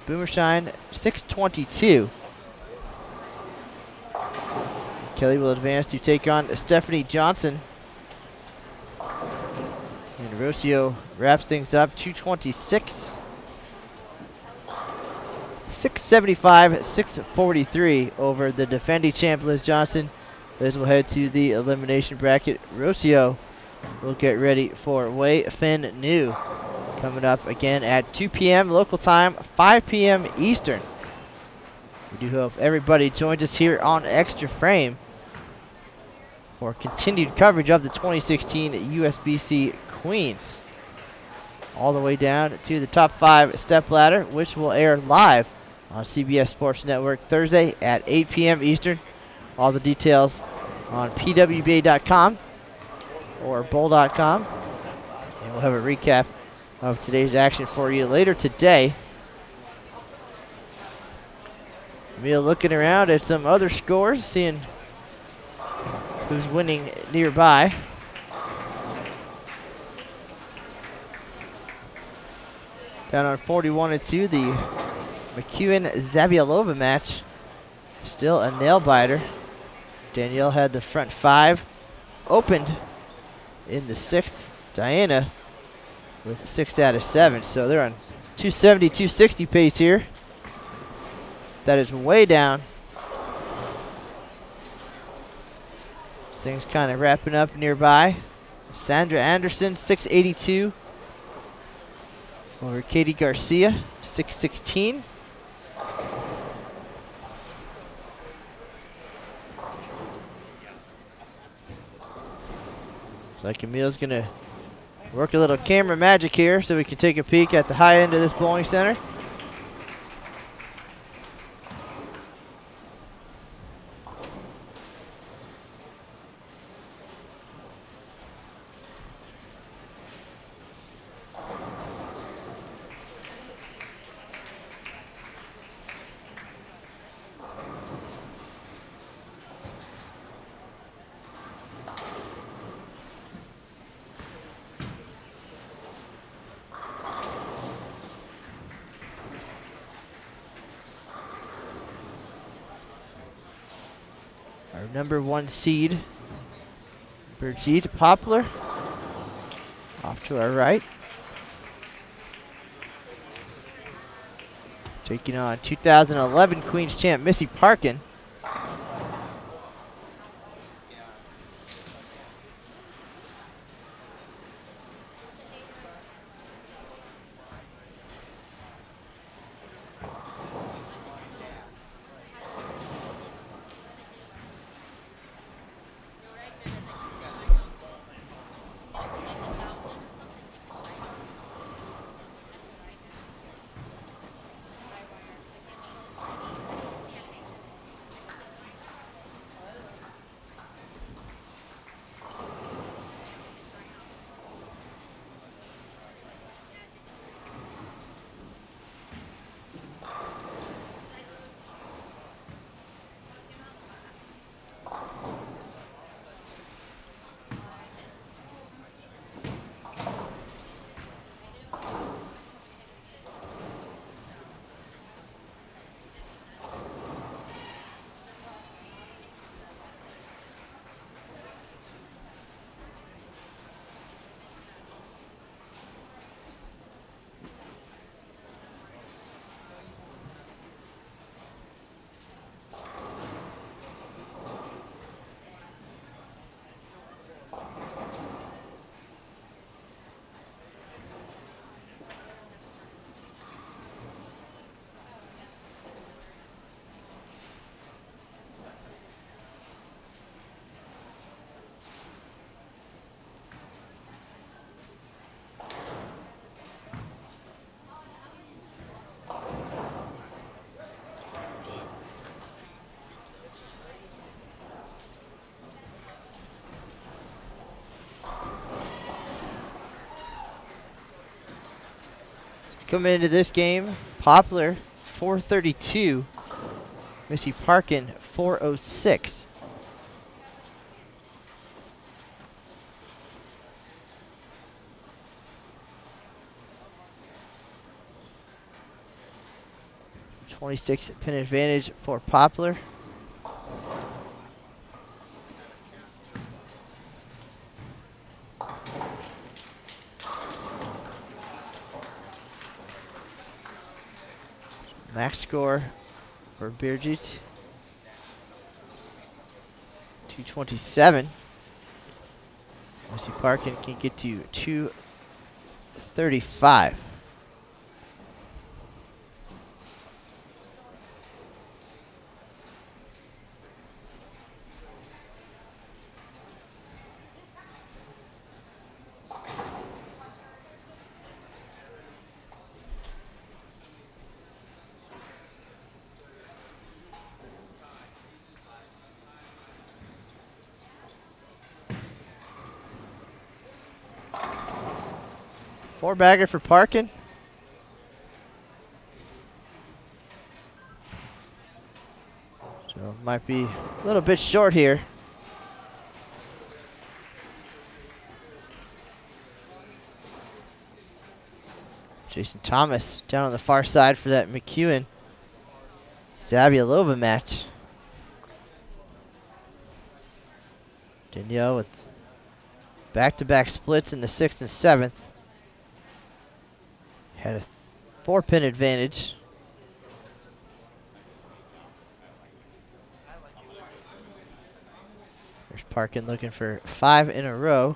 Boomershine 6-22. Kelly will advance to take on Stephanie Johnson. And Rocio wraps things up 226. 675, 643 over the defending champ Liz Johnson. Liz will head to the elimination bracket. Rocio will get ready for Wei Fin New. Coming up again at 2 p.m. local time, 5 p.m. Eastern. We do hope everybody joins us here on Extra Frame for continued coverage of the 2016 USBC Queens. All the way down to the top 5 step ladder, which will air live on CBS Sports Network Thursday at 8 p.m. Eastern. All the details on pwba.com or bowl.com. And we'll have a recap of today's action for you later today. Emil looking around at some other scores, seeing who's winning nearby. Down on 41-2, the McEwen-Zabialova match. Still a nail-biter. Danielle had the front 5 opened in the 6th. Diana with 6 out of 7. So they're on 270, 260 pace here. That is way down. Things kind of wrapping up nearby. Sandra Anderson, 682. Over Katie Garcia, 616. Looks like Emil's going to work a little camera magic here so we can take a peek at the high end of this bowling center. Our number 1 seed, Brigitte Poplar, off to our right. Taking on 2011 Queens champ Missy Parkin. Coming into this game, Poplar 432, Missy Parkin 406. 26 pin advantage for Poplar. Max score for Birgit, 227. Missy Parkin can get to 235. Four bagger for Parkin. So might be a little bit short here. Jason Thomas down on the far side for that McEwen Zabialova match. Danielle with back-to-back splits in the 6th and 7th. Had a 4-pin advantage. There's Parkin looking for 5 in a row.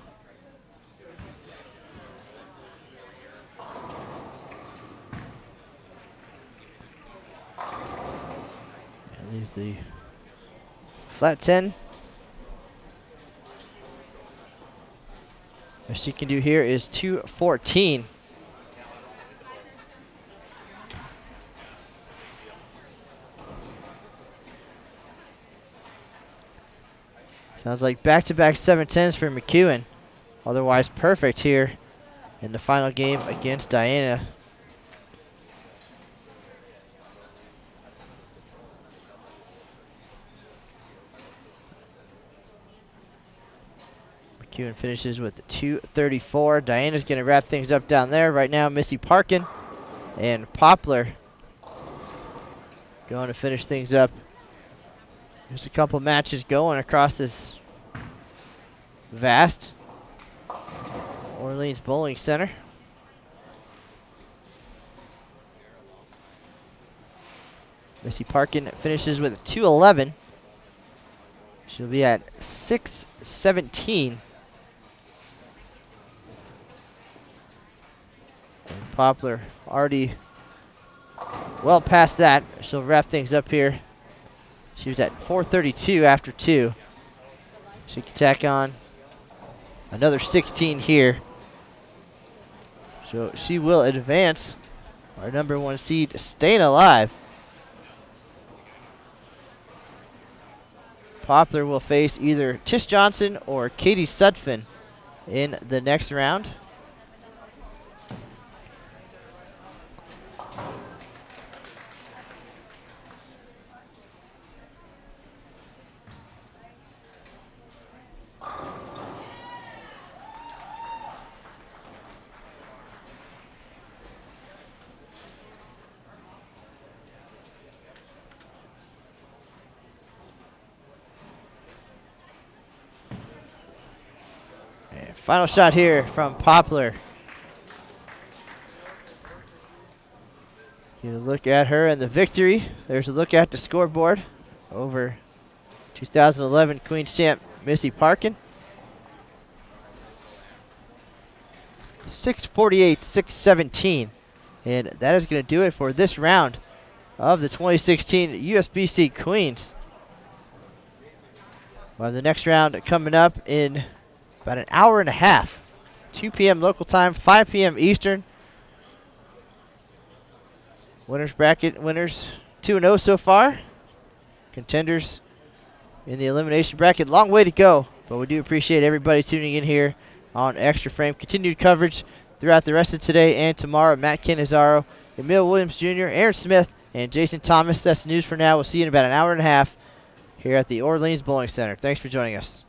And leaves the flat 10. What she can do here is 214. Sounds like back-to-back 7-10s for McEwen. Otherwise perfect here in the final game against Diana. McEwen finishes with 234. Diana's going to wrap things up down there. Right now, Missy Parkin and Poplar going to finish things up. There's a couple matches going across this vast Orleans Bowling Center. Missy Parkin finishes with 211. She'll be at 617. And Poplar already well past that. She'll wrap things up here. She was at 432 after 2. She can tack on another 16 here. So she will advance. Our number 1 seed staying alive. Poplar will face either Tish Johnson or Katie Sudfin in the next round. Final shot here from Poplar. Get a look at her and the victory. There's a look at the scoreboard over 2011 Queens champ Missy Parkin. 648, 617. And that is going to do it for this round of the 2016 USBC Queens. Well, the next round coming up in about an hour and a half. 2 p.m. local time, 5 p.m. Eastern. Winners bracket winners 2-0 so far. Contenders in the elimination bracket. Long way to go, but we do appreciate everybody tuning in here on Extra Frame. Continued coverage throughout the rest of today and tomorrow. Matt Canizaro, Emil Williams Jr., Aaron Smith, and Jason Thomas. That's the news for now. We'll see you in about an hour and a half here at the Orleans Bowling Center. Thanks for joining us.